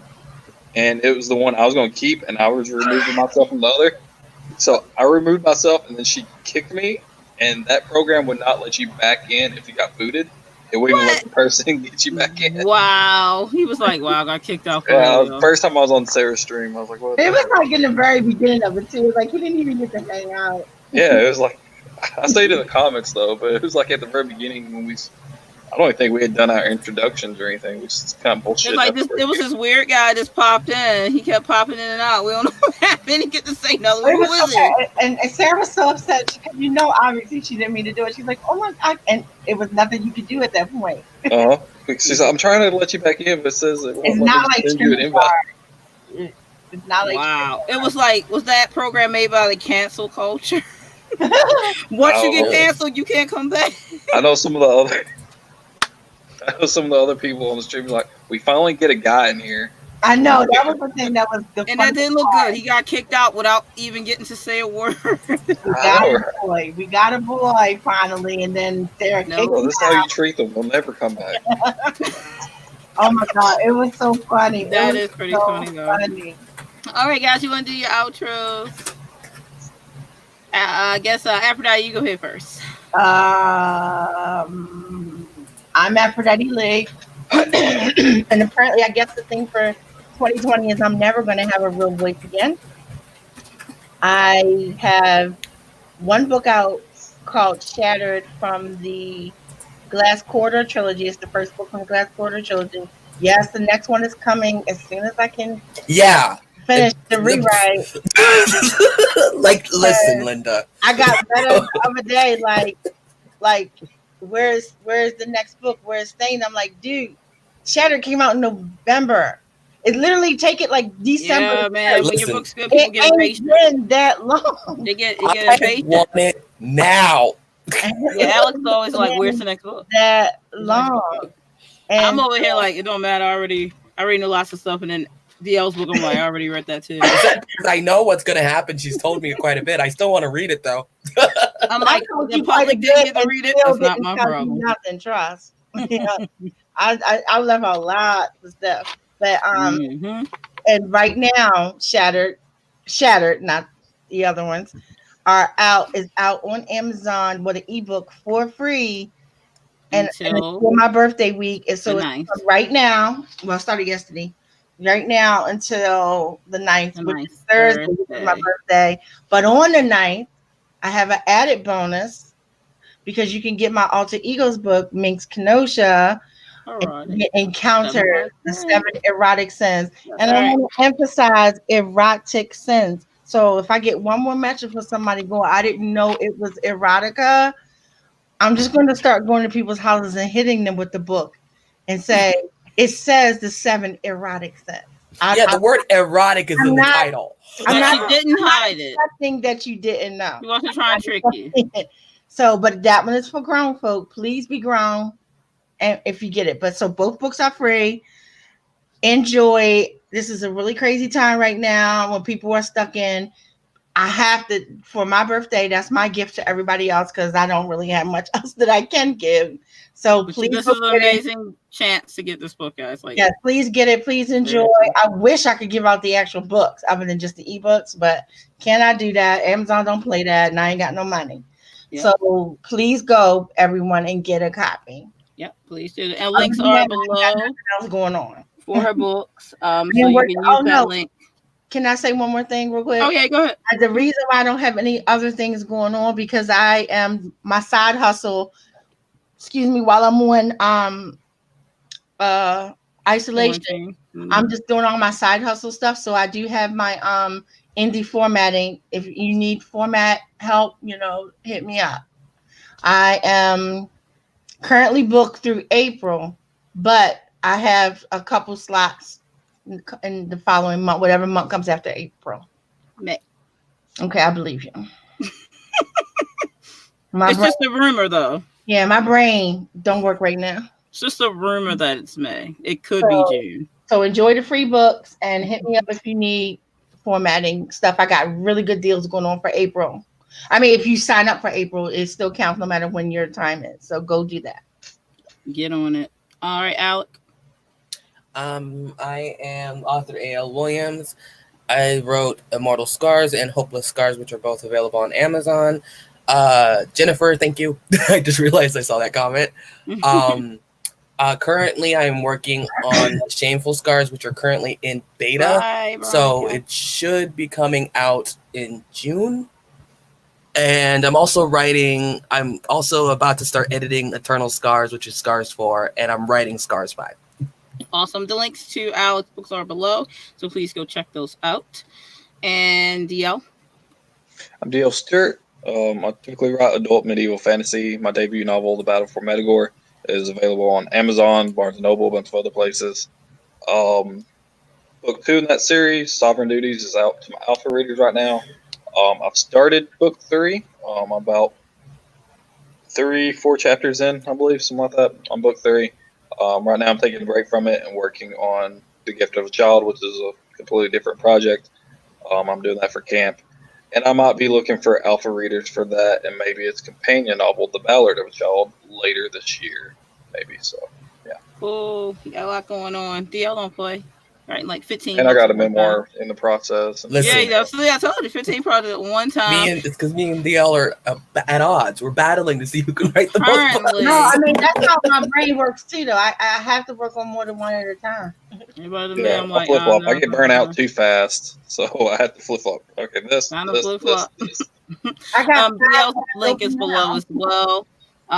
and it was the one I was going to keep, and I was removing myself from the other. So I removed myself, and then she kicked me, and that program would not let you back in if you got booted. It wouldn't even let the person get you back in. Wow. He was like, wow, I got kicked out. Yeah, first time I was on Sarah's stream, I was like, what? It was like in the very beginning of it too. It was like he didn't even get to hang out. Yeah, it was like, I stayed in the comments though, but it was like at the very beginning when I don't even think we had done our introductions or anything. We just kind of bullshit. It was this weird guy just popped in. He kept popping in and out. We don't know what happened. He didn't get to say nothing. Who was it? And Sarah was so upset because obviously she didn't mean to do it. She's like, oh my God. And it was nothing you could do at that point. She's like, I'm trying to let you back in, but it says it's not like it's not like wow. It was like, was that program made by the cancel culture? Once you get canceled, you can't come back. I know some of the other people on the stream like, we finally get a guy in here. I know that was the thing that was the and that didn't look good. He got kicked out without even getting to say a word. We got a boy finally, and then Sarah kicked him this is how you treat them. They'll never come back. Oh my God, it was so funny. That is pretty funny though. All right, guys, you want to do your outros? I guess Aphrodite, you go ahead first. I'm Aphrodite Lee. And apparently, I guess the thing for 2020 is I'm never going to have a real voice again. I have one book out called Shattered from the Glass Quarter trilogy. It's the first book from the Glass Quarter trilogy. Yes, the next one is coming as soon as I can. Yeah. Finish the rewrite. Listen, Linda. I got better the other day. Like, where's the next book? Where's Stain? I'm like, dude, Shattered came out in November. It literally take it like December. Yeah, man. When your book's good, people get impatient. Been that long. They get impatient. I want it now. Yeah, Alex is always like, "Where's the next book?" That long. And I'm over here like, it don't matter. I already know lots of stuff, and then DL's book, I'm like, I already read that too. I know what's gonna happen. She's told me quite a bit. I still want to read it though. I'm like, the public didn't get to read it. That's not my problem. Nothing, trust. I left a lot of stuff, but and right now, Shattered, not the other ones, is out on Amazon with an ebook for free, and for my birthday week. And so it's right now. Well, I started yesterday. Right now until the 9th, which is Thursday, which is my birthday. But on the 9th, I have an added bonus because you can get my Alter Egos book, Minx Kenosha, and encounter the 7 erotic sins. And I want to emphasize erotic sins. So if I get one more message for somebody going, I didn't know it was erotica, I'm just going to start going to people's houses and hitting them with the book and say, it says the 7 erotic sins. The word erotic is in the title. She didn't hide it. Something that you didn't know. She wasn't trying to trick you. So, but that one is for grown folk. Please be grown, and if you get it. But so both books are free. Enjoy. This is a really crazy time right now when people are stuck in. I have to, for my birthday, that's my gift to everybody else because I don't really have much else that I can give. So please, this is an amazing chance to get this book, guys. Yes, please get it. Please enjoy. I wish I could give out the actual books other than just the ebooks, but can I do that? Amazon don't play that, and I ain't got no money. Yep. So please go, everyone, and get a copy. Yep, please do. And links are below. What's going on for her books? So you can use that link. Can I say one more thing real quick? Oh, yeah, go ahead. The reason why I don't have any other things going on because I am my side hustle. Excuse me, while I'm on isolation, I'm just doing all my side hustle stuff. So I do have my indie formatting. If you need format help, hit me up. I am currently booked through April, but I have a couple slots in the following month, whatever month comes after April. May. Okay, I believe you. It's just a rumor, though. Yeah, my brain don't work right now. It's just a rumor that it's May. It could be June. So enjoy the free books and hit me up if you need formatting stuff. I got really good deals going on for April. I mean, if you sign up for April, it still counts no matter when your time is. So go do that. Get on it. All right, Alec. I am author Alec Williams. I wrote Immortal Scars and Hopeless Scars, which are both available on Amazon. Jennifer, thank you. I just realized I saw that comment. Currently, I'm working on Shameful Scars, which are currently in beta. Right, So yeah. it should be coming out in June. And I'm also about to start editing Eternal Scars, which is Scars 4, and I'm writing Scars 5. Awesome. The links to Alec's books are below, so please go check those out. And DL? I'm DL Stewart. I typically write adult medieval fantasy. My debut novel, The Battle for Medagore, is available on Amazon, Barnes & Noble, a bunch of other places. Book 2 in that series, Sovereign Duties, is out to my alpha readers right now. I've started book 3. I'm about 3-4 chapters in, I believe, something like that, on book 3. Right now I'm taking a break from it and working on The Gift of a Child, which is a completely different project. I'm doing that for camp. And I might be looking for alpha readers for that and maybe its companion novel, The Ballad of a Child, later this year, maybe. So, yeah. Oh, you got a lot going on. DL don't play. Right, like 15. And I got a memoir in the process. Listen, yeah, so I told you 15 projects at one time. It's because me and DL are at odds. We're battling to see who can write the most books. No, I mean that's how my brain works too. Though I have to work on more than one at a time. Yeah, I flip flop. I get burnt out too fast, so I have to flip flop. Okay, this. I got DL's link is below as well.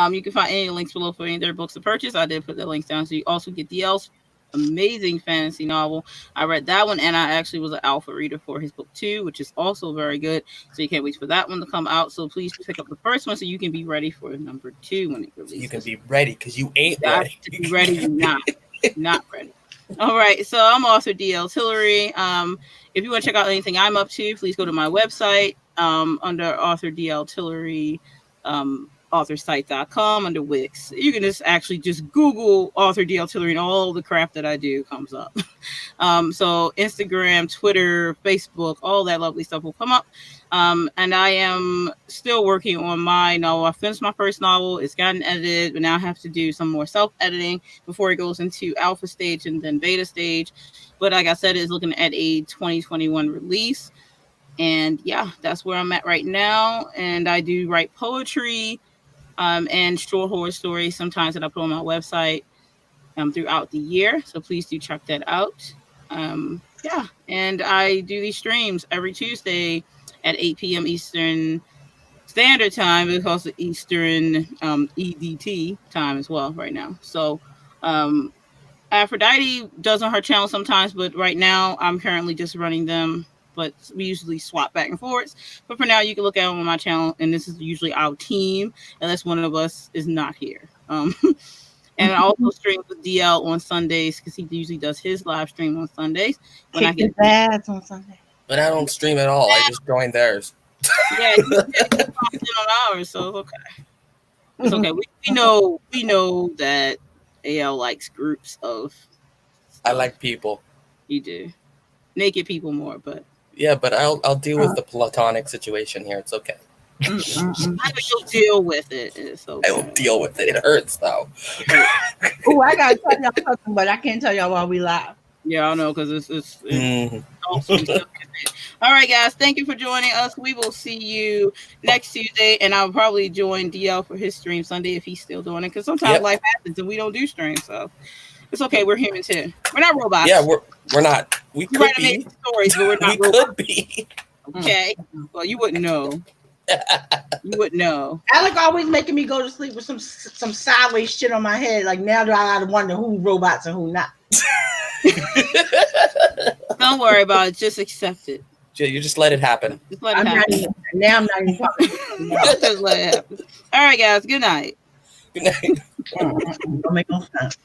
You can find any links below for any of their books to purchase. I did put the links down, so you also get DL's amazing fantasy novel. I read that one, and I actually was an alpha reader for his book 2, which is also very good. So you can't wait for that one to come out. So please pick up the first one so you can be ready for number 2 when it releases. You can be ready because you ain't ready. To be ready, you're not ready. All right, so I'm author DL Tillery. If you want to check out anything I'm up to, please go to my website under author DL Tillery. authorsite.com under Wix. You can just Google author DL Tillery and all the crap that I do comes up. So Instagram, Twitter, Facebook, all that lovely stuff will come up. And I am still working on my novel. I finished my first novel. It's gotten edited, but now I have to do some more self-editing before it goes into alpha stage and then beta stage. But like I said, it's looking at a 2021 release. And yeah, that's where I'm at right now. And I do write poetry and short horror stories sometimes that I put on my website throughout the year. So please do check that out. Yeah, and I do these streams every Tuesday at 8 p.m. Eastern Standard Time because of Eastern EDT time as well right now. So Aphrodite does on her channel sometimes, but right now I'm currently just running them. But we usually swap back and forwards. But for now, you can look at them on my channel, and this is usually our team, unless one of us is not here. And I also stream with DL on Sundays because he usually does his live stream on Sundays. When I get ads on Sunday. But I don't stream at all. I just join theirs. Yeah, you get on ours, so it's okay. It's okay. We know that AL likes groups of stuff. I like people. You do. Naked people more, but. Yeah, but I'll deal with the platonic situation here. It's okay. You'll deal with it. It's okay. I will deal with it. It hurts though. Oh, I gotta tell y'all something, but I can't tell y'all while we live. Yeah, I know because it's awesome. All right, guys, thank you for joining us. We will see you next Tuesday, and I'll probably join DL for his stream Sunday if he's still doing it. Because sometimes life happens and we don't do streams, so. It's okay. We're human too. We're not robots. Yeah, we're not. We could be. Stories, but we're not. We could be. Okay. Well, you wouldn't know. You wouldn't know. Alec always making me go to sleep with some sideways shit on my head. Like now, I gotta wonder who robots and who not. Don't worry about it. Just accept it. You just let it happen. Just let it happen. Now I'm not even talking. Just let it happen. All right, guys. Good night. Good night. Don't make no sense.